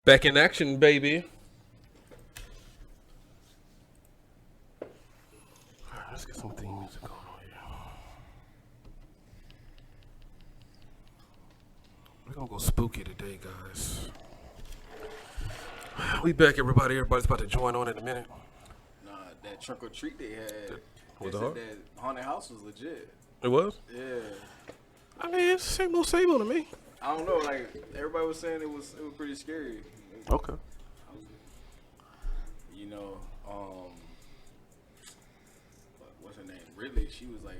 Back in action, baby. Alright, let's get some theme music going on here. We're gonna go spooky today, guys. We back, everybody. Everybody's about to join on in a minute. Nah, that trunk or treat they had. What They the said that haunted house was legit. It was? Yeah. I mean, it's same old to me. I don't know, like everybody was saying it was pretty scary. Okay. You know, what's her name? Ridley. She was like,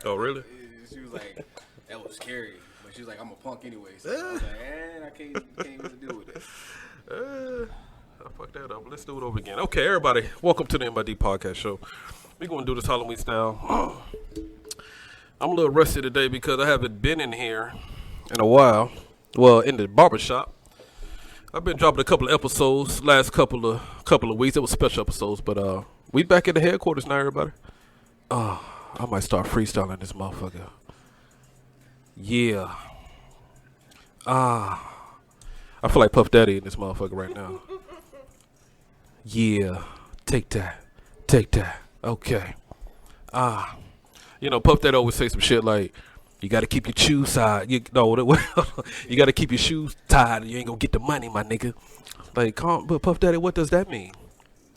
Oh, really? She was like, that was scary. But she was like, I'm a punk anyway. So I was like, I can't even deal with it. I'll fuck that up. Let's do it over again. Okay, everybody, welcome to the MID Podcast Show. We're going to do this Halloween style. I'm a little rusty today because I haven't been in here in a while. Well, in the barbershop. I've been dropping a couple of episodes last couple of weeks. It was special episodes, but we back at the headquarters now, everybody. I might start freestyling this motherfucker. Yeah. I feel like Puff Daddy in this motherfucker right now. Yeah. Take that. Okay. You know, Puff Daddy always say some shit like, you got to keep your shoes tied. You got to keep your shoes tied. You ain't going to get the money, my nigga. Like, but Puff Daddy, what does that mean?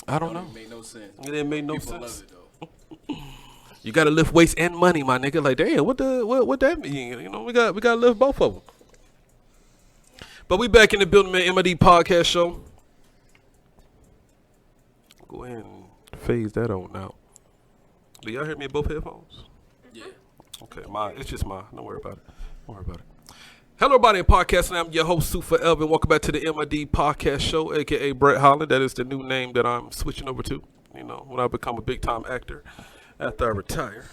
I don't know. It made no sense. It didn't make no People sense. love it though. You got to lift weights and money, my nigga. Like, damn, what that mean? You know, we got to lift both of them. But we back in the building, man. MID Podcast Show. Go ahead and phase that on now. Do y'all hear me in both headphones? Yeah. Okay, it's just mine. Don't worry about it. Hello, everybody in podcast, and I'm your host, Sue Forever, and welcome back to the MID Podcast Show, a.k.a. Brett Holland. That is the new name that I'm switching over to, you know, when I become a big-time actor after I retire,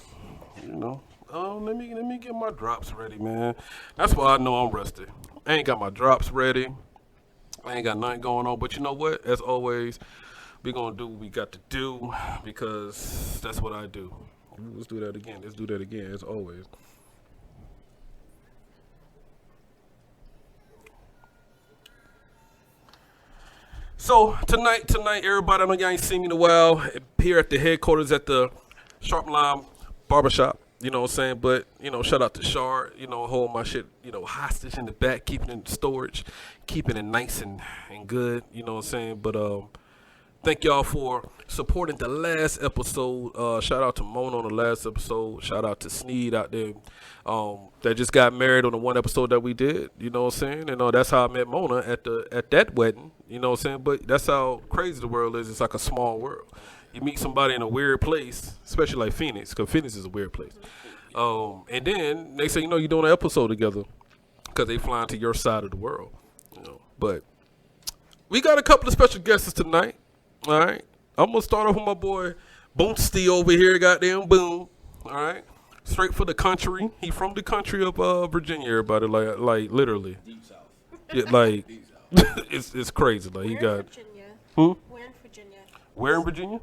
you know. Let me get my drops ready, man. That's why I know I'm rusty. I ain't got my drops ready. I ain't got nothing going on, but you know what? As always, we're going to do what we got to do because that's what I do. Let's do that again, as always. So, tonight, everybody, I know y'all ain't seen me in a while, here at the headquarters at the Sharp Lime Barbershop, you know what I'm saying? But, you know, shout out to Shard, you know, holding my shit, you know, hostage in the back, keeping it in storage, keeping it nice and good, you know what I'm saying? But, thank y'all for supporting the last episode. Shout out to Mona on the last episode. Shout out to Sneed out there that just got married on the one episode that we did. You know what I'm saying? And that's how I met Mona at that wedding. You know what I'm saying? But that's how crazy the world is. It's like a small world. You meet somebody in a weird place, especially like Phoenix, because Phoenix is a weird place. And then next thing you know, you're doing an episode together because they flying to your side of the world. You know, but we got a couple of special guests tonight. All right, I'm gonna start off with my boy Boomsty over here, goddamn Boom. All right, straight for the country. He from the country of Virginia, everybody. Like literally. Deep South. Yeah, like Deep South. it's crazy. Like he got. Virginia. Where in Virginia? Where in Virginia?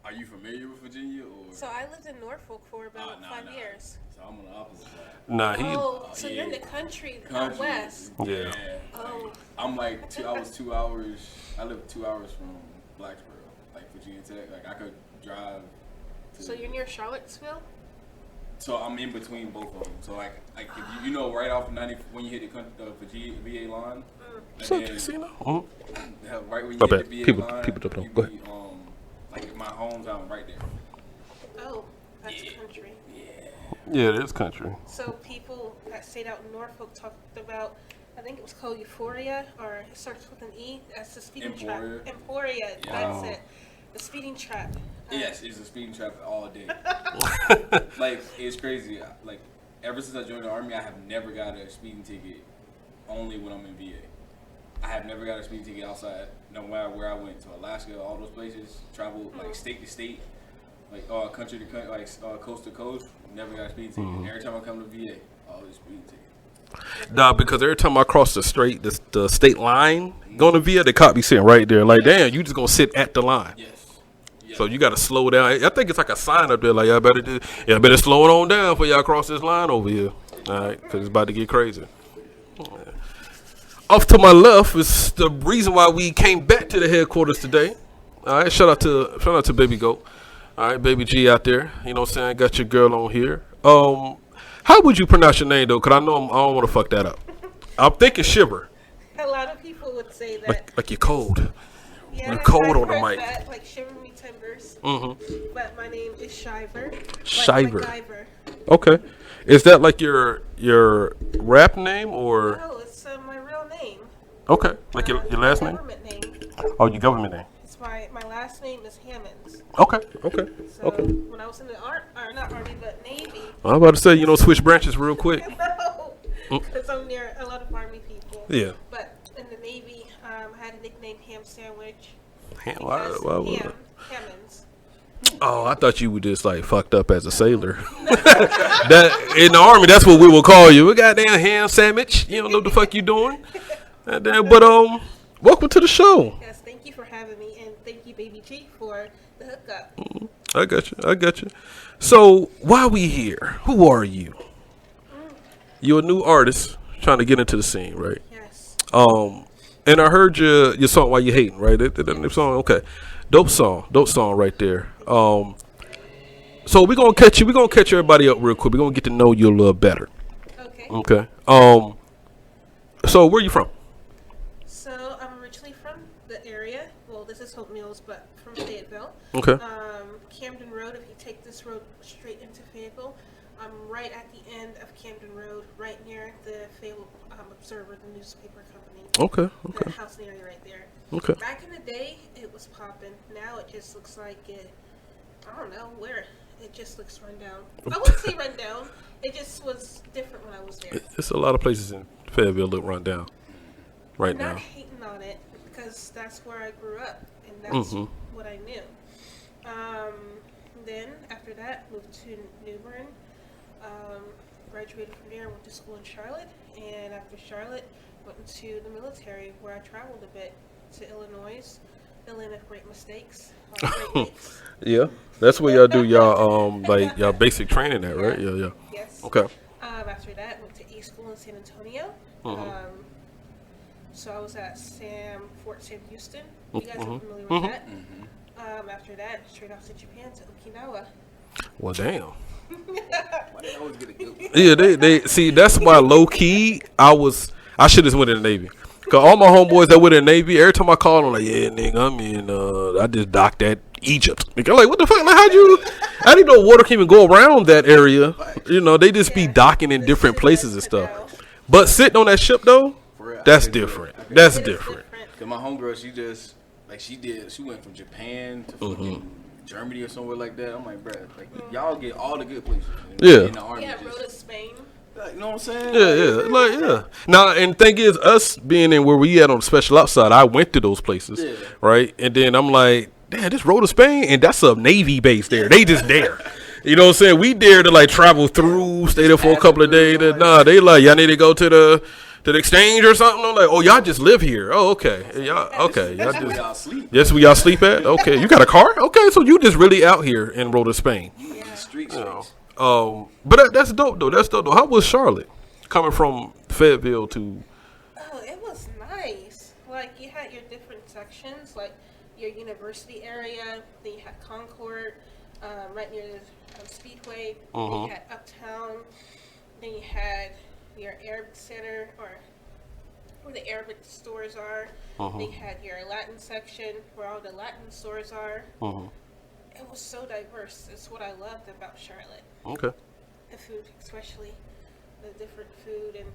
Are you familiar with Virginia or? So I lived in Norfolk for about 5 years. So I'm on the opposite side. Nah, Oh, so yeah. you're in the country out Country. west. Yeah. Oh, I'm like I was 2 hours. I live 2 hours from Blacksboro, like Virginia Tech. Like I could drive. so you're near Charlottesville? So I'm in between both of them. So like if you know right off 90 when you hit the VA line. So and just, you know. right when you My hit bad. the VA People line. jumping on. you Go be, like my hometown right there. Oh, that's country. Yeah, it is country. So people that stayed out in Norfolk talked about, I think it was called Euphoria, or it starts with an E. That's the speeding Emporia. trap. Emporia, that's it. The speeding trap. Yes, it's a speeding trap all day. Like it's crazy. Like ever since I joined the army, I have never got a speeding ticket. Only when I'm in VA. I have never got a speeding ticket outside. No matter where I went to Alaska, all those places, traveled like state to state, like country to country, like coast to coast. Never got a speeding ticket. And every time I come to VA, always speeding ticket. Nah, because every time I cross the state line going to VA, the cop be sitting right there. Like, damn, you just gonna sit at the line. Yes. So you got to slow down. I think it's like a sign up there, like y'all better slow it on down for y'all cross this line over here. All right, because it's about to get crazy. Off to my left is the reason why we came back to the headquarters today. All right, shout out to Baby Goat. All right, Baby G out there. You know what I'm saying? Got your girl on here. How would you pronounce your name though? Cause I know I don't want to fuck that up. I'm thinking Shiver. A lot of people would say that. Like you're cold. Yeah, you're cold I've on the heard mic. That, like Shiver Me Timbers. Mm-hmm. But my name is Shiver. Shiver. Like MacGyver. Okay. Is that like your rap name or? No, it's my real name. Okay. Like your last name? Government name. Oh, your government name. It's my last name is Hammonds. Okay. Okay. So Okay. when I was in the not Army, but Navy. I'm about to say, switch branches real quick. No, because I'm near a lot of Army people. Yeah. But in the Navy, I had a nickname Ham Sandwich. Why? Hammonds. Oh, I thought you were just like fucked up as a sailor. That in the Army, that's what we will call you. A goddamn ham sandwich. You don't know what the fuck you doing. But welcome to the show. Yes, thank you for having me, and thank you, Baby G, for the hookup. I got you. So why we here? Who are you? You're a new artist trying to get into the scene, right? Yes. And I heard your song "Why You Hating," right? The song, okay, dope song right there. So we're gonna catch everybody up real quick. We're gonna get to know you a little better. Okay. Okay. So where you from? So I'm originally from the area. Well, this is Hope Mills, but from Fayetteville. Okay. Camden Road. If you take this road straight into Fayetteville, I'm right at the end of Camden Road, right near the Fayetteville Observer, the newspaper company. Okay. The housing area right there. Okay. Back in the day, it was popping. Now it just looks like it. I don't know where. It just looks run down. I wouldn't say run down. It just was different when I was there. There's a lot of places in Fayetteville look run down right I'm not now. hating on it because that's where I grew up and that's Mhm. what I knew. Then after that, moved to New Bern. Graduated from there, went to school in Charlotte, and after Charlotte, went into the military where I traveled a bit to Illinois, the land of great mistakes. Great Lakes. Yeah, that's where y'all do y'all like y'all basic training at, right? Yeah. Yes. Okay. After that, went to A school in San Antonio. Mhm. So I was at Fort Sam Houston. You guys Mhm. are familiar Mhm. with that. After that, straight off to Japan to Okinawa. Well, damn. Why they always get a good one? Yeah, they see that's why low key I should have went in the Navy. Cause all my homeboys that went in the Navy, every time I call them like, yeah, nigga, I'm in I just docked at Egypt. Nigga, I'm like, what the fuck? Like, I didn't know water can even go around that area. They just be docking in different places and stuff. But sitting on that ship though, For real, that's I can do it. different. I can That's It is different. Cause my homegirl, she went from Japan to fucking Germany or somewhere like that. I'm like, bruh, like y'all get all the good places. Yeah. In the army, Yeah, just- rode to Spain. like, you know what I'm saying? Yeah. Now, and thing is, us being in where we at on the special ops side, I went to those places, Yeah. right? And then I'm like, damn, this road to Spain, and that's a Navy base there. They just there. You know what I'm saying? We dare to like travel through, stay there for a couple of days. Nah, they like, y'all need to go to the exchange or something. I'm like, oh, y'all just live here. Oh, okay. Y'all That's where just. y'all sleep. Yes, where y'all sleep at? Okay. You got a car? Okay, so you just really out here in Road to Spain. The streets. But that's dope though. How was Charlotte coming from Fayetteville to? Oh, it was nice. Like, you had your different sections, like your university area, then you had Concord, right near the Speedway, then you had Uptown, then you had your Arabic Center, or where the Arabic stores are, then you had your Latin section, where all the Latin stores are. It was so diverse. It's what I loved about Charlotte. Okay. The food, especially the different food, and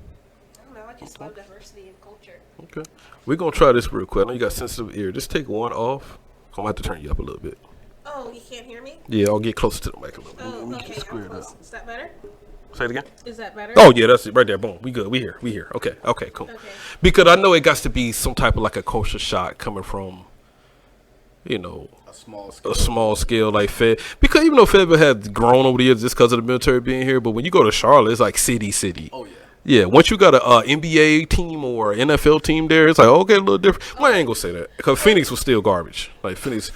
I don't know, I just love diversity in culture. Okay. We're gonna try this real quick. I know you got sensitive ear. Just take one off. I'm gonna have to turn you up a little bit. Oh, you can't hear me? Yeah, I'll get closer to the mic a little bit. Oh, Let me okay, get I'm squared close. up. Is that better? Say it again. Is that better? Oh yeah, that's it right there. Boom. We good. We here. Okay, cool. Okay. Because I know it got to be some type of like a culture shock coming from, A small scale. a small scale like Fed. Because even though Fayetteville has grown over the years just because of the military being here, but when you go to Charlotte, it's like city. Oh yeah. Yeah, once you got a NBA team or NFL team there, it's like, okay, a little different. Well, I ain't gonna say that because Phoenix was still garbage. Like Phoenix,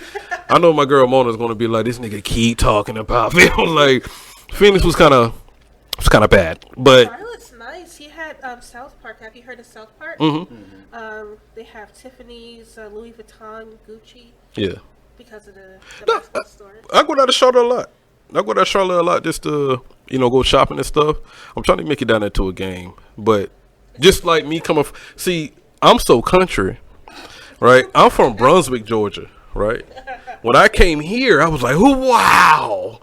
I know my girl Mona's gonna be like, this nigga keep talking about Like Phoenix was kind of bad, but Charlotte's nice. You had South Park. Have you heard of South Park? They have Tiffany's, Louis Vuitton, Gucci, Yeah. because of the No, basketball store. I go down to Charlotte a lot. I go down to Charlotte a lot just to, go shopping and stuff. I'm trying to make it down there to a game. But just like me coming, see, I'm so country, right? I'm from Brunswick, Georgia, right? When I came here, I was like, oh, wow.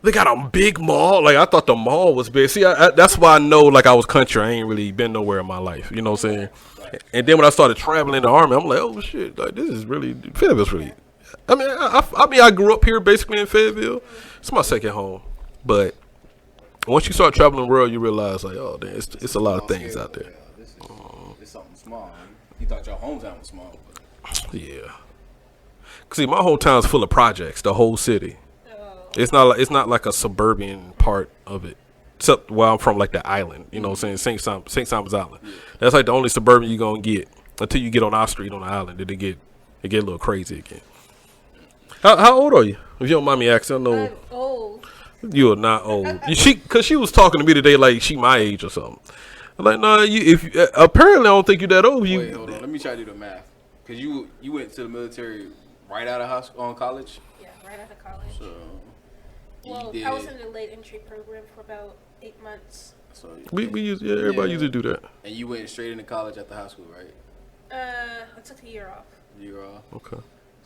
They got a big mall. Like, I thought the mall was big. See, that's why I know, like, I was country. I ain't really been nowhere in my life. You know what I'm saying? And then when I started traveling in the Army, I'm like, oh, shit. Like, this is really, Fayetteville's really, I grew up here basically in Fayetteville. It's my second home. But once you start traveling the world, you realize, like, oh, damn, it's a lot of things out there. This is something small. You thought your hometown was small. But Yeah. See, my whole town's full of projects, the whole city. Oh. It's not like a suburban part of it. Except where I'm from, like the island. You know what I'm saying? St. Simon's Island. That's like the only suburban you're going to get until you get on our street on the island. Then it get a little crazy again. How old are you? If you don't mind me asking, I know I'm old. you are not old. Because she was talking to me today like she my age or something. I'm like, no, apparently I don't think you're that old. wait, hold on. Let me try to do the math. Because you went to the military right out of high school, college. Yeah, right out of college. So Well, you I was did- in the late entry program for about 8 months. So Everybody usually do that. And you went straight into college after high school, right? I took a year off. You're all. Okay.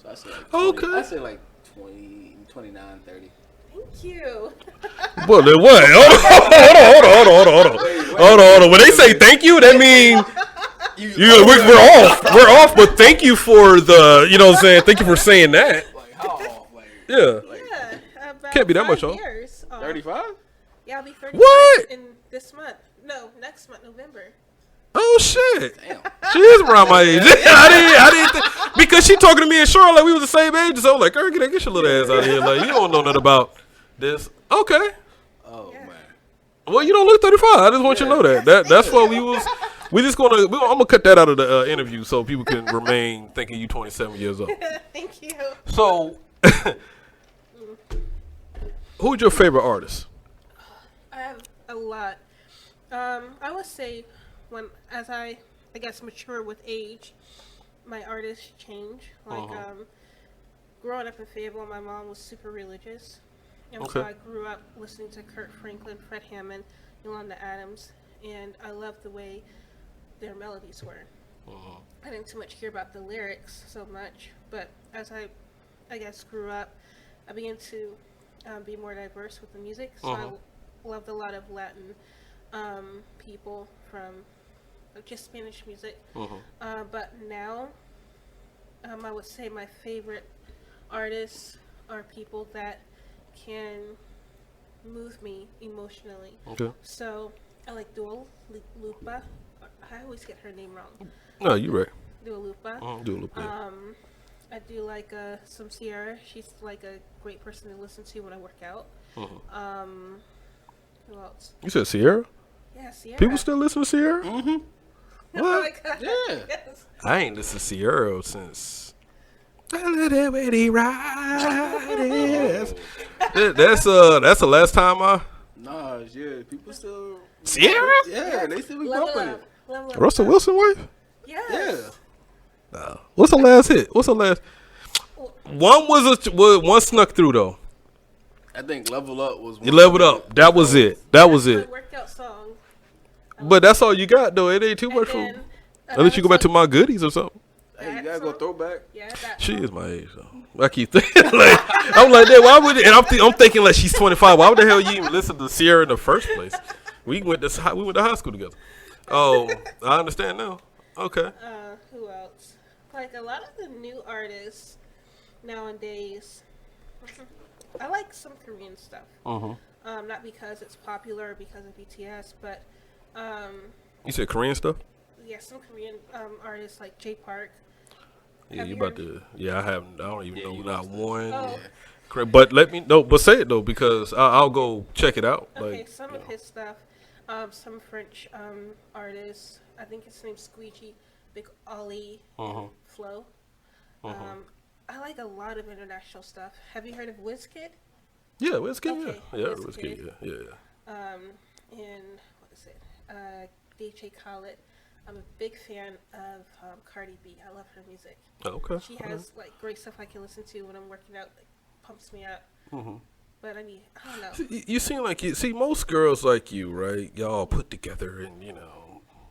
So I say like Okay. I say like 20, 29, 30. Thank you. Well, then what? Hold on. When they say thank you, that means we're off. But thank you for the, you know what I'm saying? Thank you for saying that. Like how off? Like Yeah. Yeah, about Can't be that 5 much off. years off. 35? Yeah, I'll be 35 What? in this month. No, next month, November. Oh shit. Damn. She is around my age. I didn't think, because she talking to me and Charlotte like we was the same age. So I'm like, girl, get your little ass out of here. Like, you don't know nothing about this. Okay. Oh Yeah. man. Well, you don't look 35. I just want you to know that. That's what we was. I'm gonna cut that out of the interview so people can remain thinking you 27 years old. Thank you. So, who's your favorite artist? I have a lot. I would say as I guess mature with age, my artists change. Like growing up in Fayetteville, my mom was super religious, and so Okay. I grew up listening to Kurt Franklin, Fred Hammond, Yolanda Adams, and I loved the way their melodies were. I didn't too much hear about the lyrics so much, but as I guess grew up, I began to be more diverse with the music. So I loved a lot of Latin people from just Spanish music. But now, I would say my favorite artists are people that can move me emotionally. Okay. So I like Dua Lipa. I always get her name wrong. No, you right. Dua Lipa. Do a little bit. I do like some Sierra. She's like a great person to listen to when I work out. Who else? You said Sierra? Yeah, Sierra. People still listen to Sierra? Oh my What? God. Yeah. Yes. I ain't listened to Sierra since. That's the last time I. Nah, yeah. People still. Sierra? Yeah, they still be Level bumping up. it. Level up. Russell Wilson wife? Yes. Yeah. No. What's the last hit? What's the last? One snuck through though. I think Level Up was. You leveled up. That was it. That was My it. workout song. But that's all you got though. It ain't too much And for. then Unless you go back to another my goodies or something. Hey, you gotta go throwback. Yeah, that She song. is my age though. I keep thinking like I'm like that. Why would? And I'm thinking like she's 25. Why would the hell you even listen to Sierra in the first place? We went to high school together. Oh, I understand now. Okay. Who else? Like a lot of the new artists nowadays. I like some Korean stuff. Not because it's popular or because of BTS, but You said Korean stuff? yeah, some Korean artists like J Park. Yeah, Have you you about to. Yeah, I haven't. I don't even know you not must one. Oh. Correct. But let me know. But say it though, because I'll go check it out. Okay, Like, some you of know. his stuff. Some French artists. I think his name's Squeegee, Big Ollie, Flo. I like a lot of international stuff. Have you heard of WizKid? Yeah, Wizkid. Okay, Yeah, Wizkid. Wizkid. Yeah. And what is it? DJ Khaled. I'm a big fan of Cardi B. I love her music. Okay. She has like great stuff I can listen to when I'm working out. Like, pumps me up. But I mean, I don't know. You seem like most girls like you, right? Y'all put together and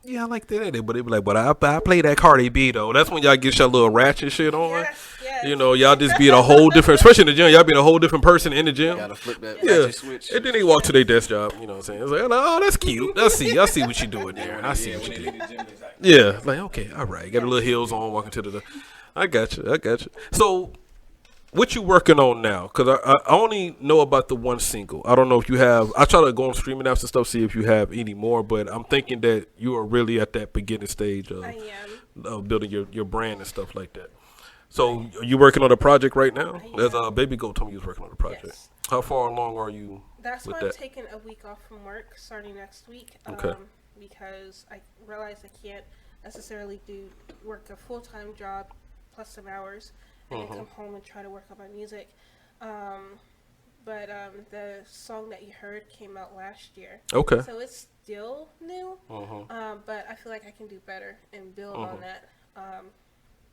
yeah, I like that. But they be like, but I play that Cardi B though. That's when y'all get your little ratchet shit on. Yes. Y'all just be a whole different, especially in the gym. Y'all being a whole different person in the gym. Gotta flip that Yeah, magic switch. and then they walk to their desk job. You know what I'm saying? It's like, oh, that's cute. I see what you doing there. I see what you did. Yeah, like okay, all right. Got a little heels on, walking to the. I got you. So, what you working on now? Because I only know about the one single. I don't know if you have. I try to go on streaming apps and stuff, see if you have any more. But I'm thinking that you are really at that beginning stage of, I am. of building your brand and stuff like that. So, are you working on a project right now? I As am. Baby Goat told me you was working on a project. Yes. How far along are you That's with why that? I'm taking a week off from work starting next week. Okay. Because I realize I can't necessarily work a full-time job plus some hours and then come home and try to work on my music. But the song that you heard came out last year. Okay. So it's still new. But I feel like I can do better and build on that.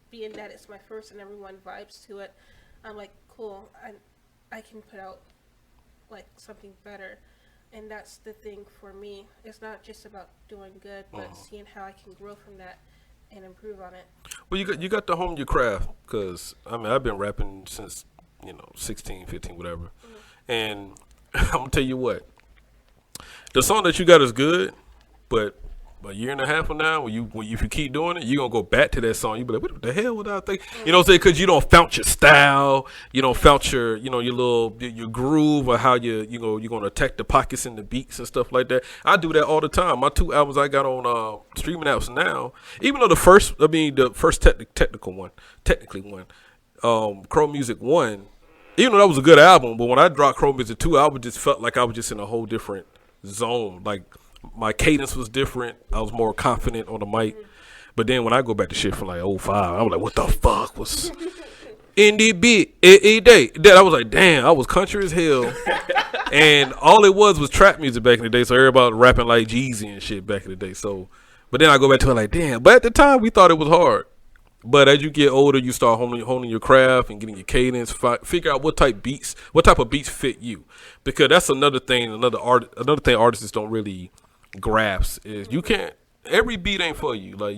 Being that it's my first and everyone vibes to it, I'm like, cool, I can put out like something better. And that's the thing for me. It's not just about doing good, but seeing how I can grow from that and improve on it. Well, you got to hone your craft, because I mean I've been rapping since 16, 15, whatever, and I'm gonna tell you what, the song that you got is good, but a year and a half from now, if you keep doing it, you're gonna go back to that song. You be like, what the hell would I think? You know what I'm saying? Because you don't found your style, you don't found your your groove, or how you're gonna attack the pockets and the beats and stuff like that. I do that all the time. My 2 albums I got on streaming apps now, even though the first technically one, Crow Music 1, even though that was a good album, but when I dropped Crow Music 2, I would just felt like I was just in a whole different zone. Like my cadence was different. I was more confident on the mic. But then when I go back to shit from like 05, I was like, what the fuck was in the beat every day? Then I was like, damn, I was country as hell. And all it was trap music back in the day. So everybody was rapping like Jeezy and shit back in the day. So, but then I go back to it like, damn. But at the time, we thought it was hard. But as you get older, you start honing your craft and getting your cadence. Figure out what type of beats fit you, because that's another thing. Another thing artists don't really grasp is you can't. Every beat ain't for you. Like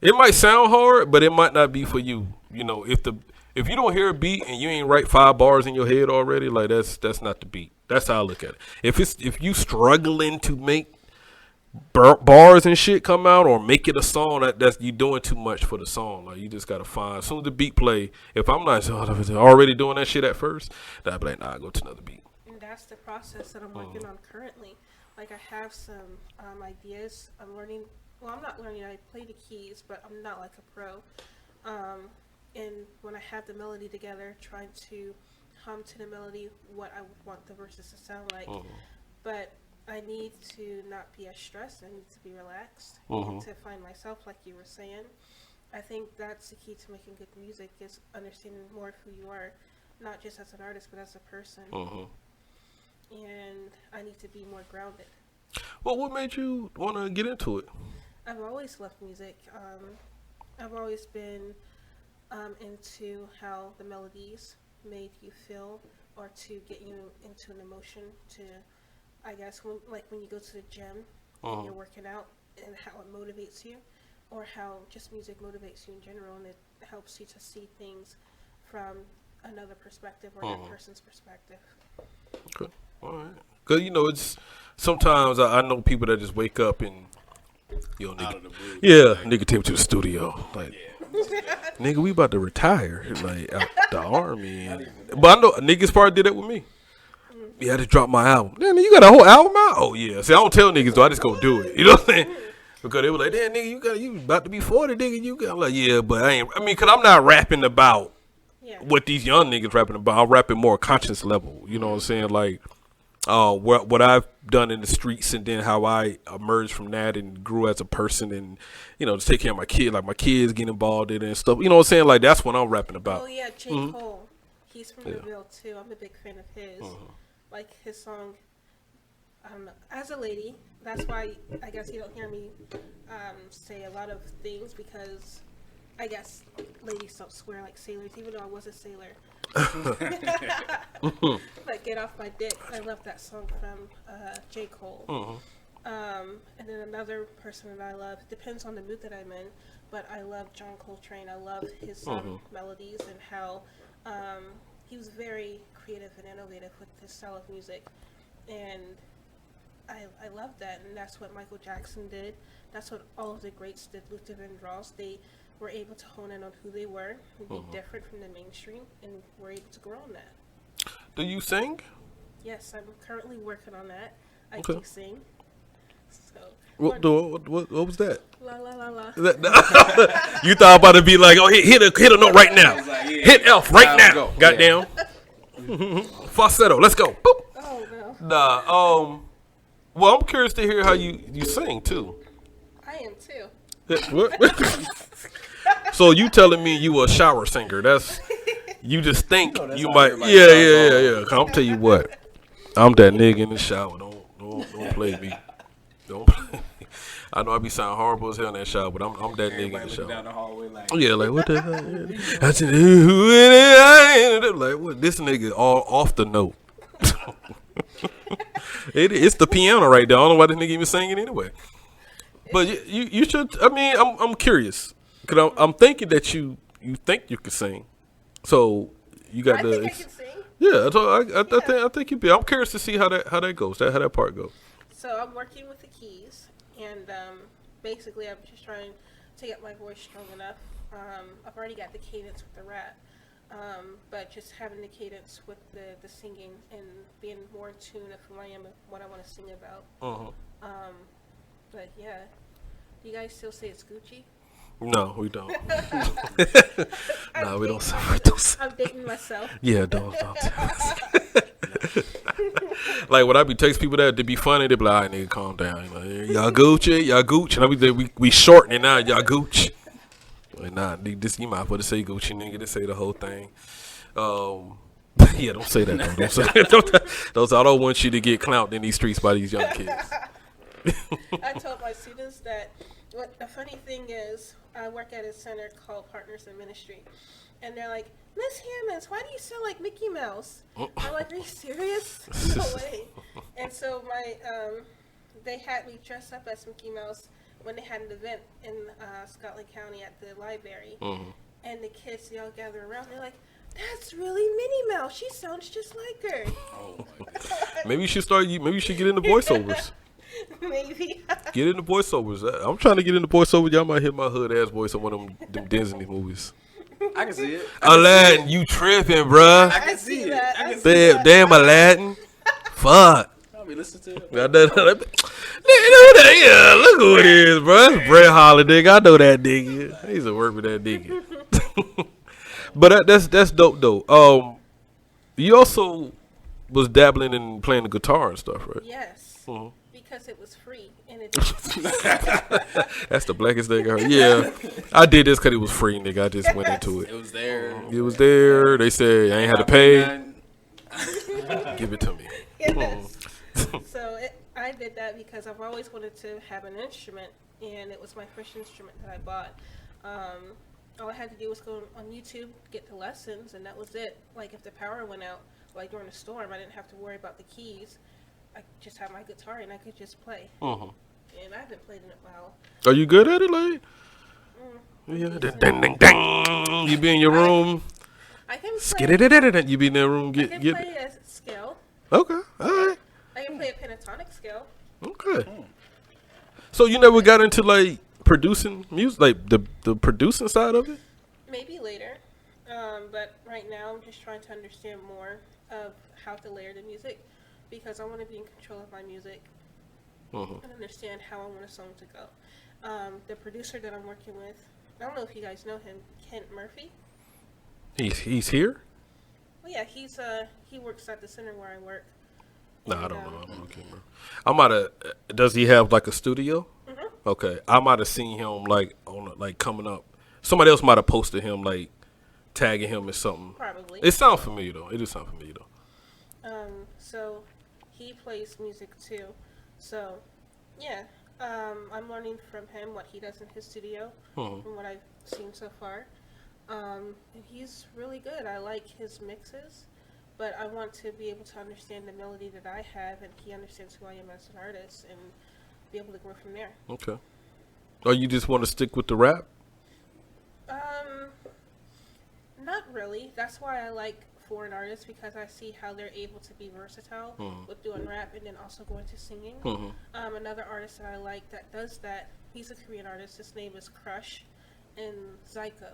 it might sound hard, but it might not be for you. If you don't hear a beat and you ain't write 5 bars in your head already, like that's not the beat. That's how I look at it. If you struggling to make bars and shit come out or make it a song, that's you doing too much for the song. Like you just gotta find, as soon as the beat play, if I'm not already doing that shit at first, then I'll be like, nah, I'll go to another beat. And that's the process that I'm working on currently. Like I have some ideas. I'm learning. Well, I'm not learning. I play the keys, but I'm not like a pro. And when I have the melody together, trying to hum to the melody what I would want the verses to sound like. But I need to not be as stressed. I need to be relaxed and to find myself, like you were saying. I think that's the key to making good music, is understanding more of who you are, not just as an artist, but as a person. And I need to be more grounded. Well, what made you want to get into it? I've always loved music. I've always been into how the melodies made you feel, or to get you into an emotion, to I guess when you go to the gym and you're working out, and how it motivates you, or how just music motivates you in general, and it helps you to see things from another perspective, or that person's perspective. Okay, all right. Cause it's sometimes I know people that just wake up and nigga, nigga take me to the studio like. Nigga, we about to retire, like out the army. But I know niggas probably did that with me. Yeah, I just dropped my album. Damn, you got a whole album out? Oh yeah. See, I don't tell niggas though. I just go do it. You know what I'm saying? Because they were like, damn, nigga, you about to be 40, nigga. I'm like, yeah, but because I'm not rapping about what these young niggas rapping about. I'm rapping more conscious level. You know what I'm saying? Like, what I've done in the streets, and then how I emerged from that and grew as a person, and to take care of my kid, like my kids getting involved in it and stuff. You know what I'm saying? Like that's what I'm rapping about. Oh yeah, J. Cole. He's from the Ville too. I'm a big fan of his. Like his song, I don't know. As a lady, that's why I guess you don't hear me say a lot of things because I guess ladies don't swear like sailors, even though I was a sailor. Like Get Off My Dick. I love that song from J. Cole. And then another person that I love, depends on the mood that I'm in, but I love John Coltrane. I love his melodies and how he was very creative and innovative with his style of music. And I love that, and that's what Michael Jackson did. That's what all of the greats did. Luther Vandross, they were able to hone in on who they were and be different from the mainstream, and were able to grow on that. Do you sing? Yes, I'm currently working on that. I Okay. can sing. So, What was that? la la la la. You thought about to be like, oh, hit a note right now. It's like, yeah, Hit F right time to now. go. Goddamn. Falsetto. Let's go. Boop. Oh no, Nah. Well, I'm curious to hear how you sing too. I am too. What? So you telling me you a shower singer? That's you just think that's you how might. everybody Yeah. I'm tell you what. I'm that nigga in the shower. Don't play me. Don't play. I know I be sounding horrible as hell in that shower, but I'm that nigga in the Everybody looking shower. down the hallway like, Yeah, like what the hell? I said, like what? This nigga all off the note. It's the piano right there. I don't know why this nigga even singing anyway. But you should. I mean, I'm curious because I'm thinking that you think you can sing. So you got I the. think I can sing. Yeah, I think you be. I'm curious to see how that goes. How that part goes. So I'm working with the keys, and basically I'm just trying to get my voice strong enough. I've already got the cadence with the rap, but just having the cadence with the singing and being more in tune of who I am and what I want to sing about. But yeah, do you guys still say it's Gucci? No, we don't. No, we don't. I'm dating myself. Yeah, don't. Like when I be text people that, they be funny, they be like, all right, nigga, calm down. You know, y'all Gucci. And I be there, we shortening now, y'all Gucci. Like, nah, this, you might as well say Gucci, nigga, to say the whole thing. Yeah, don't say that, though. Don't say that. I don't want you to get clowned in these streets by these young kids. I told my students that what the funny thing is, I work at a center called Partners in Ministry, and they're like, Miss Hammonds, why do you sound like Mickey Mouse? I'm like, are you serious? No way. And so they had me dress up as Mickey Mouse when they had an event in Scotland County at the library, and the kids, they all gather around, they're like, that's really Minnie Mouse. She sounds just like her. oh my God. Maybe you should get into voiceovers. Maybe. Get into voiceovers. I'm trying to get into voiceovers. Y'all might hear my hood ass voice on one of them Disney movies. I can see it. Aladdin, you tripping, bruh. I can see it. that. I can see it. Damn Aladdin. Fuck. I'll be listening to it. Yeah, look who it is, bro. It's Brett Holiday. I know that nigga. I used to work with that nigga. But that's dope though. You also was dabbling in playing the guitar and stuff, right? Yes. Because it was free, and it That's the blackest thing I heard. Yeah, I did this because it was free, nigga. I just went into It it. was there. It was there. They said I ain't had to pay. Give it to me. Yes. So I did that because I've always wanted to have an instrument, and it was my first instrument that I bought. All I had to do was go on YouTube, get the lessons, and that was it. Like if the power went out, like during a storm, I didn't have to worry about the keys. I just had my guitar and I could just play. And I haven't played in a while. Are you good at it, like? Yeah, ding, ding, ding. You be in your room. I can play. Skidididididid. You be in that room. I can Get. play a scale. Okay. All right. I can play a pentatonic scale. Okay. So you never got into like producing music, like the producing side of it? Maybe later. But right now I'm just trying to understand more of how to layer the music because I want to be in control of my music and understand how I want a song to go. The producer that I'm working with, I don't know if you guys know him, Kent Murphy. He's here? Well, yeah, he works at the center where I work. No, I And, don't know. I can't remember. I might have. Does he have like a studio? Okay, I might have seen him like on like coming up. Somebody else might have posted him like tagging him or something. Probably. It sounds familiar though. It do sound familiar though. So he plays music too. So, yeah, I'm learning from him what he does in his studio, from what I've seen so far. And he's really good. I like his mixes, but I want to be able to understand the melody that I have, and he understands who I am as an artist, and be able to grow from there. Okay. Or you just want to stick with the rap? Not really. That's why I like foreign artists, because I see how they're able to be versatile with doing rap and then also going to singing. Another artist that I like that does that, he's a Korean artist. His name is Crush and Zyko.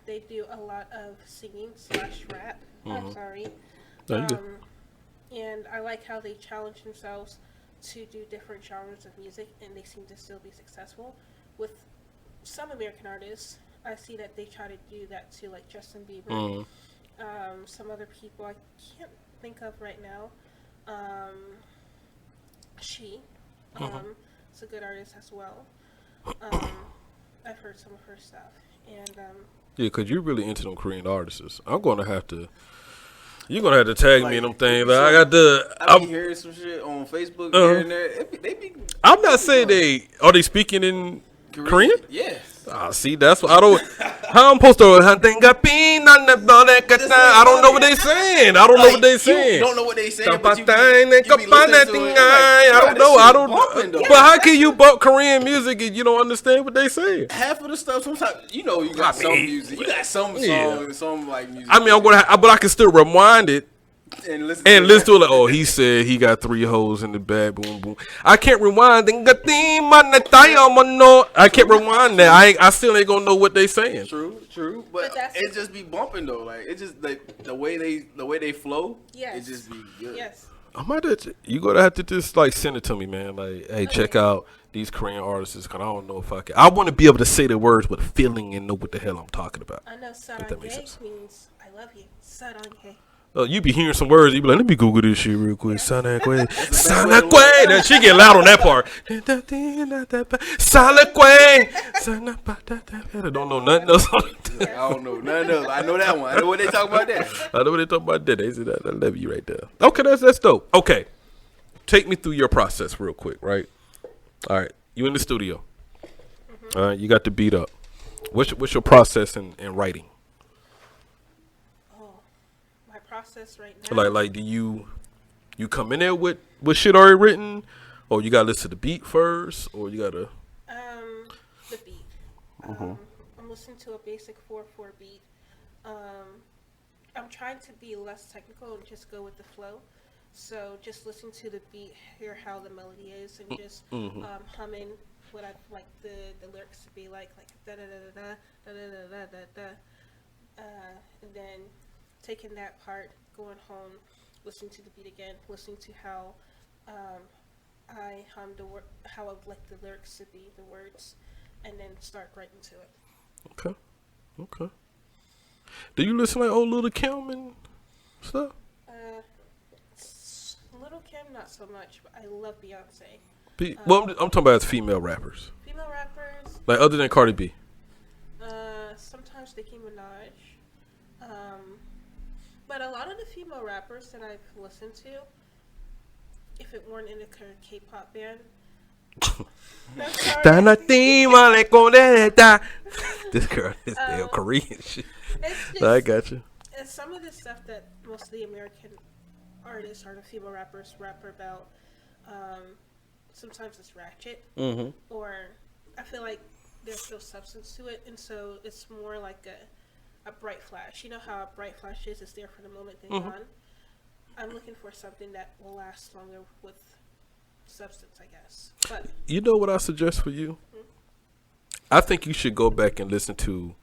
They do a lot of singing / rap. I'm sorry. And I like how they challenge themselves to do different genres of music, and they seem to still be successful. With some American artists, I see that they try to do that too, like Justin Bieber. Some other people I can't think of right now. She, is a good artist as well. I've heard some of her stuff, and yeah, because you're really into them Korean artists. I'm going to have to. You're gonna have to tag me in them things. Like, I got the. I be hearing some shit on Facebook here and there. They be. I'm not saying they are they speaking in Korean. Yeah. See, that's what I don't. How I'm supposed to? I don't know what they saying. I don't know what they saying. You don't know what they saying. I don't know. I don't. But how can you bump Korean music and you don't understand what they saying? Half of the stuff, sometimes you know you got some music, you got some songs, some like music. I mean, but I can still rewind it. And listen to it like, oh, he said he got 3 hoes in the bag, boom, boom. I can't rewind. I can't rewind that. I still ain't gonna know what they saying. True, but it just be bumping though. Like it just like the way they flow. Yes. It just be good. Yes. I might have to, you gonna have to just like send it to me, man. Like, hey, check out these Korean artists, because I don't know if I can. I want to be able to say the words with feeling and know what the hell I'm talking about. I know saranghae means I love you. Saranghae. You be hearing some words, you be like, let me Google this shit real quick. Sanakwe. Sanakwe. That she get loud on that part. Sanakwe. I don't know nothing else. I don't know nothing else. I know that one. I know what they talk about there. I know what they talk about there. They say that. I love you right there. Okay, that's dope. Okay. Take me through your process real quick, right? All right. You in the studio. All right. You got the beat up. What's your process in writing? Process right now. Like do you come in there with shit already written, or you gotta listen to the beat first, or you gotta the beat. I'm listening to a basic 4/4 beat. I'm trying to be less technical and just go with the flow. So just listen to the beat, hear how the melody is, and just humming what I like the lyrics to be like da da da da da da da da da, and then taking that part, going home, listening to the beat again, listening to how I hummed how I would like the lyrics to be, the words, and then start writing to it. Okay. Do you listen like old Little Kim and stuff? Little Kim, not so much, but I love Beyonce. Well, I'm talking about as female rappers. Female rappers? Like other than Cardi B? Sometimes Nicki Minaj. But a lot of the female rappers that I've listened to, if it weren't in a K-pop band, this girl is damn Korean shit. Just, I got you. And some of the stuff that most of the American artists or the female rappers rap about, sometimes it's ratchet, or I feel like there's no substance to it, and so it's more like a bright flash. You know how a bright flash is? It's there for the moment, then gone. I'm looking for something that will last longer with substance, I guess. But you know what I suggest for you? I think you should go back and listen to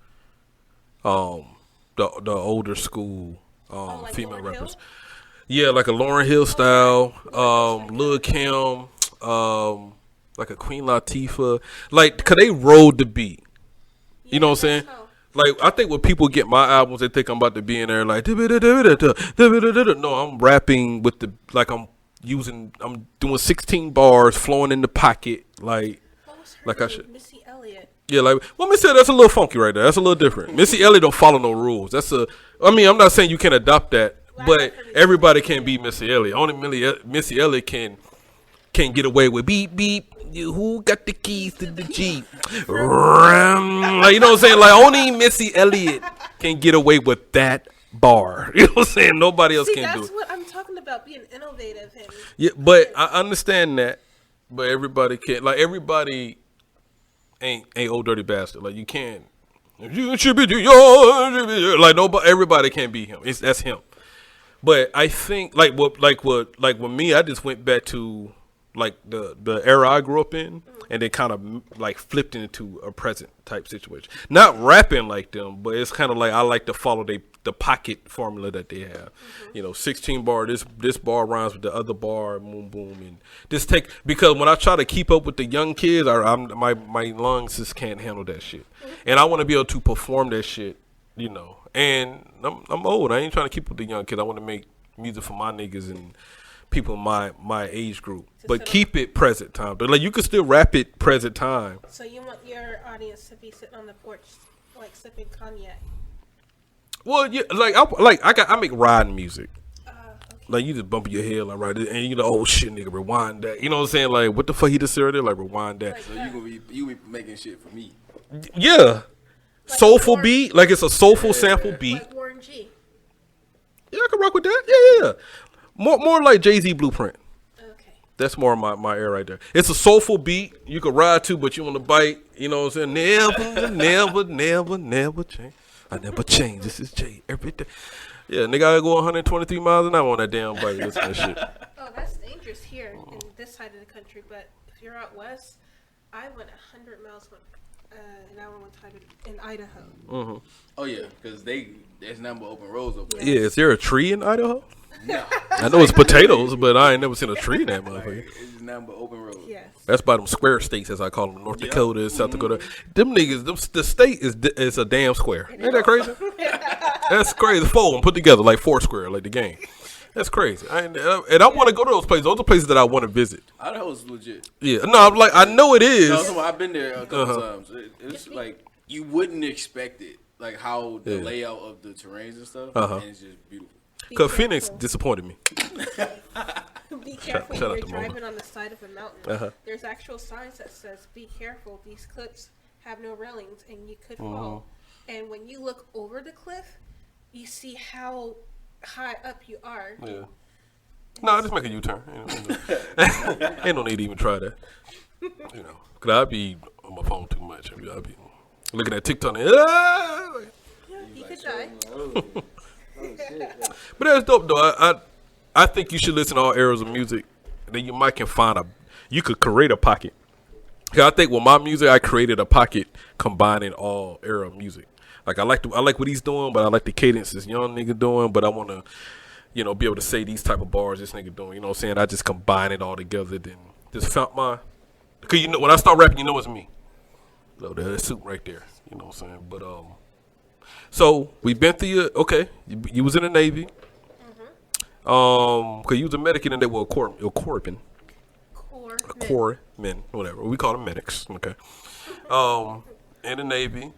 the older school like female Lauryn rappers. Hill? Yeah, like a Lauryn Hill style, Lil Kim, like a Queen Latifah. Like, cause they rode the beat. You know what I'm saying? Like, I think when people get my albums, they think I'm about to be in there like, no, I'm rapping with the, like I'm doing 16 bars, flowing in the pocket, like I should. Missy Elliott. Yeah, like, well, Missy Elliott, that's a little funky right there. That's a little different. Missy Elliott don't follow no rules. I'm not saying you can't adopt that, But everybody can't be Missy Elliott. Only Missy Elliott can get away with beep beep. Who got the keys to the Jeep? Like, you know what I'm saying? Like, only Missy Elliott can get away with that bar. You know what I'm saying? Nobody else can do it. That's what I'm talking about, being innovative. And Yeah, but I understand that. But everybody can't. Like, everybody ain't Old Dirty Bastard. Like, you can't. You should be yours. Like, nobody. Everybody can't be him. That's him. But I think like with me, I just went back to like the era I grew up in, and then kind of like flipped into a present type situation. Not rapping like them, but it's kind of like I like to follow the pocket formula that they have. You know, 16 bar. This bar rhymes with the other bar. Boom boom, and just because when I try to keep up with the young kids, my lungs just can't handle that shit, and I want to be able to perform that shit. You know, and I'm old. I ain't trying to keep with the young kids. I want to make music for my niggas and people in my age group, but keep it present time. But like you can still rap it present time. So you want your audience to be sitting on the porch, like sipping cognac? Well, yeah, I make riding music. Okay. Like you just bump your head like right, and you know, oh shit, nigga, rewind that. You know what I'm saying? Like what the fuck he just said there? Like rewind that. So you be making shit for me. Yeah. Like Soulful beat, like it's a soulful sample beat. Like Warren G. Yeah, I can rock with that. Yeah. More like Jay-Z Blueprint. Okay. That's more my air right there. It's a soulful beat. You can ride to, but you want to bite. You know what I'm saying? Never change. I never change. This is Jay every day. Yeah, nigga, I go 123 miles an hour on that damn bike. Listen to that shit. Oh, that's dangerous here in this side of the country. But if you're out west, I went 100 miles an hour one time in Idaho. Mm-hmm. Oh yeah, because there's nothing but open roads over there. Yeah, is there a tree in Idaho? No, I know it's potatoes, but I ain't never seen a tree in that motherfucker. it's nothing but open roads. Yes. That's by them square states, as I call them, North Dakota, South Dakota. Them niggas, the state is a damn square. Ain't that crazy? That's crazy. Four of them put together like four square, like the game. That's crazy. And I want to go to those places. Those are places that I want to visit. Idaho's legit. Yeah, no, I'm like I know it is. No, I've been there a couple times. It's like you wouldn't expect it, like how the layout of the terrains and stuff, and it's just beautiful. Because Phoenix disappointed me. Be careful shout out when you're to Mona. driving on the side of a mountain. There's actual signs that says, "Be careful. These cliffs have no railings, and you could fall." And when you look over the cliff, you see how high up you are. Yeah. No, just make a U-turn. Ain't no need to even try that. You know, because I be on my phone too much. I be looking at TikTok. And, Yeah, you could die. But that's dope, though. I think you should listen to all eras of music. Then you might can find you could create a pocket. Cause I think with my music, I created a pocket combining all era of music. Like I like what he's doing, but I like the cadence this young nigga doing. But I want to, you know, be able to say these type of bars this nigga doing. You know what I'm saying? I just combine it all together. Then just found cause you know when I start rapping, you know it's me. So that suit right there. You know what I'm saying? But so we've been through your okay. You was in the Navy. Cause you was a medic and they were a corpsman, whatever we call them medics. Okay. In the Navy.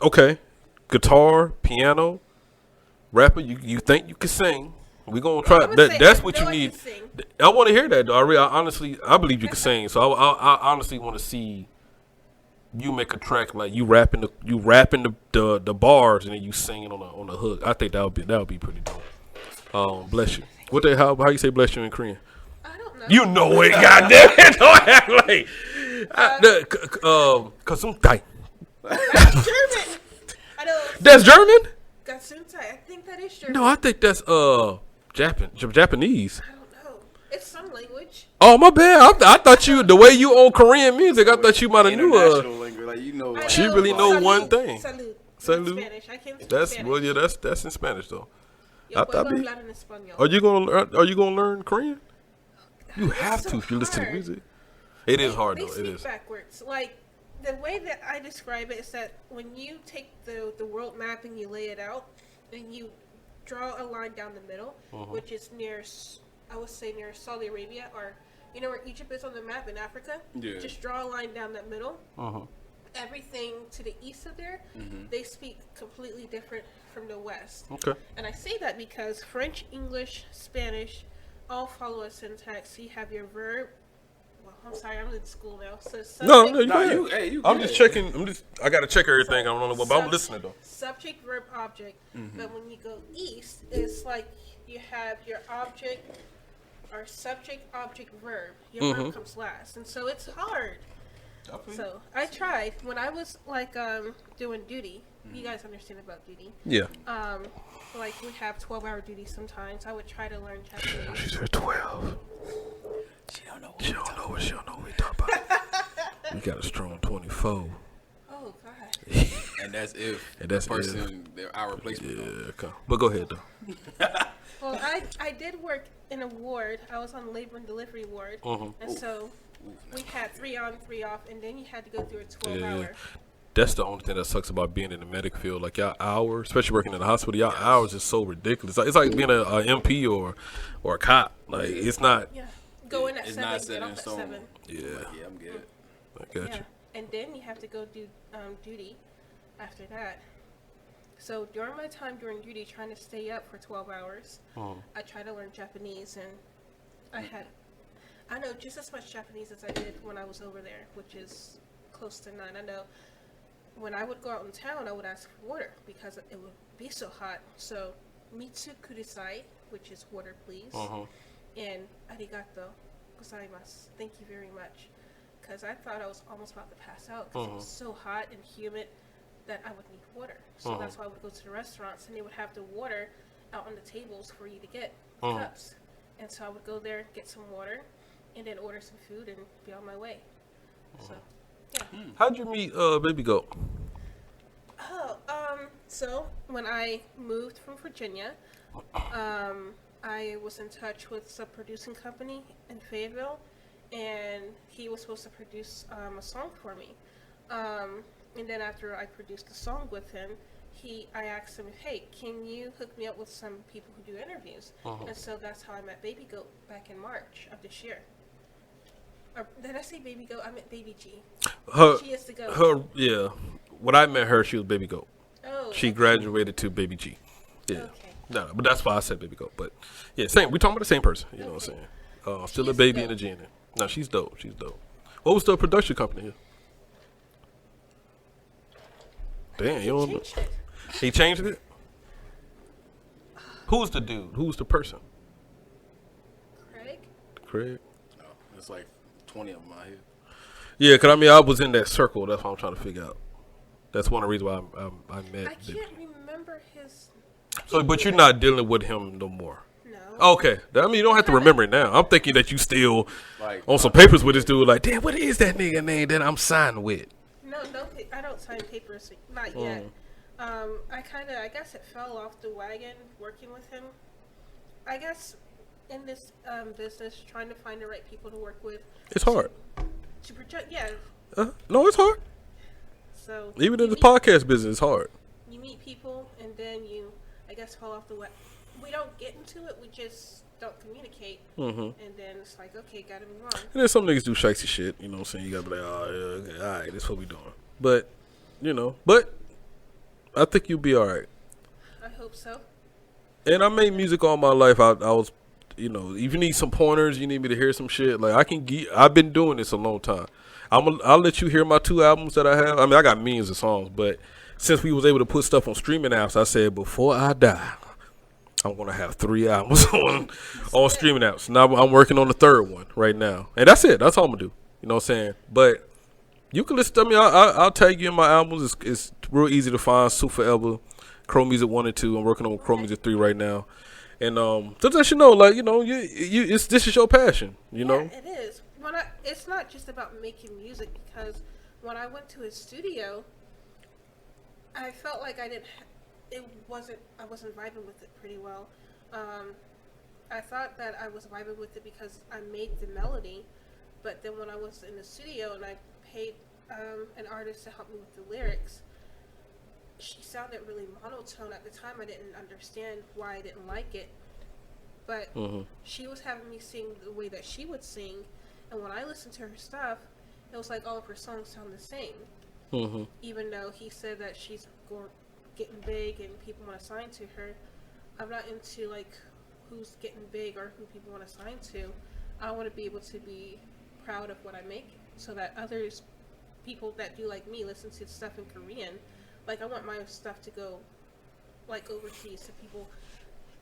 Okay. Guitar, piano, rapper. You think you can sing? We gonna try. That's what you need. I want to hear that though. I believe you can sing. So I honestly want to see you make a track like you rapping the bars and then you singing on the hook. I think that would be pretty dope. Bless you. How you say bless you in Korean? I don't know. You know it, goddamn it! Don't act like Gesundheit. That's German. I know. That's German? Gesundheit. I think that is German. No, I think that's Japanese. I don't know. It's some language. Oh my bad. I thought you the way you own Korean music. I thought you might have knew. International language, like you know. She really know one thing. Salud. Salud. In Spanish. I can't speak That's Spanish. well, yeah. That's in Spanish though. Yo puedo be- hablar en español. Are you gonna learn Korean? You have so to if you listen to the hard. music. It is hard They though. It speak is. backwards. Like the way that I describe it is that when you take the world map and you lay it out, and you draw a line down the middle, which is near, I would say near Saudi Arabia, or you know where Egypt is on the map in Africa. Yeah. Just draw a line down that middle. everything to the east of there, they speak completely different from the west. Okay. And I say that because French, English, Spanish all follow a syntax. So you have your verb. Well, I'm sorry, I'm in school now. So No, subject, no, Nah, you I'm good. just checking. I gotta check everything. I don't know, but I'm listening though. Subject, verb, object. But when you go east, it's like you have your object or subject, object, verb. Your verb comes last, and so it's hard. So I tried when I was like doing duty. You guys understand about duty? Yeah. Like we have 12-hour duty sometimes. I would try to learn Japanese. She said 12. She don't know. She don't know what we talking about. We got a strong 24. Oh God. And that's if And that's the person, our replacement. Yeah, okay. But go ahead though. Well, I did work in a ward. I was on labor and delivery ward, and so we had 3 on, 3 off, and then you had to go through a 12-hour. That's the only thing that sucks about being in the medic field. Like y'all hours, especially working in the hospital, y'all hours is so ridiculous. It's like being a MP or a cop. Like it's not. Yeah, go in at It's 7, not get set in off at stone. 7. Yeah, Yeah, I'm good. I got Yeah, you. and then you have to go do duty after that. So during my time during duty, trying to stay up for 12 hours, I tried to learn Japanese, and I know just as much Japanese as I did when I was over there, which is close to 9. I know when I would go out in town, I would ask for water because it would be so hot. So, mitsu kudasai, which is water, please, and arigato gozaimasu, thank you very much. Because I thought I was almost about to pass out because it was so hot and humid that I would need water. So that's why I would go to the restaurants and they would have the water out on the tables for you to get cups. And so I would go there, get some water, and then order some food and be on my way. So, yeah. How'd you meet Baby Goat? Oh, so when I moved from Virginia, I was in touch with a producing company in Fayetteville, and he was supposed to produce a song for me. And then after I produced the song with him, I asked him, hey, can you hook me up with some people who do interviews? And so that's how I met Baby Goat back in March of this year. Or, did I say Baby Goat? I meant Baby G. She is the goat. Yeah. When I met her, she was Baby Goat. Oh, She okay. graduated to Baby G. Yeah. Okay. No, but that's why I said Baby Goat. But yeah, same. We talking about the same person. You know what I'm saying? Still a She's baby dope. and a G in it. No, she's dope. She's dope. What was the production company here? Damn, you don't know. Changed it. He changed it? Who's the dude? Who's the person? Craig? Craig? No, it's like 20 of them out here. Yeah, because I mean, I was in that circle. That's what I'm trying to figure out. That's one of the reasons why I met. I can't remember his. So, but you're not dealing with him no more. No. Okay. I mean, you don't have to remember it now. I'm thinking that you still Like, on some papers with this dude. Like, damn, what is that nigga name that I'm signed with? No, I don't sign papers. Not yet. I guess it fell off the wagon working with him. I guess in this business, trying to find the right people to work with. It's hard. To project, yeah. No, it's hard. So Even you in the meet- podcast business, it's hard. You meet people, and then you, I guess, fall off the wagon. We don't get into it. We just don't communicate. And then it's like, okay, gotta move on. And then some niggas do shicey shit. You know what I'm saying? You gotta be like, oh, yeah, okay, all right, that's what we doing. But, I think you'll be all right. I hope so. And I made music all my life. I was, if you need some pointers, you need me to hear some shit. Like I've been doing this a long time. I'll let you hear my 2 albums that I have. I mean, I got millions of songs, but since we was able to put stuff on streaming apps, I said before I die, I'm gonna have 3 albums on streaming apps. Now I'm working on the 3rd one right now, and that's it. That's all I'm gonna do. You know what I'm saying? But you can listen to me. I'll tag you in my albums. It's real easy to find. Sue Forever, Crow Music 1 and 2. I'm working on Crow Music 3 right now. And so that you know, like, this is your passion, you know. Yeah, it is. It's not just about making music, because when I went to his studio, I felt like I wasn't vibing with it pretty well. I thought that I was vibing with it because I made the melody, but then when I was in the studio and I paid an artist to help me with the lyrics, she sounded really monotone. At the time, I didn't understand why I didn't like it, but she was having me sing the way that she would sing, and when I listened to her stuff, it was like all of her songs sound the same. Even though he said that she's getting big and people want to sign to her, I'm not into like who's getting big or who people want to sign to. I want to be able to be proud of what I make, so that others, people that do like me, listen to stuff in Korean. Like I want my stuff to go like overseas to people,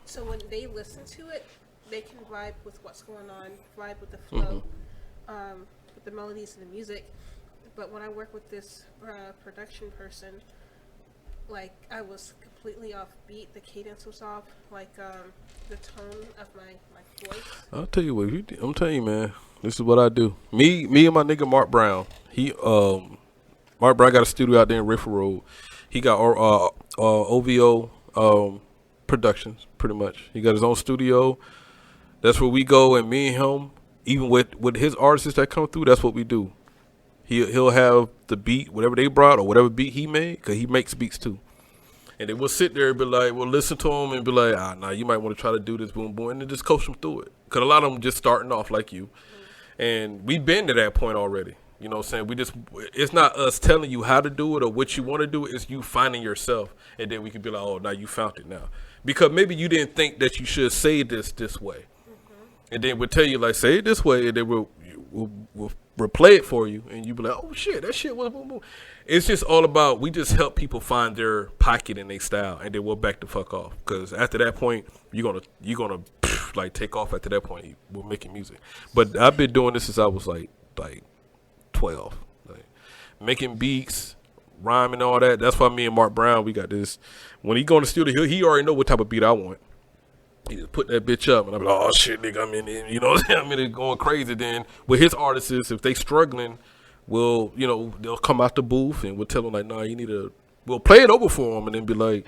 so when they listen to it, they can vibe with what's going on, vibe with the flow, with the melodies and the music. But when I work with this production person, like I was completely off beat. The cadence was off. Like the tone of my voice. I'll tell you what. I'm telling you, man. This is what I do. Me and my nigga Mark Brown. Mark Brown got a studio out there in Riffle Road. He got OVO Productions, pretty much. He got his own studio. That's where we go, and me and him, even with his artists that come through, that's what we do. He'll have the beat, whatever they brought, or whatever beat he made, because he makes beats too. And then we'll sit there and be like, we'll listen to him and be like, nah, you might want to try to do this, boom, boom, and then just coach them through it. Because a lot of them just starting off like you. And we've been to that point already. You know what I'm saying? It's not us telling you how to do it or what you want to do. It's you finding yourself. And then we can be like, oh, now you found it now. Because maybe you didn't think that you should say this way. And then we'll tell you, like, say it this way, and then we'll replay it for you. And you'll be like, oh, shit, that shit was boom, boom. It's just all about, we just help people find their pocket and their style, and then we'll back the fuck off. Because after that point, you're gonna like take off. After that point, we're making music. But I've been doing this since I was like 12, like making beats, rhyming, all that. That's why me and Mark Brown, we got this. When he go in the studio, he already know what type of beat I want. He just put that bitch up, and I'm like, oh shit, nigga, I'm in it. You know what I'm saying? I'm in it going crazy. Then with his artists, if they struggling, they'll come out the booth and we'll tell them like, nah, we'll play it over for them, and then be like,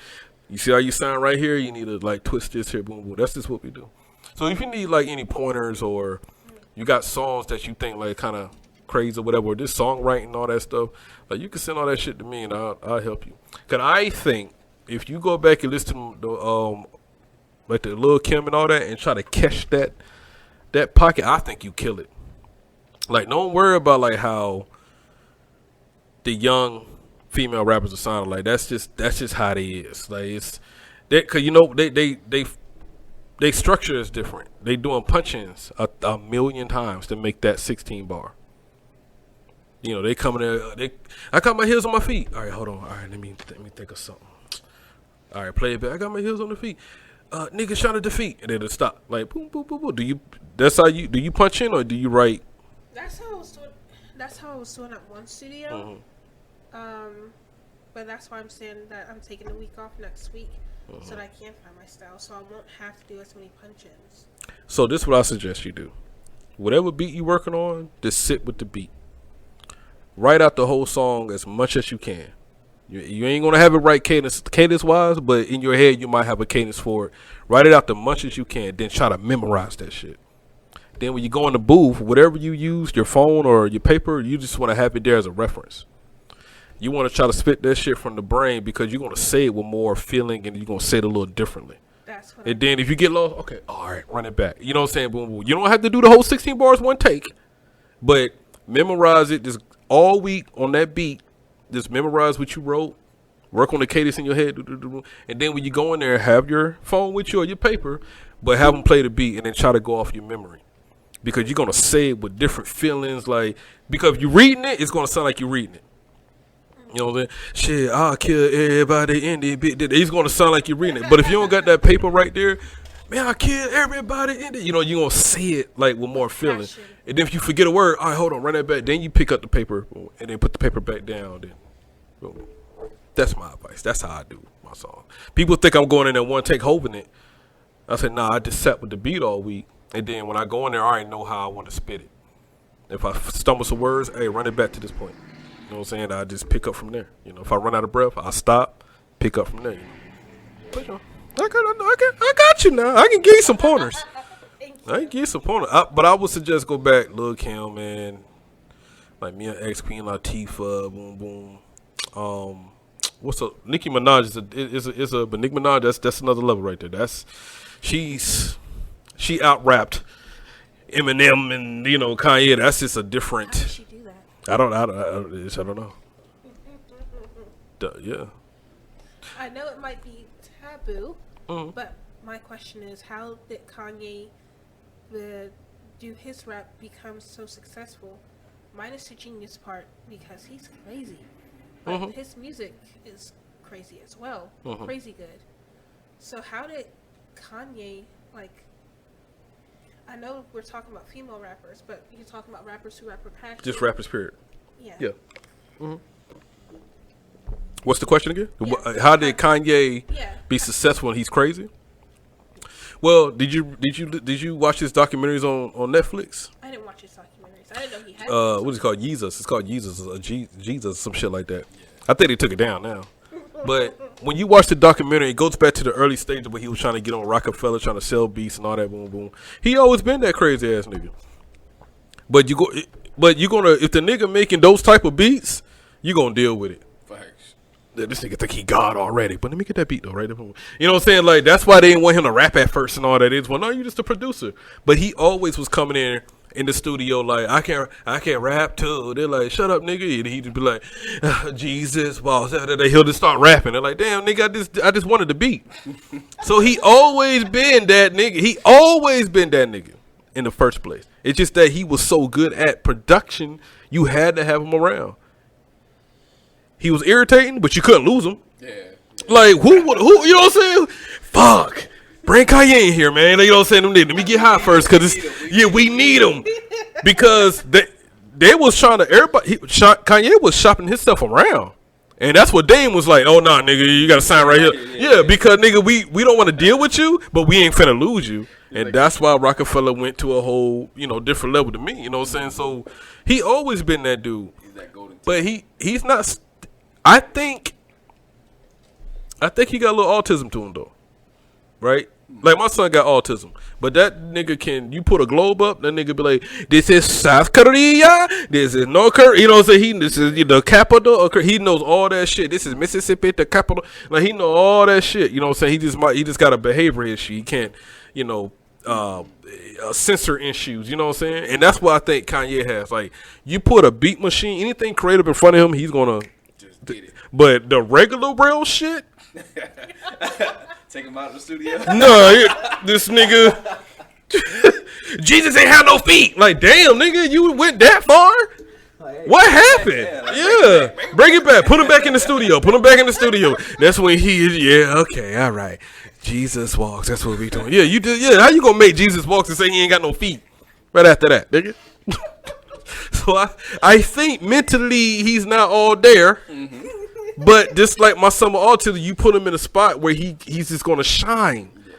you see how you sound right here? You need to like twist this here, boom, boom. That's just what we do. So if you need like any pointers, or you got songs that you think like kind of crazy or whatever, or this songwriting and all that stuff, like you can send all that shit to me and I'll help you. Cause I think if you go back and listen to like the Lil Kim and all that, and try to catch that pocket, I think you kill it. Like, don't worry about like how the young female rappers are sounding. Like that's just how they is. Like it's that, cause they structure is different. They doing punch-ins a million times to make that 16 bar. You know, they coming there. I got my heels on my feet. All right, hold on. All right, let me think of something. All right, play it back. I got my heels on the feet. Nigga shot a defeat, and then it stop. Like boom, boom, boom, boom. Do you punch in, or do you write? That's how I was doing at one studio. But that's why I'm saying that I'm taking a week off next week, so that I can find my style. So I won't have to do as many punch-ins. So this is what I suggest you do. Whatever beat you working on, just sit with the beat. Write out the whole song as much as you can. You ain't gonna have it right cadence wise, but in your head you might have a cadence for it. Write it out the much as you can, then try to memorize that shit. Then when you go in the booth, whatever you use, your phone or your paper, you just want to have it there as a reference. You want to try to spit that shit from the brain, because you're gonna say it with more feeling, and you're gonna say it a little differently. That's what. And then if you get lost, okay, all right, run it back. You know what I'm saying? Boom, boom. You don't have to do the whole 16 bars one take, but memorize it just all week on that beat. Just memorize what you wrote, work on the cadence in your head, and then when you go in there, have your phone with you or your paper, but have them play the beat, and then try to go off your memory, because you're gonna say it with different feelings. Like, because if you're reading it, it's gonna sound like you're reading it. You know what I'm saying? Shit, I'll kill everybody in the bit. It's gonna sound like you're reading it. But if you don't got that paper right there, man, I'll kill everybody in it. You know, you're gonna say it like with more feeling. And then if you forget a word, all right, hold on, run that back. Then you pick up the paper and then put the paper back down. Then, boom. That's my advice. That's how I do my song. People think I'm going in there one take holding it. I said, nah, I just sat with the beat all week. And then when I go in there, I already know how I want to spit it. If I stumble some words, hey, run it back to this point. You know what I'm saying? I just pick up from there. You know, if I run out of breath, I stop, pick up from there. You know. But, you know, I got you now. I can give you some pointers. I can give you some pointers. But I would suggest go back, Lil Kim, man. Like Mia X, Queen Latifah, boom, boom. What's up? Nicki Minaj but Nicki Minaj, that's another level right there. She out-rapped Eminem and, you know, Kanye. That's just a different. How did she do that? I don't know. Yeah. I know it might be taboo, Mhm. but my question is, how did Kanye do his rap become so successful? Minus the genius part, because he's crazy. But Mhm. his music is crazy as well. Mhm. Crazy good. So how did Kanye, like, I know we're talking about female rappers, but you're talking about rappers who rap with passion. Just rappers, period. Yeah. Yeah. What's the question again? Yeah. How did Kanye Yeah. be successful and he's crazy? Well, did you watch his documentaries on Netflix? I didn't watch his documentaries. I didn't know he had. What is it called? Jesus. It's called Jesus. Jesus, some shit like that. I think they took it down now. But when you watch the documentary, it goes back to the early stages where he was trying to get on Rockefeller, trying to sell beats and all that. Boom, boom. He always been that crazy ass nigga. But you gonna if the nigga making those type of beats, you gonna deal with it. Facts. This nigga think he God already, but let me get that beat though, right? You know what I'm saying? Like that's why they didn't want him to rap at first and all that. It's well, no, you just a producer. But he always was coming in the studio like I can't rap too. They're like, shut up, nigga. And he'd be like, Jesus, boss. He'll just start rapping. They're like, damn, nigga, I just wanted the beat. So he always been that nigga. He always been that nigga in the first place. It's just that he was so good at production, you had to have him around. He was irritating, but you couldn't lose him. Yeah. Like who? You know what I'm saying? Fuck. Bring Kanye in here, man. You know what I'm saying? Let me get hot first, cause we need him because they was trying to Kanye was shopping his stuff around, and that's what Dame was like. Oh nah, nigga, you got to sign right here. Yeah, because nigga, we don't want to deal with you, but we ain't finna lose you, and that's why Rockefeller went to a whole different level to me. You know what I'm saying? So he always been that dude, He's that golden. but he's not. I think he got a little autism to him though, right? Like my son got autism, but that nigga you put a globe up, that nigga be like, this is South Korea, this is North Korea, you know what I'm saying? This is the capital of Korea. He knows all that shit. This is Mississippi, the capital. Like he know all that shit. You know what I'm saying? He just got a behavior issue. He can't, censor issues. You know what I'm saying? And that's what I think Kanye has. Like you put a beat machine, anything creative in front of him, he's gonna. Just get it. But the regular real shit. Take him out of the studio. No, this nigga. Jesus ain't have no feet. Like, damn, nigga, you went that far? What happened? Yeah. Bring it back. Put him back in the studio. That's when okay, all right. Jesus walks. That's what we doing. Yeah, you did. Yeah, how you gonna make Jesus walks and say he ain't got no feet? Right after that, nigga. So I think mentally he's not all there. Mm-hmm. But just like my son with autism, you put him in a spot where he's just gonna shine. Yeah.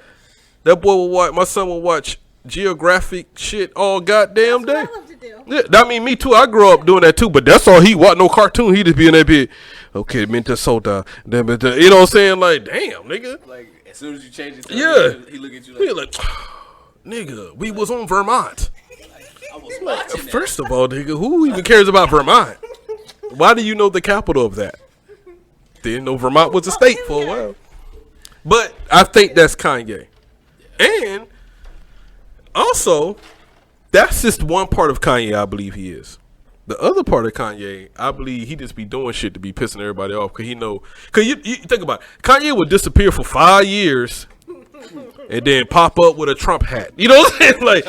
That boy will watch. My son will watch geographic shit all goddamn day. That's what I love to do. Yeah, I mean me too. I grew up doing that too. But that's all he watch. No cartoon. He just be in that bit. Okay, Minnesota. You know what I'm saying? Like, damn, nigga. Like as soon as you change it, he look at you he like, nigga, we was on Vermont. I was watching that. First of all, nigga, who even cares about Vermont? Why do you know the capital of that? Didn't know Vermont was a state for a while. But I think that's Kanye. And also, that's just one part of Kanye I believe he is. The other part of Kanye, I believe he just be doing shit to be pissing everybody off. Because you think about it. Kanye would disappear for 5 years and then pop up with a Trump hat. You know what I'm saying? Like,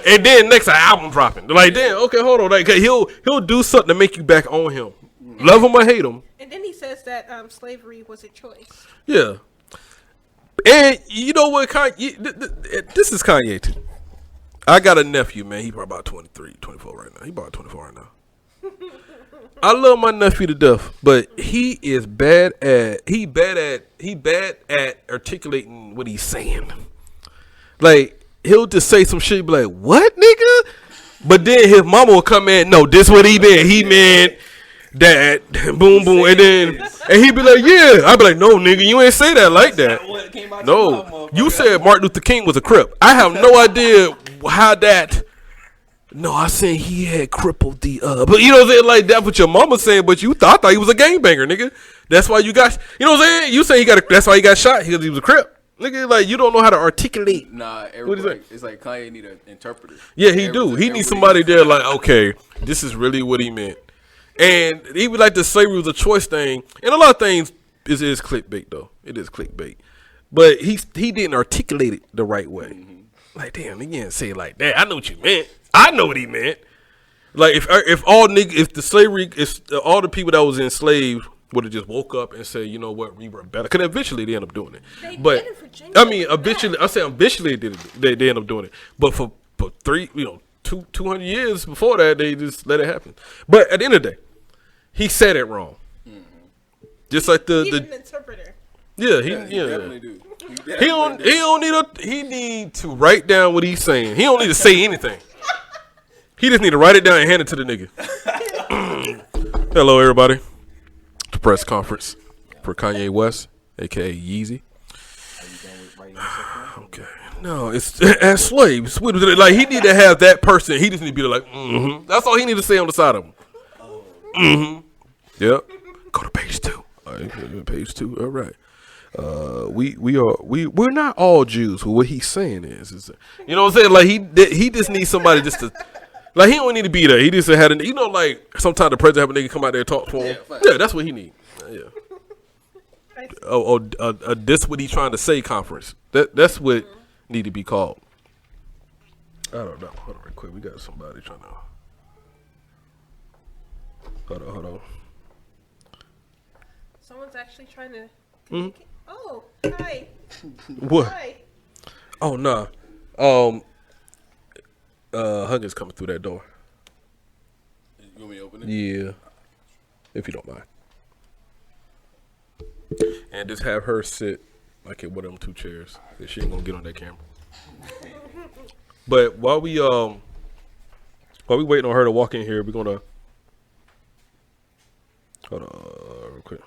and then next album dropping. Like, damn, okay, hold on. Like, he'll do something to make you back on him. Love him or hate him. And then he says that slavery was a choice. Yeah. And you know what, Kanye, this is Kanye too. I got a nephew, man. He probably about 23, 24 right now. He about 24 right now. I love my nephew to death, but he is bad at articulating what he's saying. Like, he'll just say some shit, be like, what, nigga? But then his mama will come in, no, this what he meant. He meant that, boom, boom, and he be like, yeah. I be like, no, nigga, you ain't say that like that. No, you said Martin Luther King was a Crip. I have no idea how that. No, I said he had crippled the but you know what I'm saying, like that's what your mama saying, but you thought he was a gangbanger, nigga. That's why you got, you know what I'm saying? You say that's why he got shot because he was a Crip. Nigga, like you don't know how to articulate. Nah, everybody, it's like Kanye need an interpreter. Yeah, he do. He needs somebody there like, okay, this is really what he meant. And even like the slavery was a choice thing, and a lot of things is clickbait though. It is clickbait, but he didn't articulate it the right way. Mm-hmm. Like damn, he didn't say it like that. I know what you meant. I know what he meant. Like if all all the people that was enslaved would have just woke up and said, you know what, we were better. Because eventually they end up doing it. They but did in Virginia. I mean, eventually, I say eventually they end up doing it. But for 200 years before that, they just let it happen. But at the end of the day, he said it wrong. Mm-hmm. Just like He's an interpreter. Yeah, he definitely do. He need to write down what he's saying. He don't need to say anything. He just need to write it down and hand it to the nigga. Hello, everybody. The press conference for Kanye West, aka Yeezy. Okay. No, it's as slaves. Like he need to have that person. He just need to be like, mm-hmm. That's all he need to say on the side of him. Mm-hmm. Yep. Go to page 2. All right, page 2. All right. We're not all Jews. What he's saying is you know what I'm saying? Like he just needs somebody just to. Like, he don't need to be there. He just had a, like, sometimes the president have a nigga come out there and talk for him. Yeah, that's what he need. Yeah. This what he trying to say conference. That's what need to be called. I don't know. Hold on real quick. We got somebody trying to. Hold on. Someone's actually trying to. Mm-hmm. Oh, hi. What? Hi. Oh, nah. Huggins coming through that door. You want me to open it? Yeah. If you don't mind. And just have her sit like in one of them 2 chairs. She ain't gonna get on that camera. But while we waiting on her to walk in here, we're gonna hold on real quick.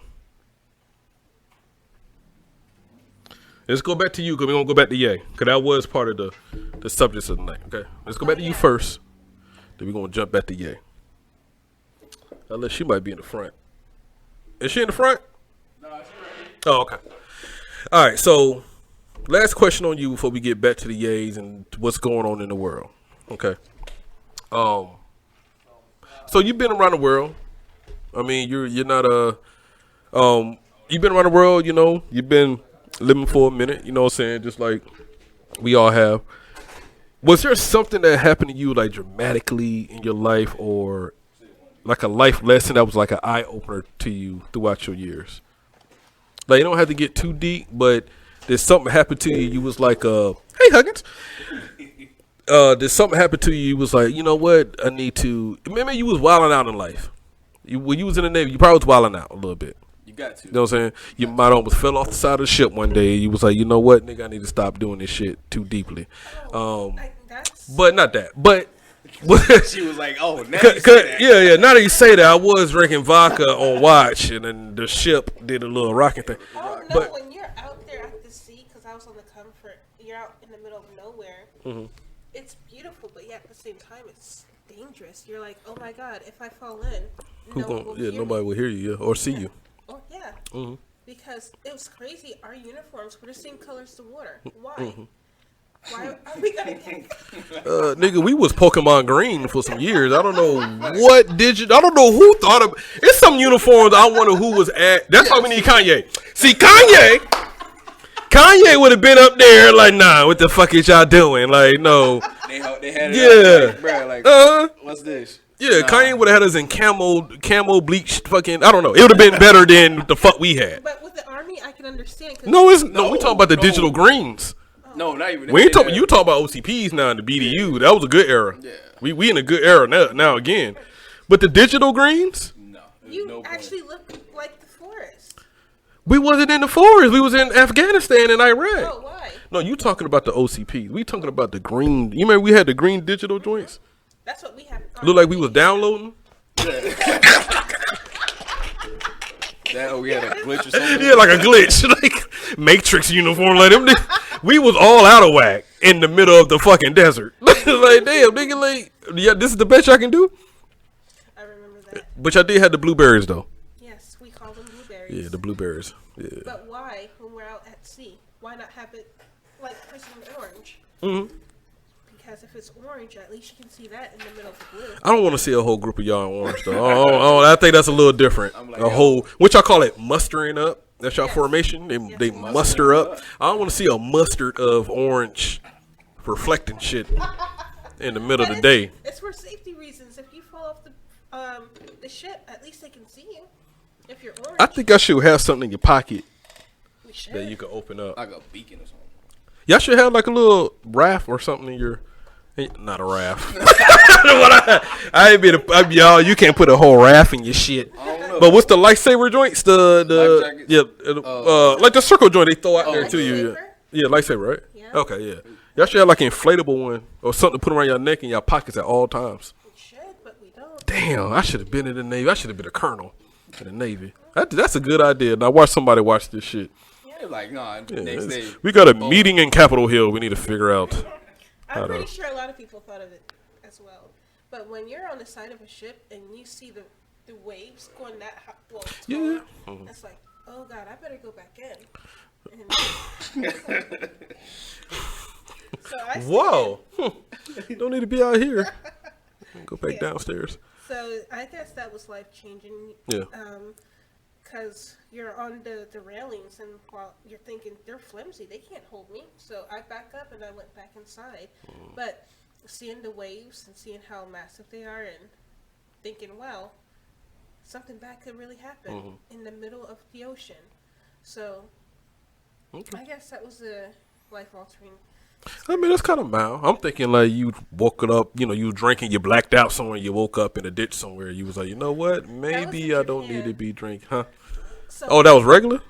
Let's go back to you, because we're going to go back to Ye. Because that was part of the subjects of the night, okay? Let's go back to you first. Then we're going to jump back to Ye. Unless she might be in the front. Is she in the front? No, she's ready. Oh, okay. All right, so last question on you before we get back to the Ye's and what's going on in the world, okay? So you've been around the world. I mean, you're not you've been around the world, you've been living for a minute, you know what I'm saying? Just like we all have. Was there something that happened to you like dramatically in your life, or like a life lesson that was like an eye opener to you throughout your years? Like, you don't have to get too deep, but did something happen to you? You was like, hey Huggins. Did something happen to you? You was like, you know what? I need to. Maybe you was wilding out in life. When you was in the Navy, you probably was wilding out a little bit. You got to. You know what I'm saying? You might almost fell off the side of the ship one day. You was like, you know what, nigga, I need to stop doing this shit too deeply. But not that. But she was like, oh, now you say that. Yeah. Now that you say that, I was drinking vodka on watch, and then the ship did a little rocking thing. Oh no! But when you're out there at the sea, because I was on the Comfort, you're out in the middle of nowhere. Mm-hmm. It's beautiful, but yet at the same time, it's dangerous. You're like, oh my god, if I fall in, nobody will hear you or see you. Oh yeah. Mm-hmm. Because it was crazy. Our uniforms were the same colors to water. Why? Mm-hmm. Why are we gonna get? Nigga, we was Pokemon Green for some years. I don't know what I don't know who thought of. It's some uniforms. I wonder who was at. That's why we need Kanye. See, Kanye would have been up there like, nah, what the fuck is y'all doing? Like, no. They had it. Yeah. Bro, like, what's this? Yeah, Kanye would have had us in camo bleached fucking. I don't know. It would have been better than the fuck we had. But with the army, I can understand. No, we talking about the digital greens. No, not even. We ain't talking. You talk about OCPs now in the BDU. That was a good era. Yeah. We in a good era now again. But the digital greens. No. You actually look like the forest. We wasn't in the forest. We was in Afghanistan and Iraq. Oh, why? No, you talking about the OCPs. We talking about the green. You remember we had the green digital joints? That's what we have. Look like we was downloading. We had a glitch or something. Yeah, like a glitch, like Matrix uniform. Like them, we was all out of whack in the middle of the fucking desert. Like, damn, nigga, like, yeah, this is the best y'all can do. I remember that. But y'all did have the blueberries though. Yes, we call them blueberries. Yeah, the blueberries. Yeah. But why, when we're out at sea, why not have it like Prison Orange? Mm-hmm. because if it's orange, at least you can see that in the middle of the blue. I don't want to see a whole group of y'all in orange though. I think that's a little different. I'm like, A whole, which I call it mustering up. That's y'all Yes. formation. They Yes. muster up. I don't want to see a mustard of orange reflecting shit in the middle of the day. It's for safety reasons. If you fall off the ship, at least they can see you. If you're orange, I think I should have something in your pocket we should. that you can open up. Like a beacon or something. Y'all should have like a little raft or something in your. Not a raft. I ain't been. Y'all, you can't put a whole raft in your shit. I don't know. But what's the lifesaver joints? Life jackets? Like the circle joint they throw out there to you. Lifesaver? Yeah, lifesaver, right? Yeah. Okay, yeah. Y'all should have like an inflatable one or something to put around your neck and your pockets at all times. We should, but we don't. Damn, I should have been in the Navy. I should have been a colonel in the Navy. That's a good idea. Now watch somebody watch this shit. They're like, nah, Yeah, next day. we got a meeting in Capitol Hill. We need to figure out. I'm I pretty know. sure a lot of people thought of it as well. But when you're on the side of a ship and you see the waves going that high, well, Yeah. taller, it's like, oh God, I better go back in. And so I stayed Whoa. Don't need to be out here. Go back downstairs. So I guess that was life changing. Yeah. Because you're on the railings, and while you're thinking they're flimsy, they can't hold me. So I back up and I went back inside. But seeing the waves and seeing how massive they are, and thinking, wow, something bad could really happen in the middle of the ocean. So I guess that was a life altering. I mean, that's kind of mild. I'm thinking like you woke it up, you know, you were drinking, you blacked out somewhere, you woke up in a ditch somewhere. You was like, you know what? Maybe in I don't Japan. need to be drinking, huh? So, Oh, that was regular?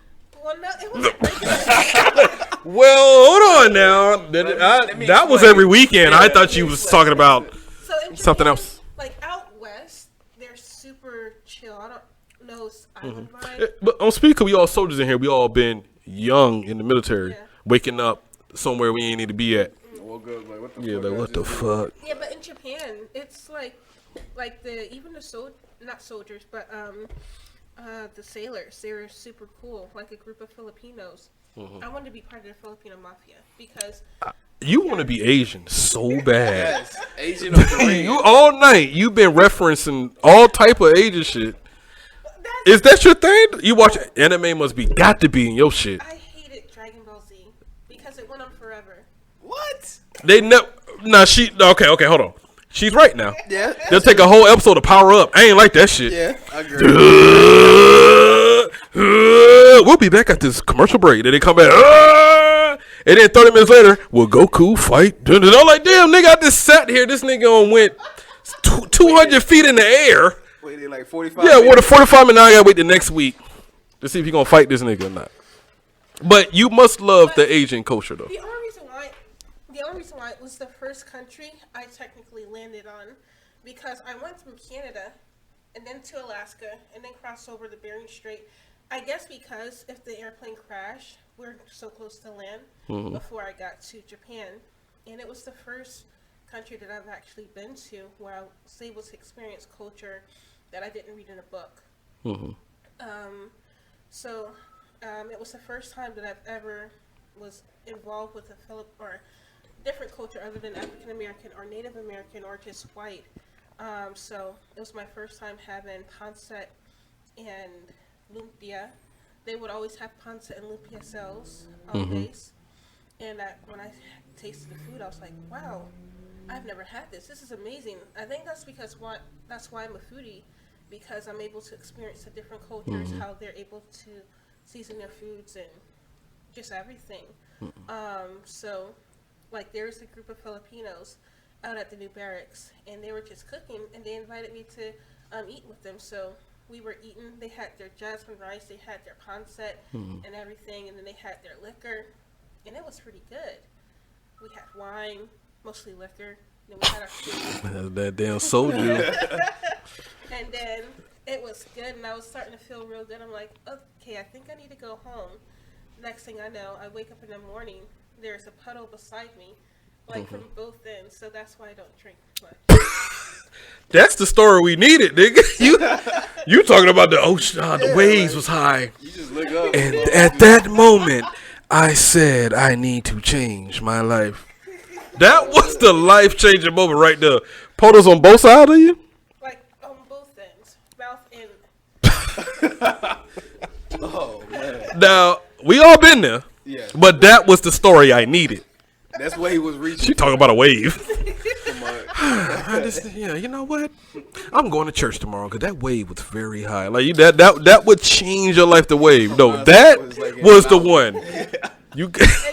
well, no, it wasn't regular. Well, hold on now. me That was explain. every weekend. I thought you was talking about So in something Japan, else. Like out west, they're super chill. I don't know island vibe. But on speaker, we all soldiers in here. We all been young in the military, Yeah. waking up somewhere we ain't need to be at. Woke up like, what the Yeah, fuck? like I what the just did? fuck? Yeah, but in Japan, it's like the not soldiers, but the sailors. They were super cool, like a group of Filipinos. I wanted to be part of the Filipino mafia because You want to be Asian so bad. Yes, Asian of the ring. You all night. You've been referencing all type of Asian shit. that's, Is that your thing? You watch anime? Must be got to be in your shit. I hated Dragon Ball Z because it went on forever. What? They never. Nah, she. Okay, hold on. She's right now. Yeah. They'll take a whole episode to power up. I ain't like that shit. Yeah, I agree. We'll be back at this commercial break. Then they come back. And then 30 minutes later, will Goku fight? I'm like, damn, nigga, I just sat here. This nigga went 200 feet in the air. Waited like 45 Yeah, minutes. what a 45 minutes. Now I gotta wait the next week to see if he gonna fight this nigga or not. But you must love the Asian culture, though. The only reason why it was the first country I technically landed on, because I went through Canada, and then to Alaska, and then crossed over the Bering Strait. I guess because if the airplane crashed, we're so close to land before I got to Japan, and it was the first country that I've actually been to where I was able to experience culture that I didn't read in a book. It was the first time that I've ever was involved with or different culture other than African American or Native American or just white. So it was my first time having pancit and lumpia. They would always have pancit and lumpia cells always. And when I tasted the food, I was like, wow, I've never had this. This is amazing. I think that's that's why I'm a foodie, because I'm able to experience the different cultures, how they're able to season their foods and just everything. So, like, there's a group of Filipinos out at the new barracks, and they were just cooking, and they invited me to eat with them. So we were eating. They had their jasmine rice, they had their pancit and everything, and then they had their liquor, and it was pretty good. We had wine, mostly liquor. Then we had our food. That damn soldier. And then it was good, and I was starting to feel real good. I'm like, okay, I think I need to go home. Next thing I know, I wake up in the morning, there's a puddle beside me, like from both ends, so that's why I don't drink much. That's the story we needed, nigga. You talking about the ocean? The waves was high, You just look up. and at that moment, I said I need to change my life. That was the life changing moment right there. Potos on both sides of you. Like on both ends, mouth and. Oh man. Now we all been there. Yeah. But that was the story I needed. That's where he was reaching. She talking about a wave. Come on. Yeah, you know what? I'm going to church tomorrow because that wave was very high. Like that would change your life. The wave, no, that was the one. You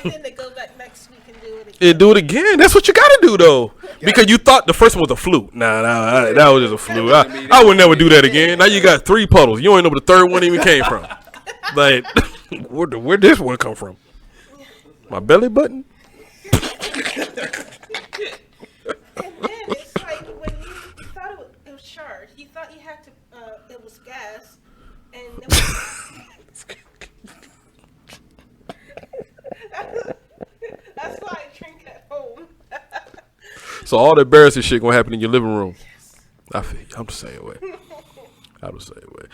And then they go back next week and do it again. and do it again. That's what you got to do though, because you thought the first one was a fluke. Nah, that was just a fluke. I would never do that again. Now you got 3 puddles. You don't know where the third one even came from. Like, where this one come from? My belly button. And then it's like when you thought it was charged, you thought you had to, it was gas, and it was, that's why I drink at home. So all the embarrassing shit gonna happen in your living room. I feel you. I'm the same way. I'm the same way.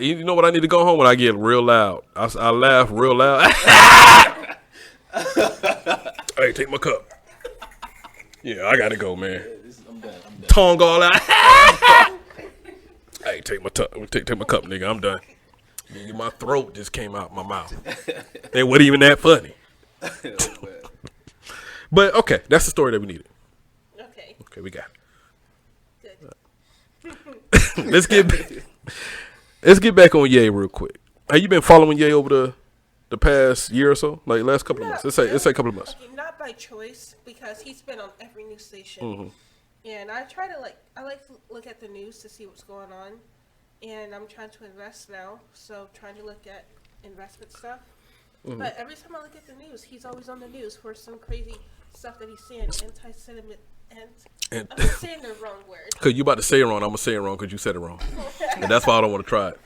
You know what? I need to go home when I get real loud. I laugh real loud. Hey, take my cup. Yeah, I gotta go, man. I'm done. Tongue all out. Hey, take my cup, nigga. I'm done. Nigga, my throat just came out my mouth. It wasn't even that funny. But okay, that's the story that we needed. Okay, Okay, we got it. good. Let's get back on Ye real quick. Have you been following Ye over the past year or so? Like last couple of months. Let's say a couple of months. Okay, not by choice, because he's been on every news station. Mm-hmm. And I like to look at the news to see what's going on. And I'm trying to invest now, so trying to look at investment stuff. Mm-hmm. But every time I look at the news, he's always on the news for some crazy stuff that he's saying, anti-sentiment, And I'm saying the wrong word. cause you about to say it wrong, I'm gonna say it wrong because you said it wrong, and that's why I don't want to try it.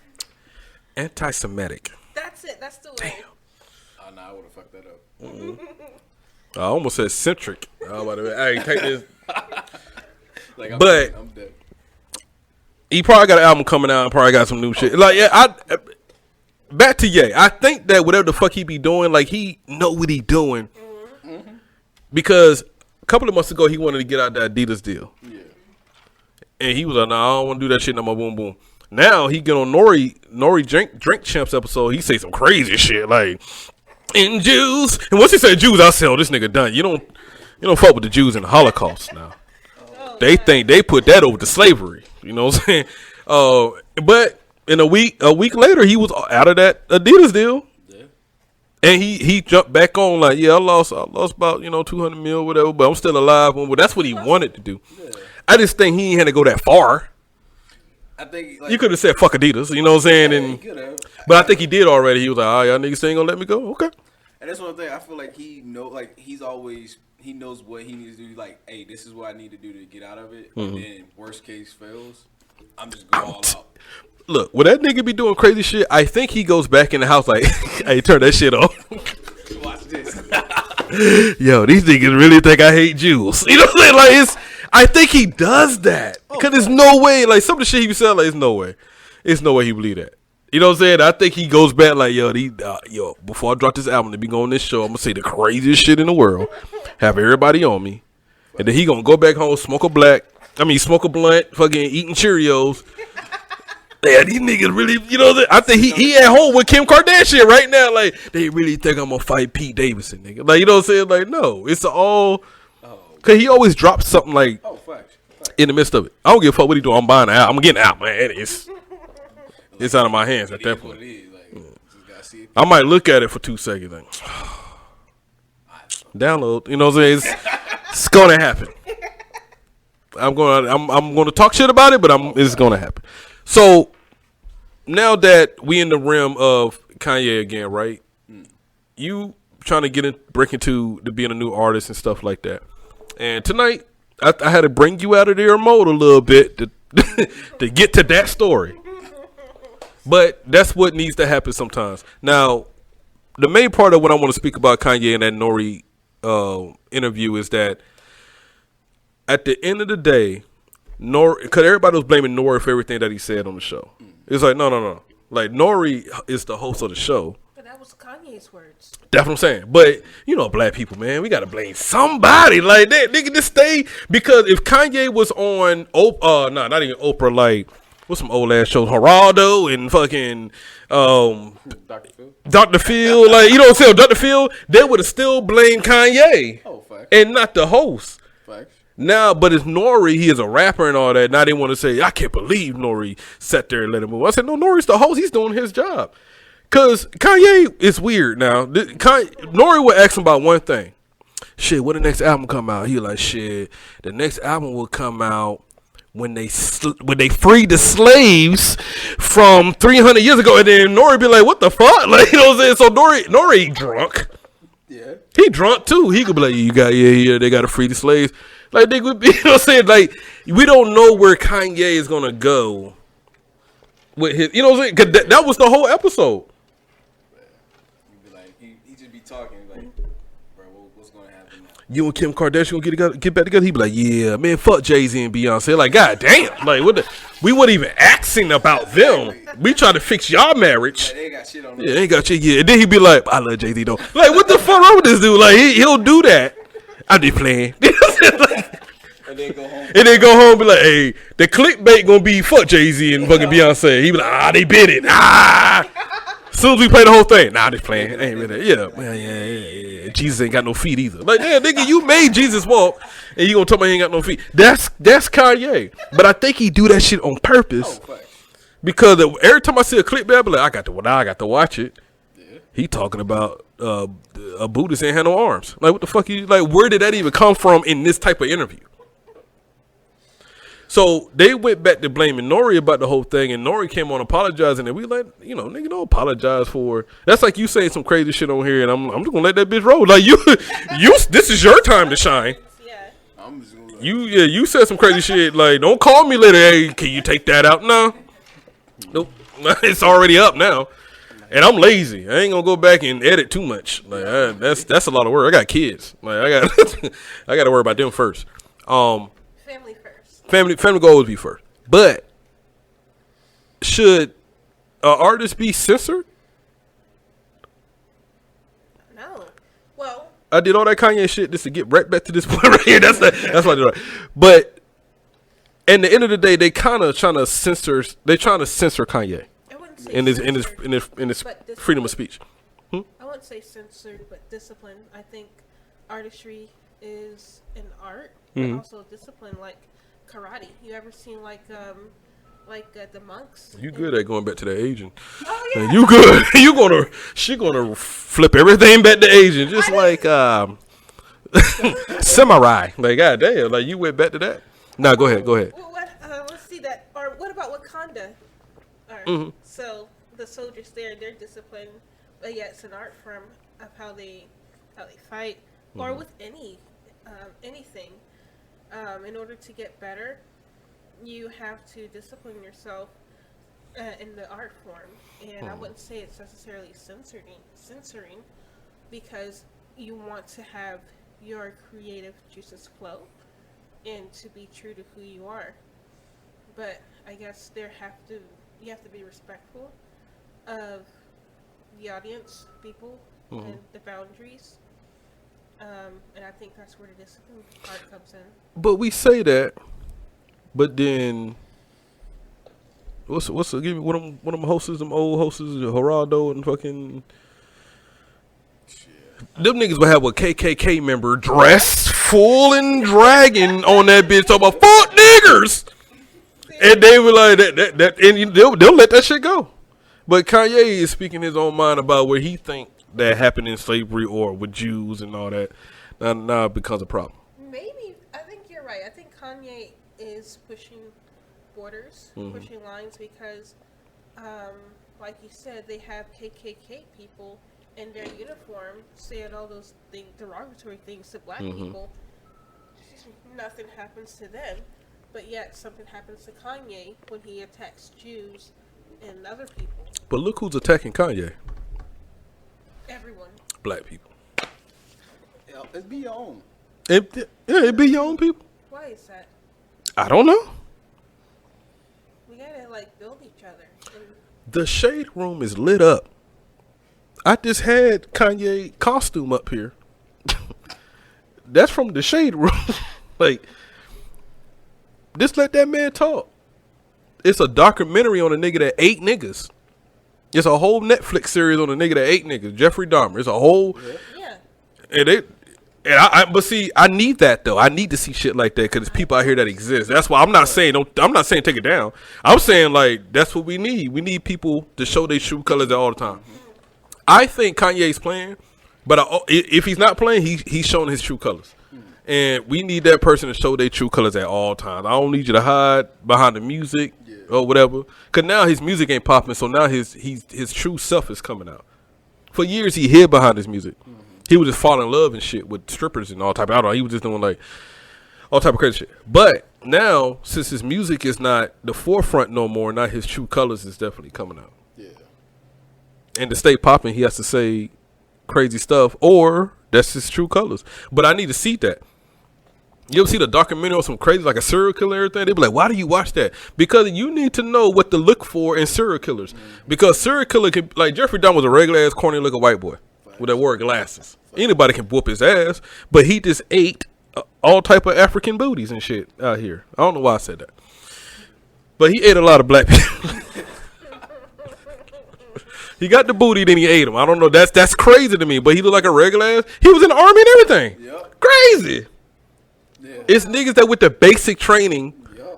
Anti-Semitic. That's it. That's the word. Oh, no, I would have fucked that up. I almost said centric. I'm about to, hey, take this. Like, But- I'm dead. He probably got an album coming out and probably got some new shit. Like, yeah, back to Ye. I think that whatever the fuck he be doing, like, he know what he doing. Mm-hmm. Because a couple of months ago, he wanted to get out the Adidas deal. Yeah. And he was like, nah, I don't want to do that shit no more, boom, boom. Now, he get on Nori Drink Champs episode, he say some crazy shit, like, in Jews. And once he said Jews, I said, oh, this nigga done. You don't fuck with the Jews in the Holocaust now. They think they put that over to slavery. You know what I'm saying? But in a week later, he was out of that Adidas deal. Yeah. And he jumped back on like, yeah, I lost about, 200 mil, whatever, but I'm still alive. Well, that's what he wanted to do. Yeah. I just think he ain't had to go that far. I think like, You could have said fuck Adidas, you know what I'm saying? he And could have. but I think he did already. He was like, y'all niggas still ain't gonna let me go? Okay. And that's one thing I feel like he knows what he needs to do. Like, hey, this is what I need to do to get out of it. Mm-hmm. And then worst case fails, I'm just going all out. Look, when that nigga be doing crazy shit, I think he goes back in the house like, hey, turn that shit off. Watch this. Yo, these niggas really think I hate Jews. You know what I'm saying? Like, I think he does that. Because there's no way, like, some of the shit he be saying, like, there's no way. There's no way he believe that. You know what I'm saying? I think he goes back like, yo, before I drop this album to be going on this show, I'm going to say the craziest shit in the world, have everybody on me, and then he going to go back home, smoke a blunt, fucking eating Cheerios. Yeah, these niggas really, you know, I think he at home with Kim Kardashian right now. Like, they really think I'm going to fight Pete Davidson, nigga. Like, you know what I'm saying? Like, no, it's all, because he always drops something like Oh, facts. in the midst of it. I don't give a fuck what he doing. I'm buying it out. I'm getting out, man. It's out of my hands at It that is what point. it is. Like, just gotta see it. I might look at it for 2 seconds. Like, download. You know what I'm saying? It's gonna happen. I'm gonna talk shit about it, but it's gonna happen. So now that we in the realm of Kanye again, right? You trying to break into to being a new artist and stuff like that. And tonight, I had to bring you out of their mode a little bit to to get to that story. But that's what needs to happen sometimes. Now, the main part of what I want to speak about Kanye and that Nori interview is that at the end of the day, Nori, because everybody was blaming Nori for everything that he said on the show. It's like, no. Like, Nori is the host of the show. But that was Kanye's words. That's what I'm saying. But, you know, black people, man, we got to blame somebody. Like, that nigga just stay. Because if Kanye was on, not even Oprah, like, what's some old ass shows? Geraldo and fucking, Dr. Phil. Dr. Phil. Like, you know what I'm saying? Dr. Phil, they would have still blamed Kanye. Oh, facts. And not the host. Facts. Now, but it's Nori. He is a rapper and all that. Now they want to say, I can't believe Nori sat there and let him move. I said, no, Nori's the host. He's doing his job. Because Kanye is weird now. Nori would ask him about one thing. Shit, when the next album come out? He like, shit, the next album will come out when they freed the slaves from 300 years ago. And then Nori be like, what the fuck? Like, you know what I'm saying? So Nori drunk. Yeah. He drunk too. He could be like, they got to free the slaves. Like, they would be, you know what I'm saying? Like, we don't know where Kanye is going to go with his, you know what I'm saying? Because that was the whole episode. You'd be like, he just be talking, like, bro, what's going to happen now? You and Kim Kardashian gonna get back together? He be like, yeah, man, fuck Jay-Z and Beyonce. Like, god damn. Like, we weren't even asking about them. We try to fix y'all marriage. Yeah, they ain't got shit on them. Yeah, ain't got shit. Yeah, and then he be like, I love Jay-Z though. Like, what the fuck wrong with this dude? Like, he'll do that. I be playing. And then go home. And then go home and be like, hey, the clickbait gonna be fuck Jay-Z and fucking Beyonce. He be like, they bid it. As soon as we play the whole thing, they playing. Ain't really. Yeah, man, yeah. Jesus ain't got no feet either. Like, yeah, nigga, you made Jesus walk, and you gonna tell me he ain't got no feet. That's Kanye. But I think he do that shit on purpose. Oh, facts. Because every time I see a clip, I be like, I got to watch it. Yeah. He talking about a Buddhist ain't had no arms. Like, what the fuck? Where did that even come from in this type of interview? So they went back to blaming Nori about the whole thing, and Nori came on apologizing, and we like, you know, nigga, don't apologize for. That's like you saying some crazy shit on here, and I'm just gonna let that bitch roll. Like you, this is your time to shine. Yeah. I'm just gonna You said some crazy shit. Like, don't call me later. Hey, can you take that out? No, nope. It's already up now, and I'm lazy. I ain't gonna go back and edit too much. Like that's a lot of work. I got kids. Like I got to worry about them first. Family first. Family will always be first. But should artists be censored? No. Well, I did all that Kanye shit just to get right back to this point right here. That's what I did. But at the end of the day, they kind of trying to censor. They trying to censor Kanye I wouldn't say in his but freedom of speech. I wouldn't say censored, but disciplined. I think artistry is an art, but also a discipline, like karate. You ever seen like the monks? You good at going back to that Asian? Oh yeah. You good? She gonna flip everything back to Asian, just like samurai. Like goddamn, like you went back to that. Nah, go ahead. Well, let's see that. Or what about Wakanda? Alright, so the soldiers there, they're disciplined, but yet it's an art form of how they fight, or with anything. In order to get better, you have to discipline yourself in the art form, and I wouldn't say it's necessarily censoring, because you want to have your creative juices flow and to be true to who you are. But I guess you have to be respectful of the audience, people, and the boundaries. And I think that's where the discipline part comes in. But we say that, but then give me one of them hosts, them old hosts, Geraldo and fucking. Them niggas would have a KKK member dressed full and dragon on that bitch talking about fuck niggers, and they were like that and they'll let that shit go. But Kanye is speaking his own mind about where he think that happened in slavery or with Jews and all that. Now it becomes a problem. Maybe, I think you're right. I think Kanye is pushing borders, pushing lines, because, like you said, they have KKK people in their uniform saying all those derogatory things to black people. Nothing happens to them, but yet something happens to Kanye when he attacks Jews and other people. But look who's attacking Kanye. Everyone. Black people. Yeah, it's be your own. It be your own people. Why is that? I don't know. We gotta build each other. And The Shade Room is lit up. I just had Kanye costume up here. That's from the Shade Room. Like, just let that man talk. It's a documentary on a nigga that ate niggas. It's a whole Netflix series on a nigga that ate niggas. Jeffrey Dahmer. It's a whole. Yeah. But see, I need that though. I need to see shit like that because there's people out here that exist. That's why I'm not saying take it down. I'm saying like that's what we need. We need people to show their true colors all the time. I think Kanye's playing, but if he's not playing, he's showing his true colors. And we need that person to show their true colors at all times. I don't need you to hide behind the music or whatever. Because now his music ain't popping, so now his true self is coming out. For years, he hid behind his music. He was just falling in love and shit with strippers and all type of, I don't know, he was just doing like all type of crazy shit. But now, since his music is not the forefront no more, now his true colors is definitely coming out. Yeah. And to stay popping, he has to say crazy stuff, or that's his true colors. But I need to see that. You ever see the documentary on some crazy, like a serial killer and everything? They be like, why do you watch that? Because you need to know what to look for in serial killers. Because serial killer can, like Jeffrey Dahmer was a regular ass corny looking white boy with that wore glasses. Anybody can whoop his ass, but he just ate all type of African booties and shit out here. I don't know why I said that. But he ate a lot of black people. He got the booty, then he ate them. I don't know. That's crazy to me. But he looked like a regular ass. He was in the army and everything. Yep. Crazy. Yeah. It's niggas that with the basic training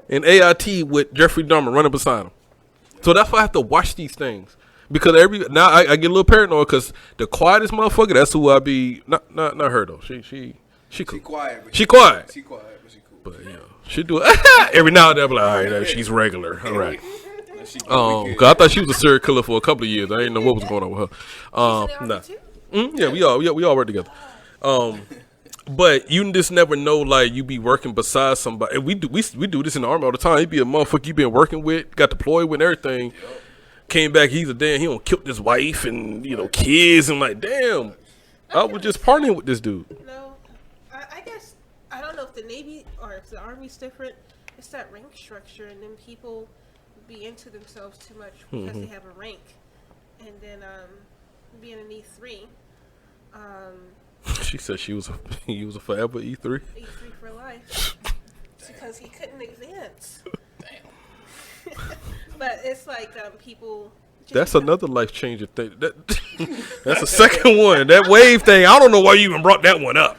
in AIT with Jeffrey Dahmer running beside him. So that's why I have to watch these things. Because now I get a little paranoid because the quietest motherfucker, that's who I be. Not her though. She cool. She quiet. She quiet, but she cool. But you know, she do it every now and then. I'm like, all right, she's regular. All right. Cause I thought she was a serial killer for a couple of years. I didn't know what was going on with her. Nah. Yeah, we all work together. But you just never know. Like you be working beside somebody. And we do this in the army all the time. You be a motherfucker you been working with, got deployed with, and everything. Yep. Came back, he don't killed his wife and kids. And like, damn, I was just partying with this dude. No, I guess I don't know if the Navy or if the Army's different. It's that rank structure, and then people be into themselves too much because they have a rank, and then being an E3. She said he was a forever E3. E3 for life. Because he couldn't advance. Damn. But it's like people. That's another life changing thing. That's the second one. That wave thing. I don't know why you even brought that one up.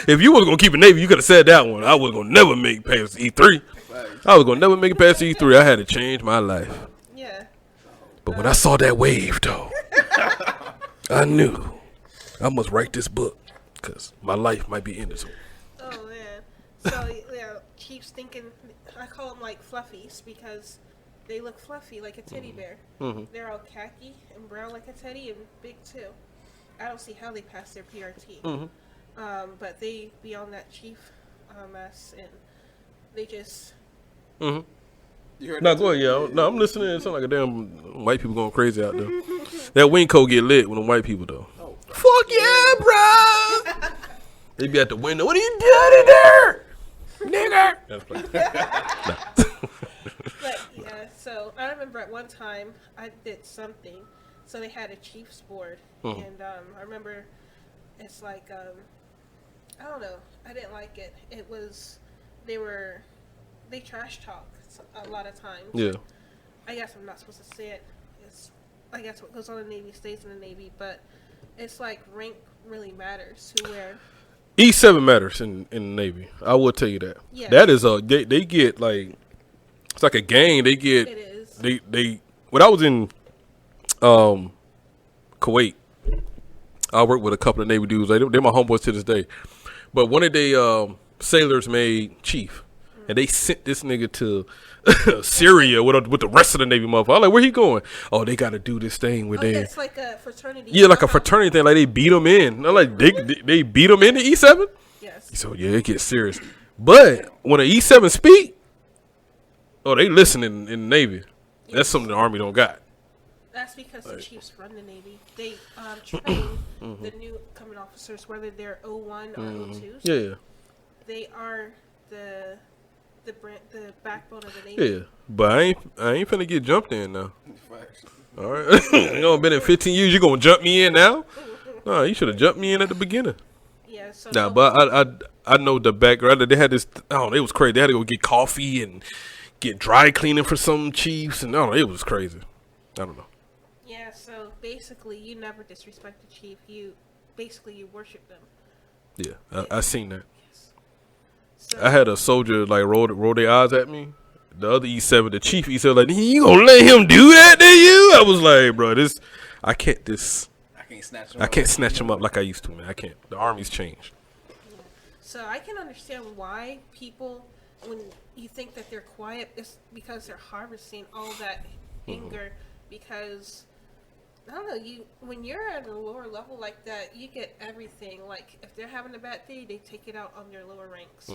If you was gonna keep a Navy, you could have said that one. I was gonna never make past E3. I was gonna never make it past E3. I had to change my life. Yeah. But when I saw that wave, though. I knew I must write this book because my life might be ended soon. Oh man! So Chiefs thinking I call them like fluffies because they look fluffy like a teddy bear. Mm-hmm. They're all khaki and brown like a teddy and big too. I don't see how they pass their PRT. Mm-hmm. But they be on that Chief mess and they just. Mm-hmm. No, go ahead, yo. No, I'm listening. It sounds like a damn white people going crazy out there. That wing coat get lit with them white people, though. Oh. Fuck yeah, bro! They be at the window. What are you doing in there? Nigger! But, yeah, so I remember at one time I did something. So they had a Chiefs board. Mm-hmm. And I remember it's like, I don't know. I didn't like it. It was, they trash talk a lot of times. Yeah. I guess I'm not supposed to say it. I guess what goes on in the Navy stays in the Navy, but it's like rank really matters to where. E7 matters in the Navy. I will tell you that. Yeah. That is they get like, it's like a gang. They get. It is. They when I was in Kuwait, I worked with a couple of Navy dudes. They're my homeboys to this day. But one of the sailors made chief. And they sent this nigga to Syria with the rest of the Navy motherfucker. I'm like, where he going? Oh, they got to do this thing with it's like a fraternity. Yeah, like a fraternity thing. Like they beat him in. I'm like, they beat him in the E7? Yes. So, yeah, it gets serious. But when an E7 speak, they listen in the Navy. Yes. That's something the Army don't got. That's because the Chiefs run the Navy. They train the new coming officers, whether they're 01 or 02s. Yeah. They are the the backbone of the Navy. Yeah, but I ain't finna get jumped in now. Facts. All right, you know, been in 15 years. You gonna jump me in now? No, you should have jumped me in at the beginning. Yeah. So Nah, but I know the background. They had this. Oh, it was crazy. They had to go get coffee and get dry cleaning for some chiefs, and it was crazy. I don't know. Yeah. So basically, you never disrespect the chief. You worship them. Yeah, I seen that. Yes. So, I had a soldier like roll their eyes at me. The other E7, the chief E7, like, you gonna let him do that to you? I was like, bro, I can't snatch him up like I used to, man. I can't. The army's changed. So I can understand why people, when you think that they're quiet, it's because they're harvesting all that anger. Because I don't know, when you're at a lower level like that, you get everything. Like if they're having a bad day, they take it out on their lower ranks.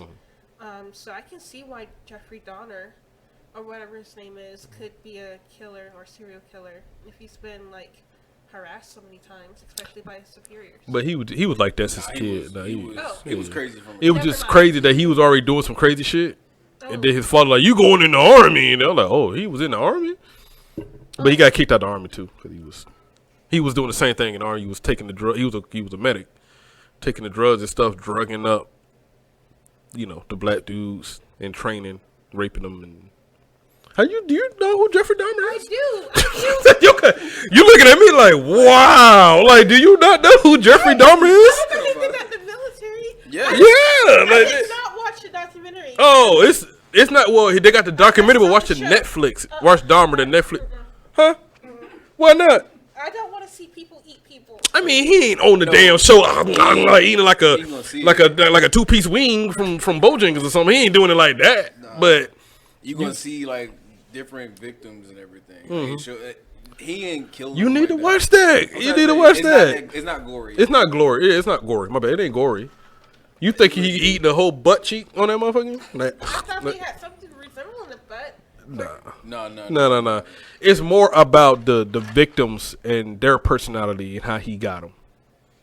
So I can see why Jeffrey Dahmer, or whatever his name is, could be a killer or serial killer if he's been like harassed so many times, especially by his superiors. But he was like that since kid. It was crazy for me. It was just crazy that he was already doing some crazy shit, and then his father like, you going in the army, and they're like, oh, he was in the army, but he got kicked out of the army too because he was doing the same thing in the army. He was taking the drug. He was a medic, taking the drugs and stuff, drugging up, the black dudes and training, raping them and. Do you know who Jeffrey Dahmer is? I do. You looking at me like, wow. Like, do you not know who Jeffrey Dahmer is? I thought he did that in the military. Yeah. Yeah. I did not watch the documentary. Oh, it's not. Well, they got the documentary, but watch the Netflix. Watch Dahmer, the Netflix. Huh? Why not? I don't want to see people eat people. I mean, he ain't on the damn show like eating like a 2-piece wing from Bojangles or something. He ain't doing it like that. Nah. But you gonna see like different victims and everything. He ain't killing. You need to watch that. You need to watch that. It's not gory. It's not gory. Yeah, it's not gory. My bad. It ain't gory. You think he eating the whole butt cheek on that motherfucker? Like, I thought he had something resembling a butt. No. It's more about the victims and their personality and how he got them.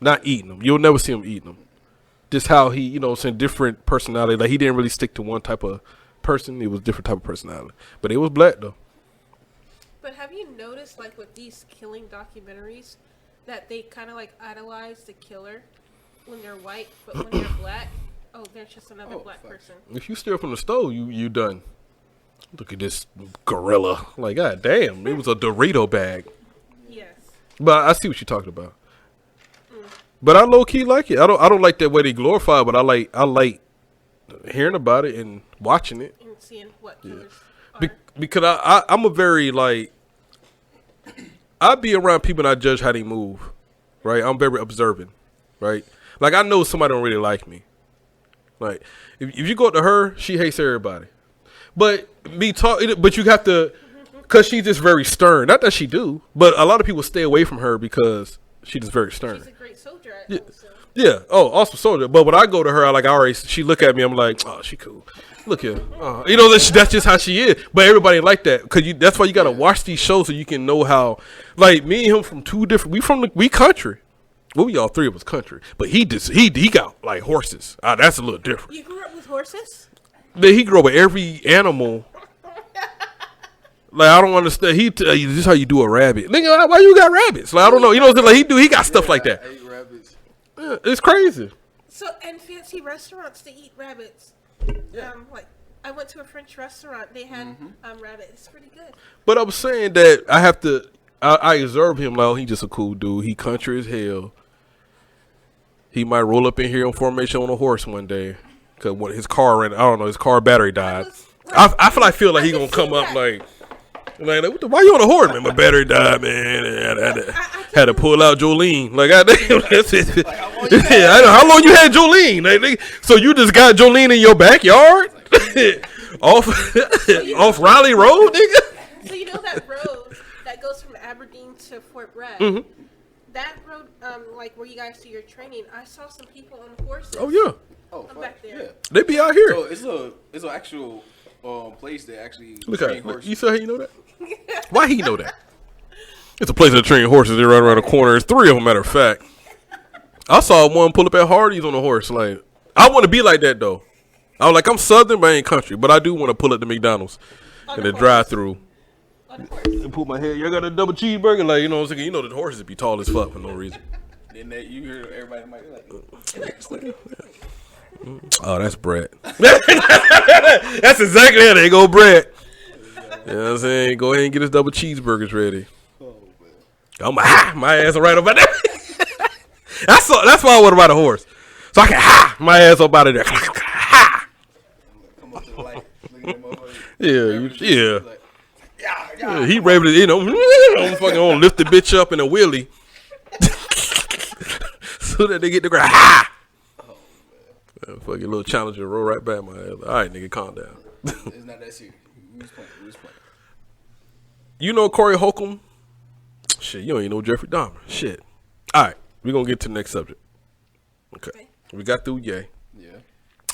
Not eating them. You'll never see him eating them. Just how he, saying different personality. Like he didn't really stick to one type of person. It was different type of personality. But it was black though. But have you noticed, like with these killing documentaries, that they kind of like idolize the killer when they're white, but when they're black, they're just another black person. If you steal from the stove, you done. Look at this gorilla. Like, god damn, it was a Dorito bag. Yes. But I see what you're talking about. But I low key like it. I don't like that way they glorify it, but I like hearing about it and watching it. And seeing what killers because I'm a very like I be around people and I judge how they move. Right? I'm very observant. Right? Like I know somebody don't really like me. Like if you go up to her, she hates everybody. But but you have to, cause she's just very stern. Not that she do, but a lot of people stay away from her because she's just very stern. She's a great soldier. Yeah. Oh, awesome soldier. But when I go to her, she look at me. I'm like, oh, she cool. Look here. That's just how she is. But everybody like that because that's why you gotta watch these shows so you can know how. Like me and him from two different. We country. Well, we all three of us country. But he got like horses. That's a little different. You grew up with horses? He grew up with every animal. Like I don't understand. He tell you this is how you do a rabbit. Nigga, why you got rabbits? Like I don't know. You know what I'm saying? Like he got stuff like that. I ate rabbits. Yeah, it's crazy. So and fancy restaurants they eat rabbits. Yeah. Like I went to a French restaurant. They had rabbit. It's pretty good. But I was saying that I have to. I observe him like he just a cool dude. He country as hell. He might roll up in here in formation on a horse one day. Cause when his car ran, I don't know, his car battery died. I feel like he gonna come up like why you on a horse, man? My battery died, man. And I had to pull out Jolene. Like, that's it. How long you had Jolene? Like, so you just got Jolene in your backyard, off Riley Road, nigga. So you know that road that goes from Aberdeen to Fort Bragg. Mm-hmm. That road, like where you guys do your training, I saw some people on horses. Oh yeah. I'm back there. Yeah. They be out here. So it's an actual place that actually Look train at horses. you. See how you know that? Why he know that? It's a place that train horses. They're right around the corner. There's 3 of them, matter of fact. I saw one pull up at Hardee's on a horse. Like, I want to be like that though. I was like, I'm Southern, but I ain't country. But I do want to pull up the McDonald's in the drive-through. And put my head. You got a double cheeseburger, like, you know what I'm saying? You know the horses be tall as fuck for no reason. Then you hear everybody might be like, Oh, that's bread. That's exactly how they go bread. You know what I'm saying? Go ahead and get his double cheeseburgers ready. I'm my ass right up out there. That's why I want to ride a horse. So I can my ass up out of there. come up to the light, look at that motherfucker. Yeah. Like, Yeah, he raved it, I'm fucking gonna lift the bitch up in a wheelie. So that they get the ground. Fucking little challenger roll right back my ass. All right, nigga, calm down. it's not that serious. We just playing. You know Corey Holcomb? Shit, you don't even know Jeffrey Dahmer. Shit. All right, we're gonna get to the next subject. Okay. We got through Ye. Yeah.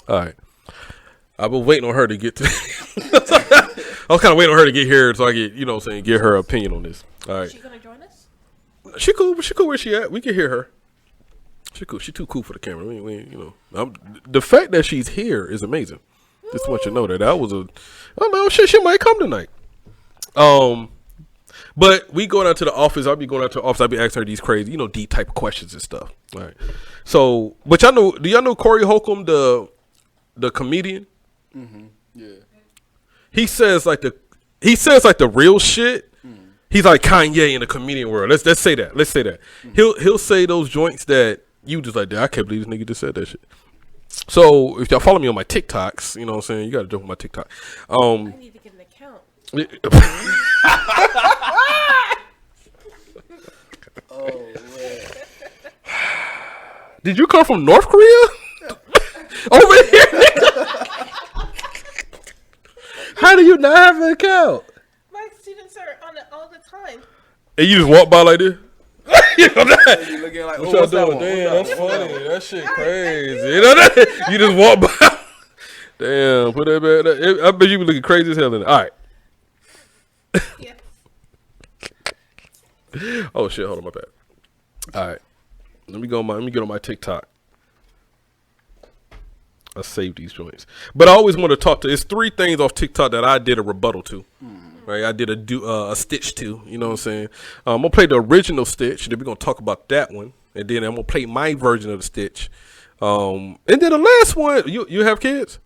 All right. I've been waiting on her to get to I was kind of waiting on her to get here so I get, you know what I'm saying, get her opinion on this. All right. Is she gonna join us? She cool where she at. We can hear her. She cool. She too cool for the camera. We you know. The fact that she's here is amazing. Just want you to know that was I don't know, she might come tonight. But we go down to the office. I'll be going out to the office. I'll be asking her these crazy, you know, deep type of questions and stuff. All right. So, but do y'all know Corey Holcomb, the comedian? Mm-hmm. Yeah. He says like the real shit. He's like Kanye in the comedian world. Let's say that. He'll say those joints that you just like, I can't believe this nigga just said that shit. So if y'all follow me on my TikToks, you know what I'm saying, you gotta jump on my TikTok. I need to get an account. Oh man. Did you come from North Korea? Over here? How do you not have an account? My students are on it all the time. And you just walk by like this? You know that? You looking like, What oh, y'all what's that doing? one? Damn, What's that's that one? funny. That shit crazy. You know that? You just walk by. Damn, put that back. I bet you be looking crazy as hell in it. All right. Yeah. Oh shit, hold on, my bad. All right. Let me get on my TikTok. I saved these joints. But I always want to talk to, it's 3 things off TikTok that I did a rebuttal to. Right? I did a stitch to, you know what I'm saying? I'm going to play the original stitch, and then we're going to talk about that one. And then I'm going to play my version of the stitch. And then the last one, you have kids?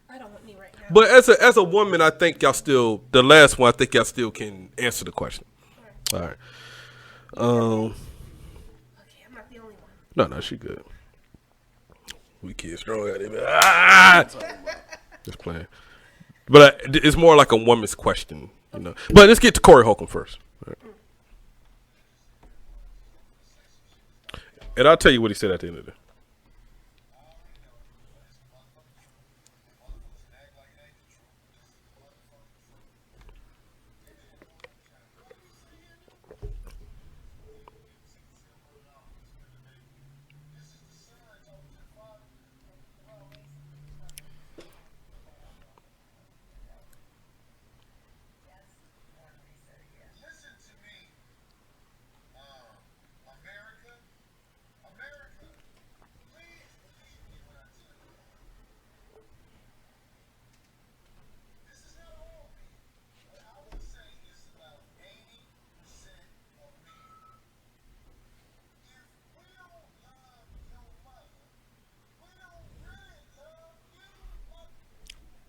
I don't want me right now. But as a woman, I think y'all still, the last one, I think y'all still can answer the question. All right. Okay, I'm not the only one. No, she good. We kids strong out there. Just playing. But it's more like a woman's question, you know. But let's get to Corey Holcomb first. Right. And I'll tell you what he said at the end of the day.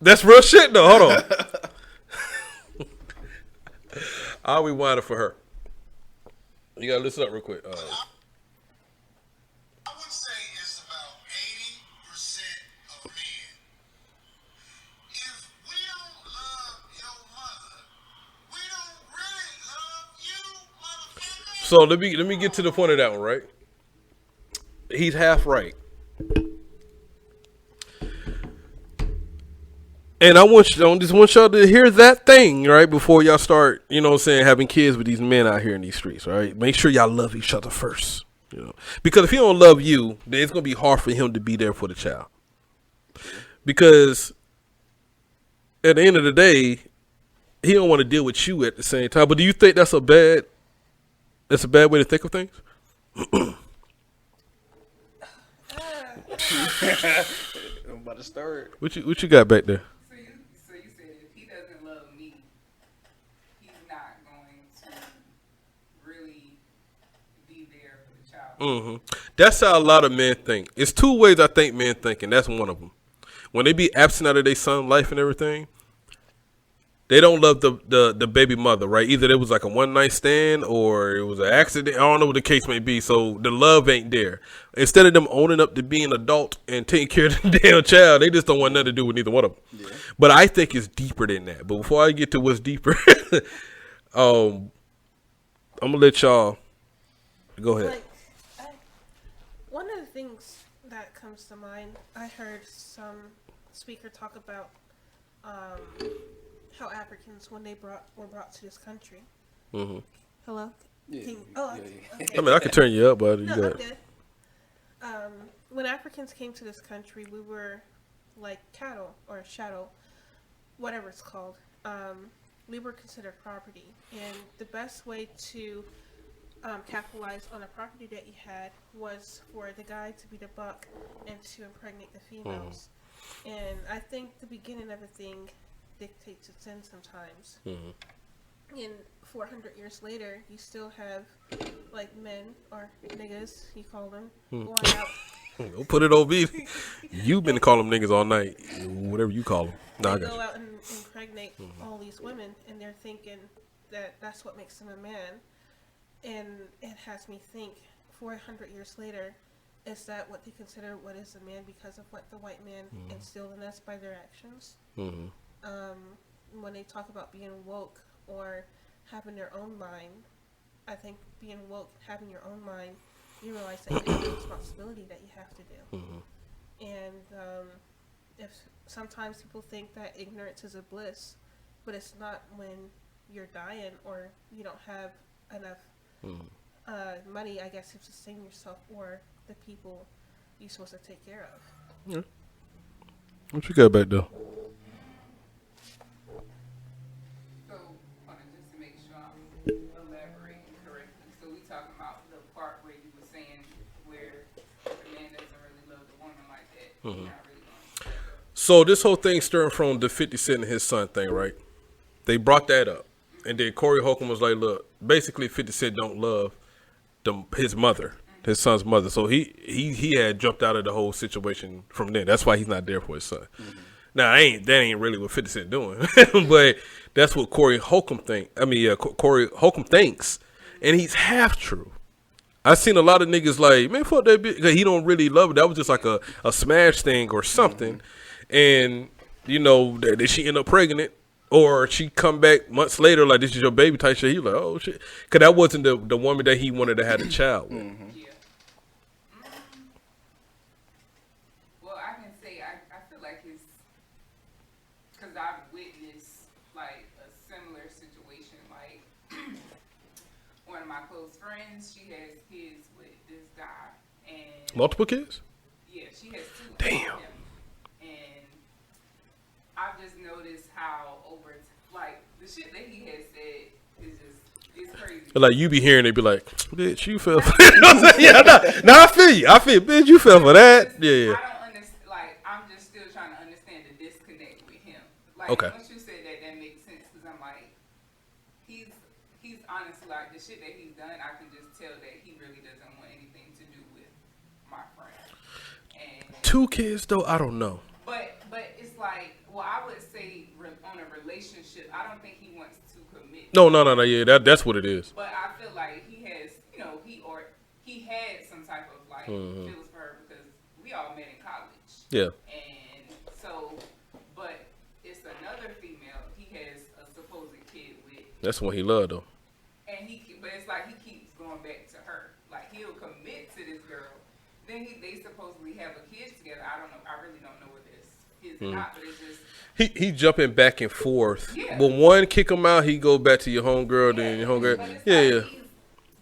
That's real shit, though. Hold on. I'll rewind it for her. You gotta listen up real quick. I would say it's about 80% of men. If we don't love your mother, we don't really love you, motherfucker. So let me get to the point of that one, right? He's half right. And I just want y'all to hear that thing, right, before y'all start, you know what I'm saying, having kids with these men out here in these streets, right? Make sure y'all love each other first, you know. Because if he don't love you, then it's going to be hard for him to be there for the child. Because at the end of the day, he don't want to deal with you at the same time. But do you think that's a bad way to think of things? about to start. What you got back there? So you said if he doesn't love me, he's not going to really be there for the child. That's how a lot of men think. It's two ways I think men think, and that's one of them. When they be absent out of their son's life and everything, they don't love the baby mother, right? Either it was like a one night stand or it was an accident. I don't know what the case may be. So the love ain't there. Instead of them owning up to being adult and taking care of the damn child, they just don't want nothing to do with neither one of them. Yeah. But I think it's deeper than that. But before I get to what's deeper, I'm gonna let y'all go ahead. One of the things that comes to mind, I heard some speaker talk about how Africans, when they were brought to this country. Mm-hmm. Hello? Yeah. Okay. I mean, I can turn you up, but No, you I'm got good. When Africans came to this country, we were like cattle or chattel, whatever it's called. We were considered property, and the best way to capitalize on the property that you had was for the guy to be the buck and to impregnate the females. And I think the beginning of a thing dictates its end sometimes. And 400 years later, you still have like men or niggas, you call them, going out. Don't put it on me. You've been calling them niggas all night, whatever you call them. No, I They got go you. out and impregnate all these women, and they're thinking that that's what makes them a man. And it has me think, 400 years later, is that what they consider what is a man because of what the white man instilled in us by their actions? When they talk about being woke or having their own mind, I think being woke, having your own mind, you realize that you have a responsibility that you have to do. And if sometimes people think that ignorance is a bliss, but it's not when you're dying or you don't have enough money, I guess, to sustain yourself or the people you're supposed to take care of. Yeah. What you got back there? So, just to make sure I'm elaborating correctly. So we talking about the part where you were saying where the man doesn't really love the woman like that. He's not really going to. So this whole thing stirring from the 50 Cent and his son thing, right? They brought that up. And then Corey Holcomb was like, look, basically 50 Cent don't love his mother, his son's mother. So he had jumped out of the whole situation from then. That's why he's not there for his son. Now, that ain't really what 50 Cent doing. But that's what Corey Holcomb Corey Holcomb thinks. And he's half true. I've seen a lot of niggas like, man, fuck that bitch. Because he don't really love it. That was just like a smash thing or something. And, you know, that she end up pregnant. Or she come back months later like, this is your baby type shit. He like, oh, shit. Because that wasn't the woman that he wanted to have a child with. Yeah. Well, I can say I feel like it's because I've witnessed like a similar situation. Like one of my close friends, she has kids with this guy, and Multiple kids? yeah, she has 2 Damn. with him. And I've just noticed how like the shit that he has said is just it's crazy. Like, you be hearing it be like, bitch, you fell for that. You know what I'm saying? Yeah, no, I feel you. Bitch, you fell for that. Yeah. I don't understand. Like, I'm just still trying to understand the disconnect with him. Like, Okay. once you said that, that makes sense because I'm like, he's honestly like the shit that he's done. I can just tell that he really doesn't want anything to do with my friend. And 2 kids though, I don't know. but it's like, well, I would say on a relationship, I don't think he wants to commit. No. Yeah, that's what it is. But I feel like he has, you know, he had some type of like feelings for her because we all met in college. Yeah. And so, but it's another female he has a supposed kid with, That's what he loved though. and but it's like he keeps going back to her. Like he'll commit to this girl, then they supposedly have a kid together. I don't know. I really don't know what this is or not, but it's just. He jumping back and forth. Yeah. When one kick him out, he go back to your homegirl, then your homegirl. But it's Yeah, like yeah.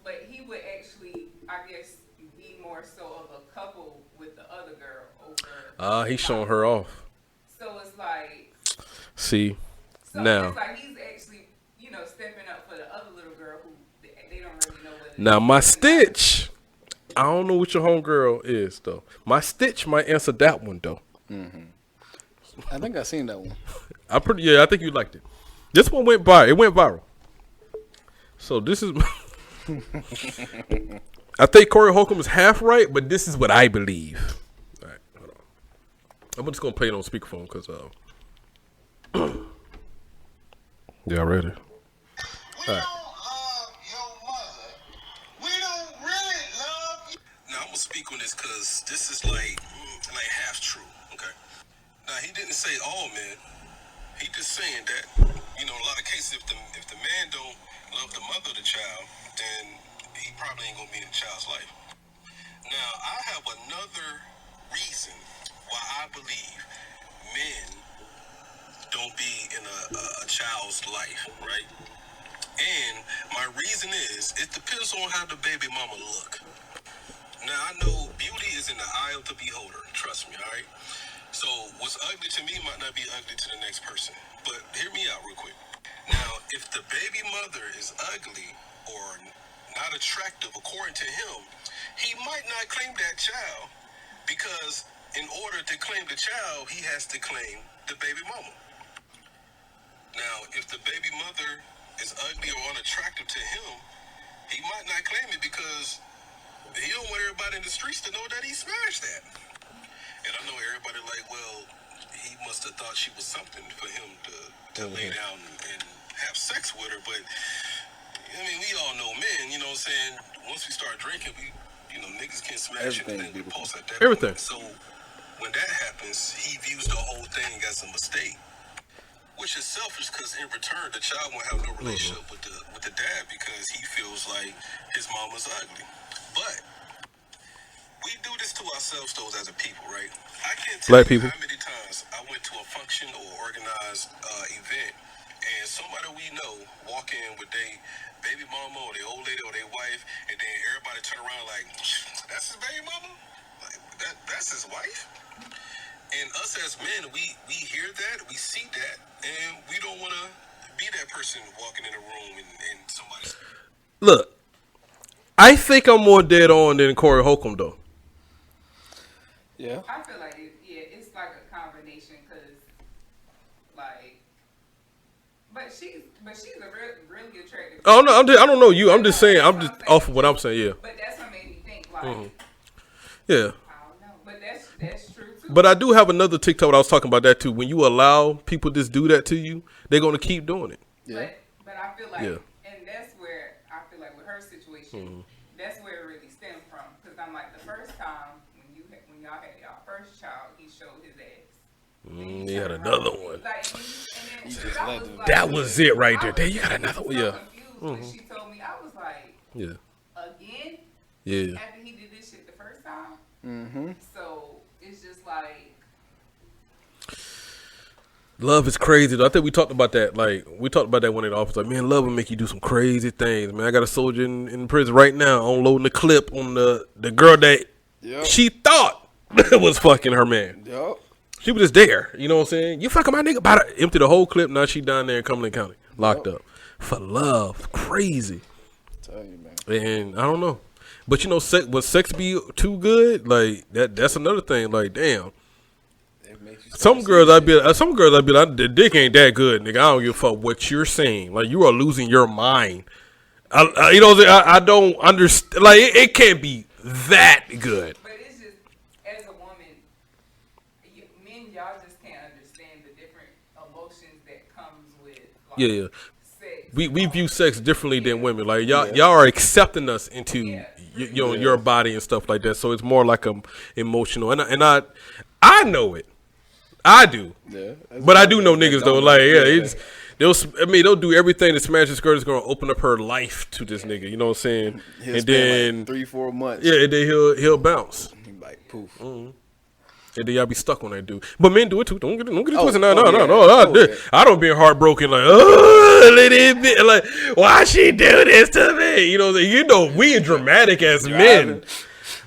But he would actually, I guess, be more so of a couple with the other girl over. He's showing her off. So it's like. See, So now. it's like he's actually, you know, stepping up for the other little girl who they don't really know whether. Now my Stitch, I don't know what your homegirl is though. My Stitch might answer that one though. I think I seen that one. I think you liked it. This one went viral. So this is I think Corey Holcomb is half right, but this is what I believe. All right, hold on. I'm just gonna play it on speakerphone because y'all ready? We don't love your mother. We don't really love you. Now I'm gonna speak on this because this is like half true. Okay. Now he didn't say all men. He just saying that a lot of cases if the man don't love the mother of the child, then he probably ain't gonna be in the child's life. Now I have another reason why I believe men don't be in a child's life, right? And my reason is it depends on how the baby mama look. Now I know beauty is in the eye of the beholder. Trust me, all right. So what's ugly to me might not be ugly to the next person. But hear me out real quick. Now, if the baby mother is ugly or not attractive according to him, he might not claim that child because in order to claim the child, he has to claim the baby mama. Now, if the baby mother is ugly or unattractive to him, he might not claim it because he don't want everybody in the streets to know that he smashed that. And I know everybody like, well, he must have thought she was something for him to lay down and have sex with her. But, I mean, we all know men, you know what I'm saying? Once we start drinking, niggas can smash anything with pulse at that Everything. point. So when that happens, he views the whole thing as a mistake, which is selfish because in return, the child won't have no relationship with the dad because he feels like his mama's ugly. But we do this to ourselves, though, as a people, right? I can't tell you how many times I went to a function or organized event, and somebody we know walk in with their baby mama or their old lady or their wife, and then everybody turn around like, that's his baby mama? Like, that's his wife? And us as men, we hear that, we see that, and we don't want to be that person walking in a room and somebody. Look, I think I'm more dead on than Corey Holcomb, though. Yeah. I feel like it's like a combination because, like, but she's a really attractive. Oh no, I don't know you. I'm just saying. I'm just off of what I'm saying. Yeah. But that's what made me think. Like, Yeah. I don't know, but that's true too. But I do have another TikTok. I was talking about that too. When you allow people just do that to you, they're gonna keep doing it. Yeah. But I feel like, Yeah. and that's where I feel like with her situation, that's where it really stemmed from. Because I'm like, the first time when y'all had y'all first child, he showed his ass. He had another one. Like, and then I was like, That was it right there. Damn, you got another one. so Yeah. confused when she told me. I was like, Yeah. again? Yeah. After he did this shit the first time? Mm-hmm. So it's just like, Love is crazy, though. I think we talked about that. Like, we talked about that one in the office. Like, man, love will make you do some crazy things. Man, I got a soldier in prison right now unloading the clip on the girl that she thought was fucking her man. Yep. She was just there. You know what I'm saying? You fucking my nigga. About to empty the whole clip. Now she down there in Cumberland County. Locked up. For love. Crazy. Tell you, man. And I don't know. But, you know, when sex be too good, like, that's another thing. Like, damn. Some girls I'd be like, the dick ain't that good, nigga. I don't give a fuck what you're saying. Like, you are losing your mind. You know, I don't understand. Like, it can't be that good. but it's just, as a woman, men, y'all just can't understand the different emotions that comes with, like, Yeah. sex. We view sex differently than women. Like, y'all are accepting us into your body and stuff like that. So it's more like emotional. And I know it. I do. Yeah. But I do know niggas though. Like, they'll do everything to smash this girl is gonna open up her life to this nigga. You know what I'm saying? He'll and spend then like 3-4 months. yeah, and then he'll bounce. He like poof. And then y'all be stuck on that dude. But men do it too. Don't get it twisted. No. Yeah. I don't be heartbroken like, oh, let it be. Like, why she do this to me? You know, we dramatic as men.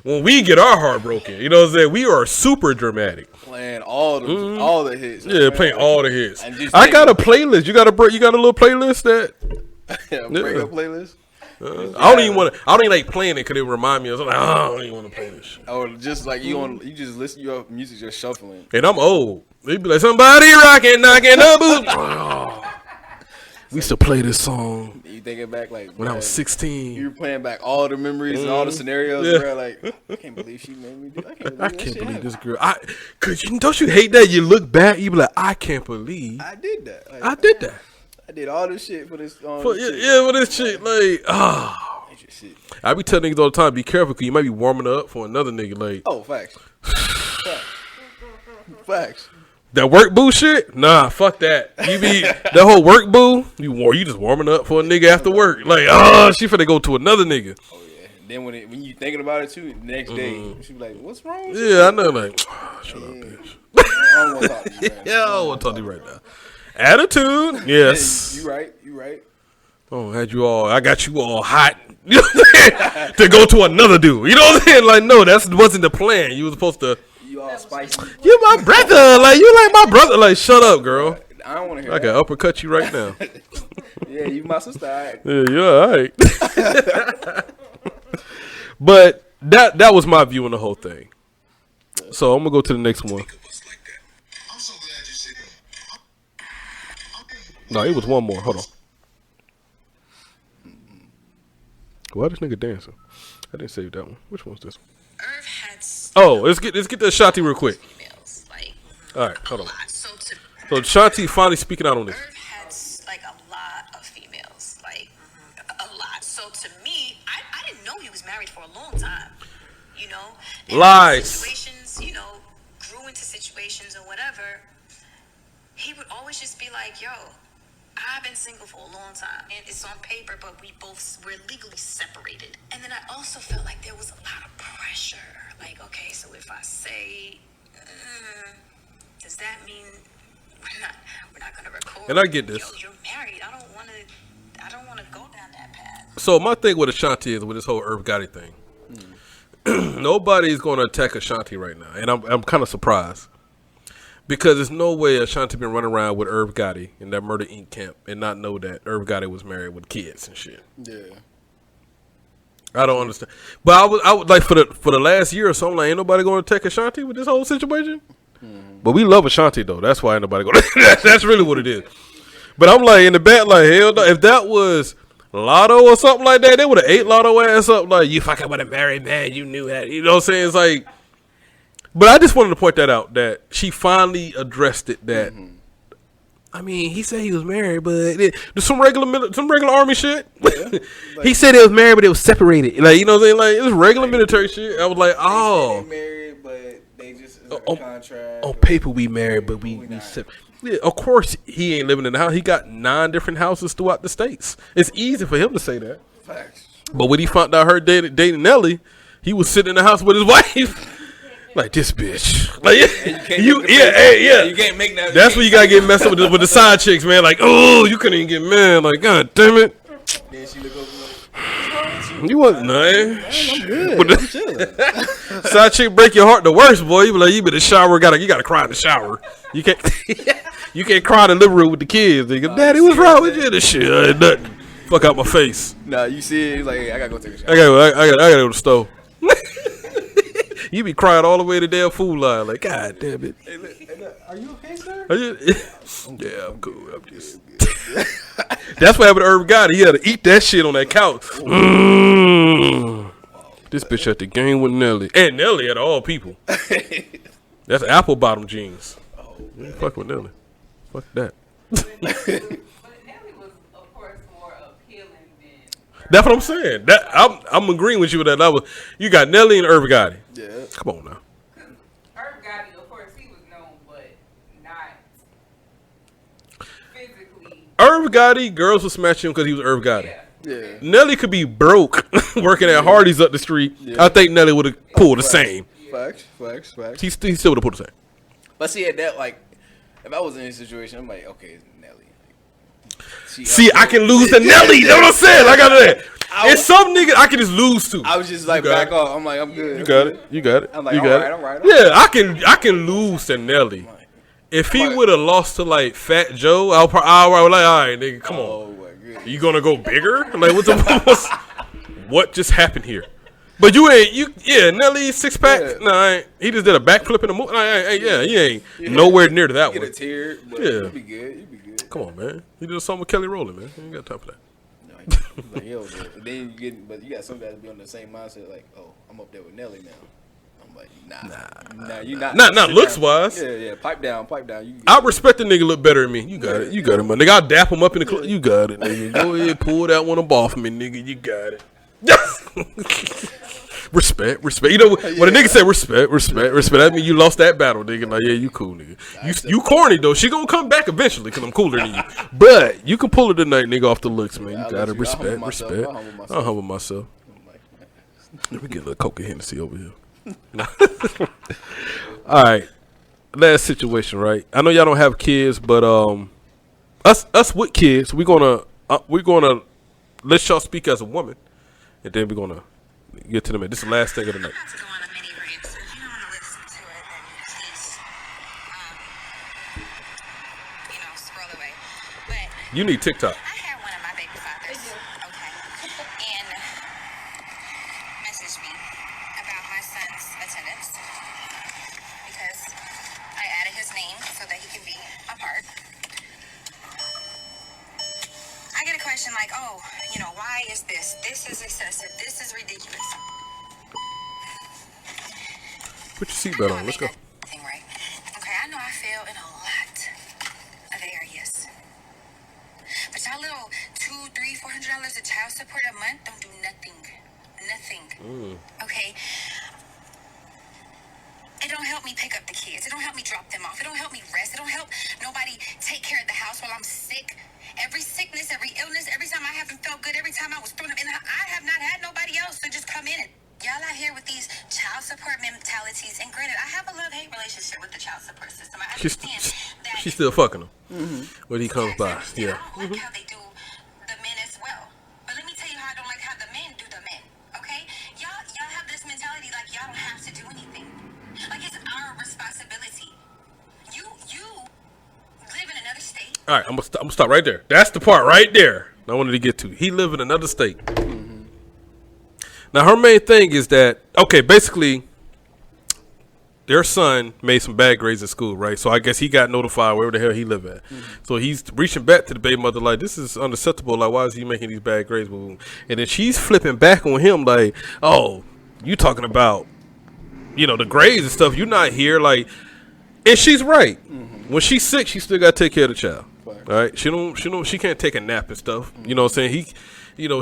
When we get our heart broken, you know what I'm saying? We are super dramatic. Playing all the hits. Yeah, man. playing all the hits. I got a playlist. You got a little playlist that breakup playlist. I don't even like playing it because it remind me of something. I don't even want to play this shit. Or just like you just listen, your music just shuffling. And I'm old. He'd be like, somebody rocking, knocking the boot. Oh. We used to play this song You thinking back like when I was bruh, 16. You were playing back all the memories and all the scenarios, Yeah. bro. Like, I can't believe she made me do. I can't believe this girl. Cause don't you hate that? You look back, you be like, I can't believe I did that. Like, I did that. I did all this shit for this. For, this shit. yeah, for this shit, like, Shit. I be telling niggas all the time, be careful, cause you might be warming up for another nigga, like. Oh, facts. Facts. That work boo shit? Nah, fuck that. You be that whole work boo. You just warming up for a nigga after work. Like, she finna go to another nigga. Oh yeah. Then when you thinking about it too, the next day she be like, "What's wrong?" With Yeah, I know. Like, shut up, bitch. I don't want to talk to you. Right Yeah, I don't want to talk to you right now. Attitude, yes. You right. You right. Oh, I got you all hot. You know what I'm saying? To go to another dude. You know what I'm saying? Like, no, that wasn't the plan. You was supposed to. You all spicy. You my brother. Like, you like my brother. Like, shut up, girl. I don't want to hear I that. can uppercut you right now. Yeah, you my sister. All right. Yeah, you're all right. But that was my view on the whole thing. So I'm gonna go to the next one. I'm so glad you said that. No, it was one more. Hold on. Why this nigga dancing? I didn't save that one. Which one's this one? Irv had Oh, let's get the Shanti real quick. females, like All right, hold on. a lot. So So Shanti finally speaking out on this. Irv had like a lot of females, like a lot. So to me, I didn't know he was married for a long time, you know. And Lies. Situations, you know, grew into situations or whatever. He would always just be like, "Yo, I've been single for a long time, and it's on paper, but we're legally separated." And then I also felt like there was a lot of pressure. Like, okay, so if I say, does that mean we're not gonna record? And I get this. Yo, you're married. I don't want to go down that path. So my thing with Ashanti is with this whole Irv Gotti thing. Nobody's going to attack Ashanti right now, and I'm kind of surprised because there's no way Ashanti been running around with Irv Gotti in that Murder Inc. camp and not know that Irv Gotti was married with kids and shit. Yeah. I don't understand. But I would like for the last year or so, I'm like, ain't nobody going to attack Ashanti with this whole situation. But we love Ashanti though. That's why ain't nobody going. That's really what it is. But I'm like in the back, like hell no. If that was Lotto or something like that, they would have ate Lotto ass up. Like you fucking with a married man, you knew that. You know what I'm saying? It's like. But I just wanted to point that out that she finally addressed it. That I mean, he said he was married, but there's some regular army shit. He said they was married, but it was separated. Like you know what I'm saying? Like it was regular military shit. I was like, oh. They married, but they just it's like Oh, a contract. On paper, we married, but we not. yeah, of course, he ain't living in the house. He got 9 different houses throughout the states. It's easy for him to say that. Facts. But when he found out her dating Nelly, he was sitting in the house with his wife. Like, this bitch. Like, you can't make that. That's when you gotta get messed up with the side chicks, man. Like, oh, you couldn't even get mad. Like, god damn it. Then she look over You wasn't nothing. I'm good. I'm chilling. Side chick break your heart the worst, boy. You be like, you been in the shower, you gotta cry in the shower. You can't you can't cry in the living room with the kids. Nigga, Daddy, what's wrong with you? This shit ain't nothing. Fuck out my face. Nah, you see it, he's like, hey, I gotta go take a shower. I gotta go to the stove. You be crying all the way to the damn food line. Like, god damn it. Hey, look, are you okay, sir? Are you? Yeah, I'm cool. I'm just. That's what happened to Irv Gotti. He had to eat that shit on that couch. This bitch had the game with Nelly. And Nelly out of all people. That's apple bottom jeans. Fuck with Nelly. Fuck that. But Nelly was, of course, more appealing than. That's what I'm saying. I'm agreeing with you with that. You got Nelly and Irv Gotti. Yeah. Come on now. Irv Gotti, of course, he was known, but not physically. Irv Gotti, girls would smash him because he was Irv Gotti. Yeah. Yeah. Nelly could be broke working at Hardee's up the street. Yeah. I think Nelly would have pulled the same. Facts. He still would have pulled the same. But see, at that, like, if I was in this situation, I'm like, okay, it's Nelly. See, I can lose to Nelly. You know what I'm saying? Like I said, it's some niggas I can just lose to. I was just like, You got back it. off. I'm like, I'm good. You got it. You got it. I'm like, you all got right, it. all right. Yeah, I can lose to Nelly. If he would have lost to like Fat Joe, I would like, all right, nigga, come on. Oh my god. You gonna go bigger? Like what just happened here? But you ain't Nelly 6-pack. Yeah. Nah, I ain't. He just did a backflip in the movie. He ain't nowhere near to that Get one. a tear, but Yeah. you'll be good. You'll be good. Come on, man. He did a song with Kelly Rowland, man. You ain't got time for that. No, like, yo, but then you get, but you got some guys be on the same mindset, like, oh, I'm up there with Nelly now. I'm like, nah, you not. Not Sit looks down. wise. Yeah, pipe down. You I respect the nigga look better than me. You got it. You got it, man. Nigga, I'll dap him up in the club. You got it, nigga. Go ahead, pull that one up off me, nigga. You got it. Respect. You know when a nigga say respect. That mean you lost that battle, nigga. Like, yeah, you cool, nigga. You corny though. She gonna come back eventually because I'm cooler than you. But you can pull her tonight, nigga, off the looks, man. You got it. Respect. I'll humble myself. Let me get a little Coke and Hennessy over here. All right. Last situation, right? I know y'all don't have kids, but us with kids, we're gonna let y'all speak as a woman, and then we're gonna get to them. This is the last thing of the night. I'm about to go on a mini rant, so if you don't want to listen to it, then please, scroll away. But You need TikTok. I had one of my baby fathers, okay, and messaged me about my son's attendance because I added his name so that he can be a part. I get a question like, oh, why is this? This is excessive. This is ridiculous. Put your seatbelt on. Let's go. Thing right. Okay, I know I fail in a lot of areas. But y'all little $200, $300, $400 of child support a month don't do nothing. Okay? It don't help me pick up the kids. It don't help me drop them off. It don't help me rest. It don't help nobody take care of the house while I'm sick. Every sickness, every illness, every time I haven't felt good, every time I was thrown up in the house, I have not had nobody else to just come in and y'all out here with these child support mentalities. And granted, I have a love-hate relationship with the child support system. I understand that She's still fucking him when he comes by. Yeah. I don't like how they do the men as well. But let me tell you how I don't like how the men do the men. Okay? Y'all have this mentality like y'all don't have to do anything. Like it's our responsibility. You live in another state. All right, I'm gonna stop right there. That's the part right there I wanted to get to. He live in another state. Now her main thing is that basically their son made some bad grades at school, right? So I guess he got notified wherever the hell he live at. So he's reaching back to the baby mother like, this is unacceptable. Like, why is he making these bad grades? And then she's flipping back on him like, oh, you talking about the grades and stuff. You're not here, like, and she's right. When she's sick, she still got to take care of the child. All right, she can't take a nap and stuff. You know what I'm saying?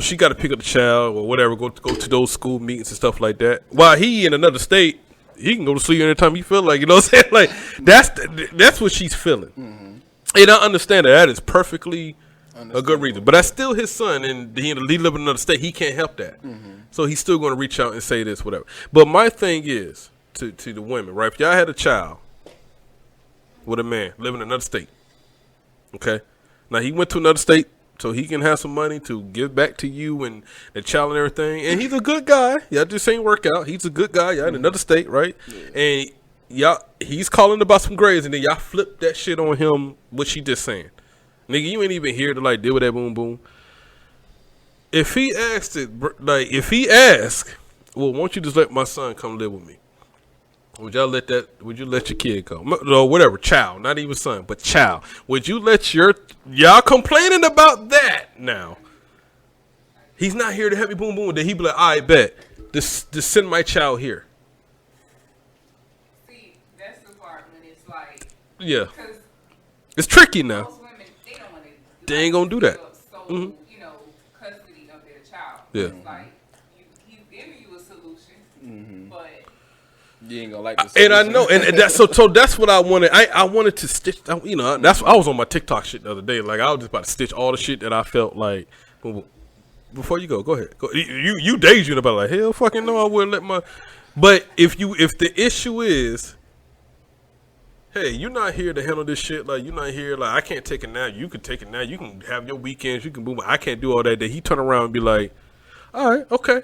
She got to pick up the child or whatever, go to those school meetings and stuff like that. While he in another state, he can go to sleep anytime he feel like. You know what I'm saying? Like that's what she's feeling. And I understand that is perfectly a good reason. But that's still his son, and he live in another state. He can't help that. So he's still going to reach out and say this, whatever. But my thing is to the women, right? If y'all had a child with a man living in another state, okay? Now he went to another state so he can have some money to give back to you and the child and everything. And he's a good guy. Y'all just ain't work out. He's a good guy. Y'all in another state, right? Yeah. And he's calling about some grades, and then y'all flip that shit on him, what she just saying. Nigga, you ain't even here to deal with that boom boom. If he asked well, won't you just let my son come live with me? Would you let your kid go? No, whatever, child, not even son, but child. Would you let y'all complaining about that now? He's not here to help me boom boom. Then he be like, I bet. Just send my child here. See, that's the part when it's like, Yeah. because It's tricky now. most women, they don't want to. They ain't gonna do that. So, custody of their child. Yeah. It's like, he's giving you a solution, but You ain't gonna like this. And I know, and that's so that's what I wanted. I wanted to stitch. That's I was on my TikTok shit the other day. Like I was just about to stitch all the shit that I felt like. Before you go ahead. You daydream about like hell, fucking no, I wouldn't let my. But if the issue is, hey, you're not here to handle this shit. Like you're not here. Like I can't take it now. You can take it now. You can have your weekends. You can boom. I can't do all that. Then he turn around and be like, all right, okay,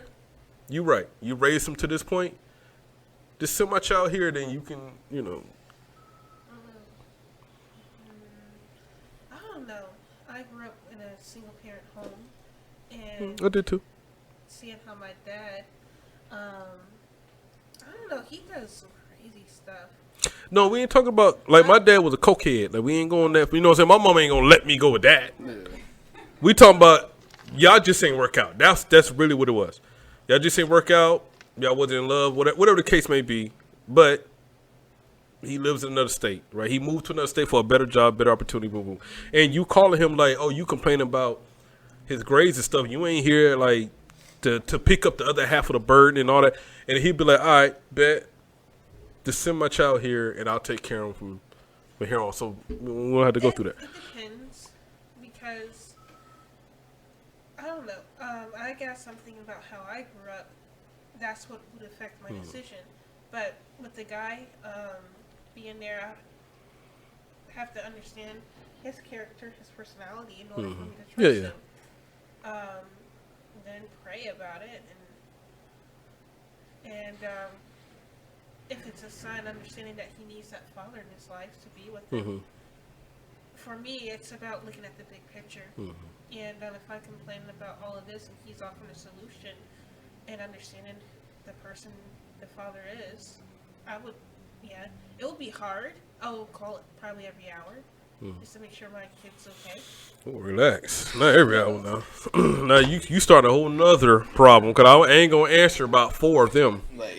you right. You raised him to this point. Just send my child here, then you can, I don't know. I grew up in a single parent home, and I did too. seeing how my dad I don't know. He does some crazy stuff. No, we ain't talking about like my dad was a cokehead. Like we ain't going that. You know what I'm saying? My mom ain't gonna let me go with that. We talking about y'all just ain't work out. That's really what it was. Y'all just ain't work out. Y'all wasn't in love. Whatever the case may be. But he lives in another state, right? He moved to another state for a better job, better opportunity. Boom, boom. And you calling him like, oh, you complaining about his grades and stuff. You ain't here like to pick up the other half of the burden and all that. And he'd be like, all right, bet. Just send my child here, and I'll take care of him from here on. So we won't have to go through that. It depends, because I don't know. I got something about how I grew up. That's what would affect my decision. But with the guy being there, I have to understand his character, his personality, in order for me to trust him. Then pray about it, and if it's a son, understanding that he needs that father in his life to be with him. For me, it's about looking at the big picture. And if I'm complaining about all of this and he's offering a solution and understanding the person the father is, I would, it would be hard. I will call it probably every hour just to make sure my kid's okay. Oh, relax. Not every hour now. Now you start a whole nother problem because I ain't going to answer about 4 of them. Like,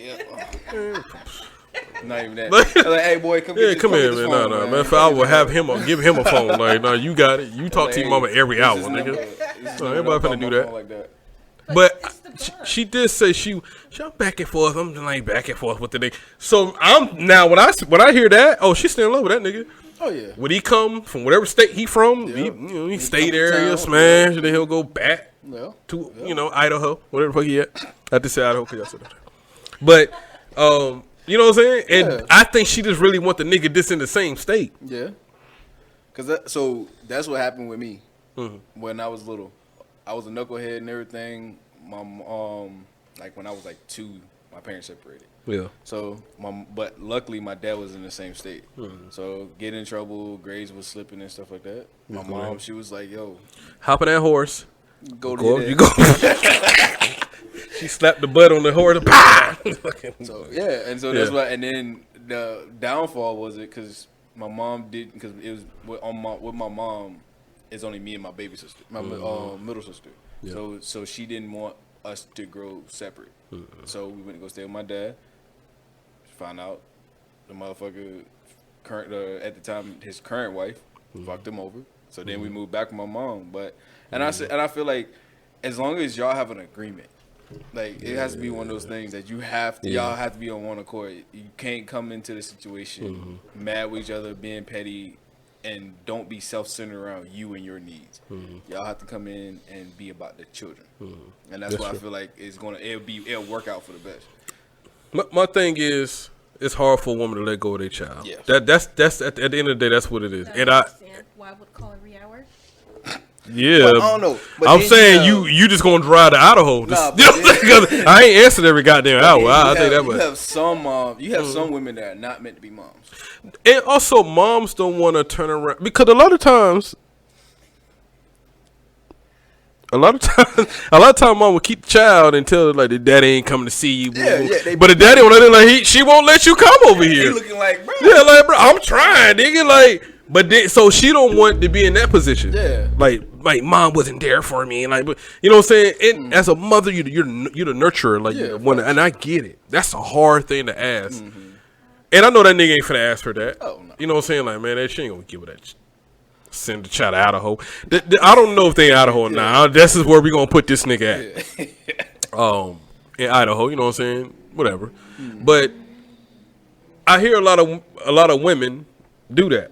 not even that. Like, hey, boy, come Yeah, get come this, here, get this man. phone, No, man. If I would have him, give him a phone. Like, no, you got it. You talk to your mama every hour, nigga. No, everybody finna do that. Like that. But it's the bond. she did say she back and forth. I'm like back and forth with the nigga. So I'm now when I hear that, oh, she's still in love with that nigga. Oh yeah. Would he come from whatever state he from? Yeah. He stay there, come to he'll town, smash, and then he'll go back Yeah. to Idaho, whatever the fuck he at. I have to say Idaho because y'all said that. But you know what I'm saying? And Yeah. I think she just really want the nigga this in the same state. Yeah. So that's what happened with me when I was little. I was a knucklehead and everything. My like when I was like 2, my parents separated. Yeah. So but luckily my dad was in the same state. So get in trouble, grades was slipping and stuff like that. My mom, she was like, "Yo, Hop on that horse. go to Go, your you dad." go. She slapped the butt on the horse. So yeah, and so that's why. And then the downfall was it because my mom didn't, because it was with my mom. It's only me and my baby sister, my middle sister. Yeah. So she didn't want us to grow separate. So we went to go stay with my dad. Found out the motherfucker at the time his current wife fucked him over. So then we moved back with my mom. I feel like as long as y'all have an agreement. Like it has to be one of those things that y'all have to be on one accord. You can't come into the situation mad with each other, being petty, and don't be self-centered around you and your needs. Y'all have to come in and be about the children, and that's why I feel like it'll work out for the best. My thing is, it's hard for a woman to let go of their child. Yeah. That's at the end of the day, that's what it is. And I understand why I would call every hour. Yeah, Well, I don't know. But I'm then saying you just gonna drive to Idaho. Nah, but Because I ain't answering every goddamn hour. I think that you much. have some women that are not meant to be moms. And also, moms don't want to turn around because a lot of times, mom will keep the child until like the daddy ain't coming to see you. But the daddy she won't let you come over He here. looking like, bro. Yeah, like bro, I'm trying, nigga. Like, but then, so she don't want to be in that position. Yeah. Like mom wasn't there for me, and like, but you know what I'm saying. And as a mother, you're the nurturer, like Yeah, you want, and I get it. That's a hard thing to ask. And I know that nigga ain't finna ask her that. Oh, no. You know what I'm saying? Like, man, that she ain't gonna give her that. Send the child to Idaho. I don't know if they in Idaho or not. This is where we gonna put this nigga at. In Idaho, you know what I'm saying? Whatever. But I hear a lot of women do that,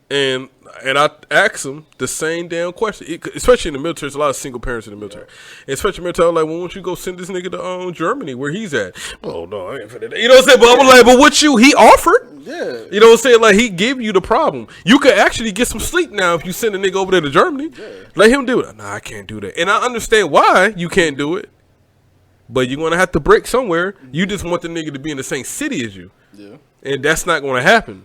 and I ask them the same damn question. Especially in the military, there's a lot of single parents in the military. And especially in the military, I'm like, well, why don't you go send this nigga to Germany where he's at? Oh no, I ain't finna that. You know what I'm saying? But I'm like, but what he offered? Yeah. You know what I'm saying? Like, he give you the problem. You could actually get some sleep now if you send a nigga over there to Germany. Yeah. Let him do it. Nah, I can't do that. And I understand why you can't do it. But you're going to have to break somewhere. You just want the nigga to be in the same city as you. Yeah. And that's not going to happen.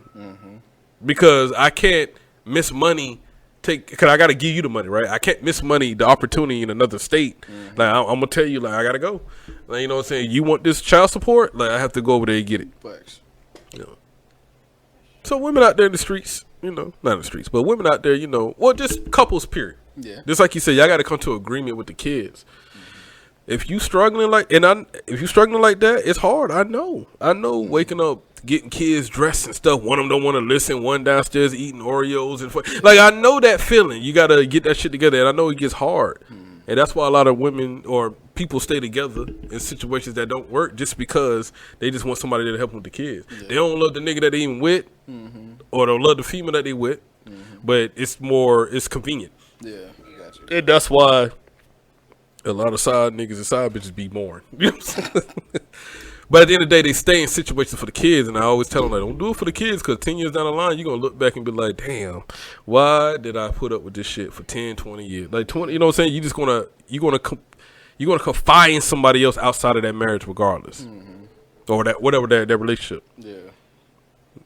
Because I can't miss money. Because I got to give you the money, right? I can't miss money, the opportunity in another state. Like, I'm going to tell you, like, I got to go. Like, you know what I'm saying? You want this child support? Like, I have to go over there and get it. Facts. You know. So women out there in the streets, you know, not in the streets, but women out there, you know, well, just couples, period. Yeah. Just like you said, y'all got to come to agreement with the kids. If you struggling like, if you struggling like that, it's hard. I know. Waking up, getting kids dressed and stuff. One of them don't want to listen. One downstairs eating Oreos and like, I know that feeling. You got to get that shit together, and I know it gets hard. And that's why a lot of women or people stay together in situations that don't work, just because they just want somebody to help them with the kids. Yeah. They don't love the nigga that they even with, or they don't love the female that they with, but it's convenient. Yeah, gotcha. And that's why a lot of side niggas and side bitches be born. You know what I'm saying? But at the end of the day, they stay in situations for the kids, and I always tell them, like, don't do it for the kids, because 10 years down the line, you're going to look back and be like, damn, why did I put up with this shit for 10, 20 years? Like, 20, you know what I'm saying? You're going to confide in somebody else outside of that marriage regardless. Or that whatever that relationship. Yeah.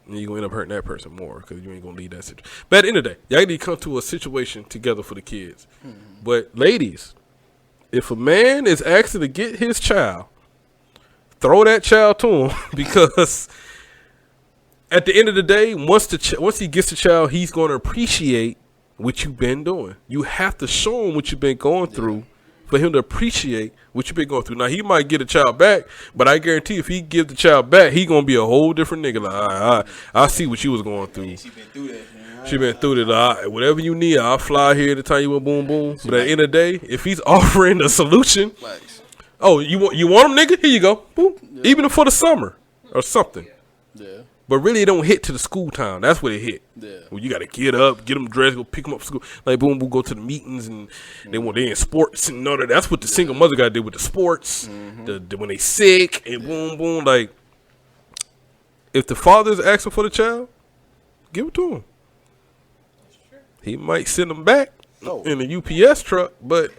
And you're going to end up hurting that person more, because you ain't going to lead that situation. But at the end of the day, y'all need to come to a situation together for the kids. But ladies, if a man is asking to get his child, throw that child to him, because at the end of the day, once he gets the child, he's going to appreciate what you've been doing. You have to show him what you've been going through for him to appreciate what you've been going through. Now, he might get a child back, but I guarantee if he give the child back, he going to be a whole different nigga. Like, I see what you was going through. She been through that. She been through that. Whatever you need, I'll fly here to tell you what boom boom. But at the end of the day, if he's offering a solution, oh, you want him, nigga? Here you go. Boom. Yeah. Even for the summer or something. Yeah. But really, it don't hit to the school time. That's where it hit. Yeah. When you got to get up, get them dressed, go pick them up from school. Like, boom, we'll go to the meetings, and they in sports and all that. That's what the single mother got to do with the sports. When they sick and boom, boom. Like, if the father's asking for the child, give it to him. He might send them back in a UPS truck, but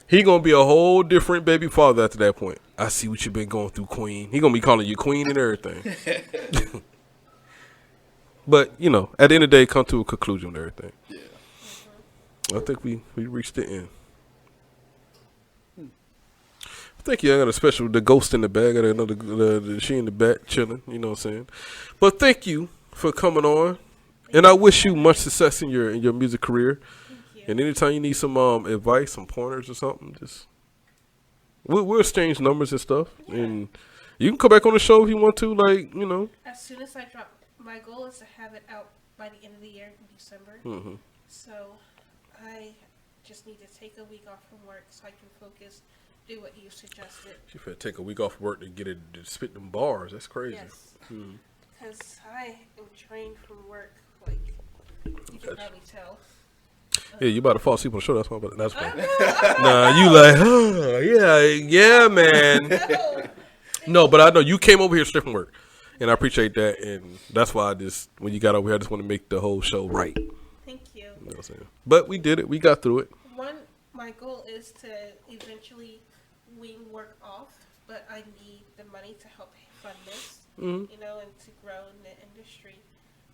he gonna be a whole different baby father after that point. I see what you've been going through, queen. He gonna be calling you queen and everything. But, you know, at the end of the day, come to a conclusion with everything. Yeah. I think we reached the end. Thank you. I got a special, the ghost in the bag. I got another, she in the back chilling, you know what I'm saying? But thank you for coming on. And I wish you much success in your music career. And anytime you need some advice, some pointers or something, just we'll exchange numbers and stuff. Yeah. And you can come back on the show if you want to, like, you know. As soon as I drop, my goal is to have it out by the end of the year in December. So I just need to take a week off from work so I can focus, do what you suggested. You better take a week off work to get it to spit them bars. That's crazy. Yes. Because I am trained from work. Like, you can probably tell. Yeah, you about to fall asleep on the show. That's why. That's fine. Nah, you like, oh, yeah, man. No, but I know you came over here straight from work, and I appreciate that. And that's why when you got over here, I just want to make the whole show right. Thank you. You know what I'm saying? But we did it. We got through it. My goal is to eventually wean work off, but I need the money to help fund this, you know, and to grow in the industry.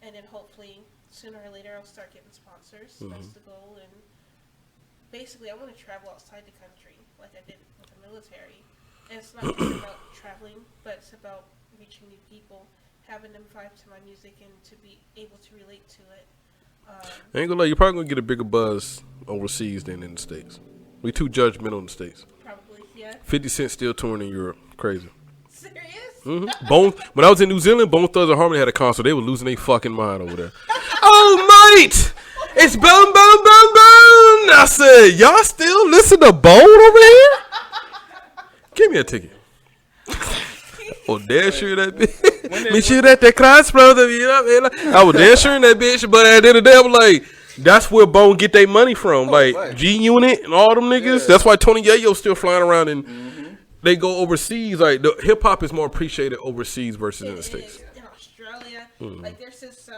And then hopefully, sooner or later, I'll start getting sponsors. That's the goal. And basically, I want to travel outside the country like I did with the military. And it's not just about traveling, but it's about reaching new people, having them vibe to my music, and to be able to relate to it. I ain't gonna lie, you're probably gonna get a bigger buzz overseas than in the States. We too judgmental in the States. Probably, yeah. 50 Cent still touring in Europe. Crazy. Serious? When I was in New Zealand, Bone Thugs and Harmony had a concert. They were losing their fucking mind over there. Oh, mate! It's Bone, Bone, Bone, Bone! I said, y'all still listen to Bone over here? Give me a ticket. Oh, damn sure that bitch. Me sure that cross, brother. You know what I mean? I was damn sure in that bitch, but at the end of the day, I was like, that's where Bone get their money from. Like, G-Unit and all them niggas. Yeah. That's why Tony Yayo's still flying around and they go overseas. Like, the hip-hop is more appreciated overseas versus in the States. In Australia, like, there's this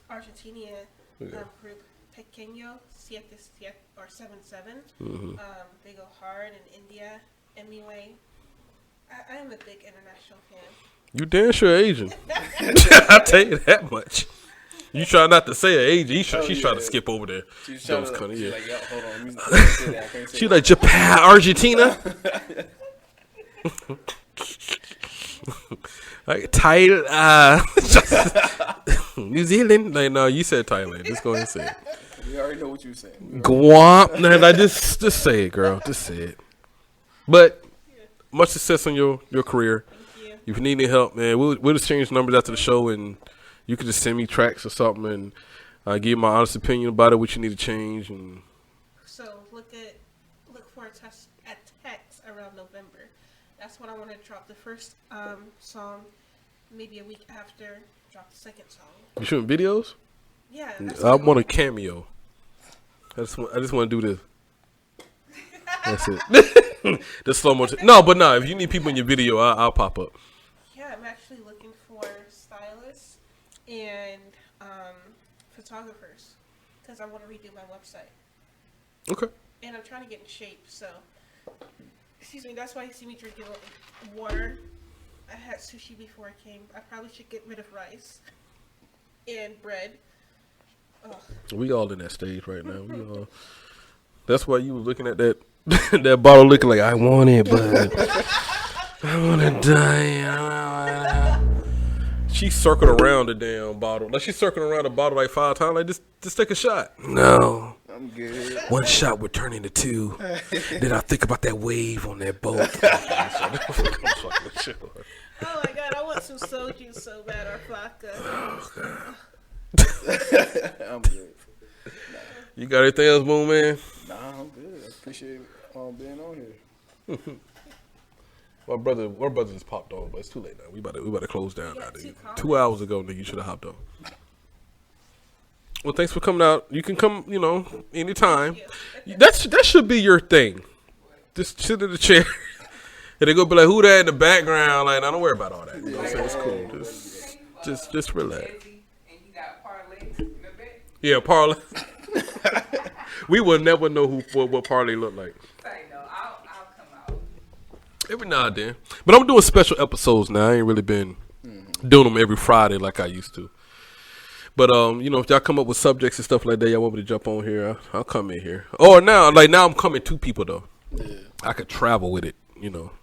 Argentina group, Pequeño 77 or 77. They go hard in India. Anyway, I am a big international fan. You damn sure Asian. I'll tell you that much. You try not to say her age. She's Oh, trying yeah. to skip over there. She's That trying was to, kinda, she's yeah. like, yo, hold on. I can't say that. I can't say She that. like Japan, Argentina. Like Thailand, New Zealand. Like, no, you said Thailand. Just go ahead and say it. We already know what you were saying. Guam. Nah, like, just say it, girl. Just say it. But much success on your career. Thank you. If you need any help, man, we'll just change numbers after the show, and you can just send me tracks or something, and give you my honest opinion about it, what you need to change, and So look for a text around November. That's when I want to drop the first song. Maybe a week after, drop the second song. you shooting videos. Yeah. That's I want a cameo. I just want to do this. That's it. The slow motion. No, but no. If you need people in your video, I'll pop up. Yeah, I'm actually looking for stylists and photographers because I want to redo my website. Okay. And I'm trying to get in shape, so excuse me, that's why you see me drinking water. I had sushi before I came. I probably should get rid of rice and bread. Ugh. We all in that stage right now. We all. That's why you was looking at that that bottle, looking like I want it, but I want to die. She circled around the damn bottle. Like she circled around the bottle like 5 times. Like just take a shot. No. I'm good. One shot would turn into 2. Then I think about that wave on that boat. Oh my god, I want some soju so bad, or vodka. I'm good. You got anything else, Moon Man? Nah, I'm good. I appreciate being on here. My brother just popped on, but it's too late now. We about to close down You now, got nigga. 2 comments. 2 hours ago, nigga, you should have hopped on. Well, thanks for coming out. You can come, anytime. That should be your thing. Just sit in the chair. And they go be like, who that in the background? Like, nah, don't worry about all that. You know what I'm saying? It's cool. Just relax. And he got parlays in the back. Yeah, parlay. We will never know what parlay look like. Say no, I'll come out. Every now and then. But I'm doing special episodes now. I ain't really been doing them every Friday like I used to. But, if y'all come up with subjects and stuff like that, y'all want me to jump on here, I'll come in here. Or now I'm coming to people, though. Yeah. I could travel with it,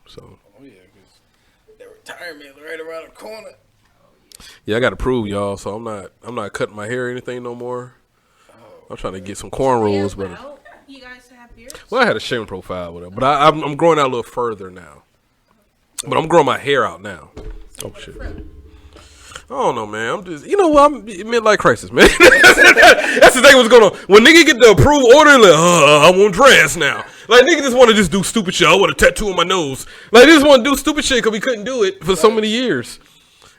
so. Oh, yeah, because the retirement is right around the corner. Yeah, I got to prove, y'all, so I'm not cutting my hair or anything no more. I'm trying to get some cornrows, but... Well, you guys have beards? Well, I had a shaving profile with it, but I'm growing out a little further now. But I'm growing my hair out now. Oh, shit. I don't know, man. I'm just, I'm midlife crisis, man. That's the thing what's going on. When nigga get the approved order, like, I want dress now. Like, nigga just want to just do stupid shit. I want a tattoo on my nose. Like, they just want to do stupid shit because we couldn't do it for so many years.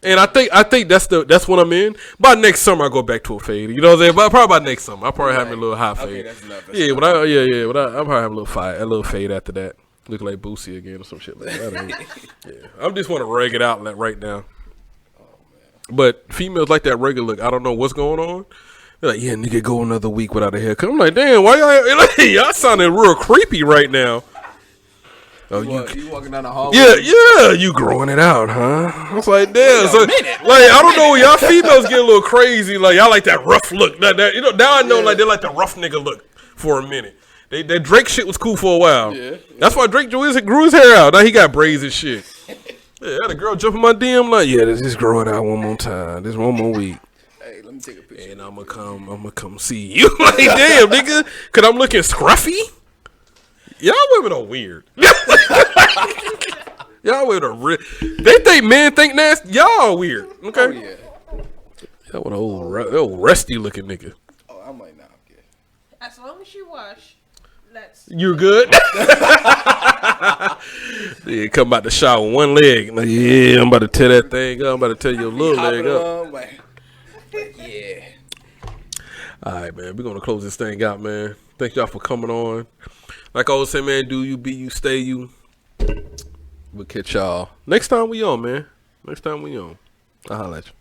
And I think that's what I'm in. By next summer, I go back to a fade. You know what I'm saying? But probably by next summer, I'll probably have me a little high fade. Okay, that's enough. Yeah, but I'll probably have a little fade after that. Look like Boosie again or some shit like that. Yeah, I just want to reg it out right now. But females like that regular look. I don't know what's going on. They're like, yeah, nigga, go another week without a haircut. I'm like, damn, why y'all sounding real creepy right now. Oh, You walking down the hallway? yeah, you growing it out, huh? I was like, damn. So, like, I don't know, y'all females get a little crazy. Like, y'all like that rough look. Now I know, like, they like the rough nigga look for a minute. That Drake shit was cool for a while. Yeah. That's why Drake grew his hair out. Now he got braids and shit. Yeah, I had a girl jump in my DM like, yeah, just grow it out one more time. This one more week. Hey, let me take a picture. And I'm gonna come see you. Like, damn, nigga. Cause I'm looking scruffy. Y'all women are weird. Y'all women are real. They think men think nasty. Y'all are weird. Okay. Oh, yeah. Y'all want an old rusty looking nigga. Oh, I'm like, nah, I'm good. As long as you wash, that's You good? Yeah, come out the shower with one leg. Like, yeah, I'm about to tear that thing up. I'm about to tear your little leg up. Like, yeah. All right, man. We're going to close this thing out, man. Thank y'all for coming on. Like I always say, man, do you, be you, stay you. We'll catch y'all next time we on, man. Next time we on. I'll holla at you.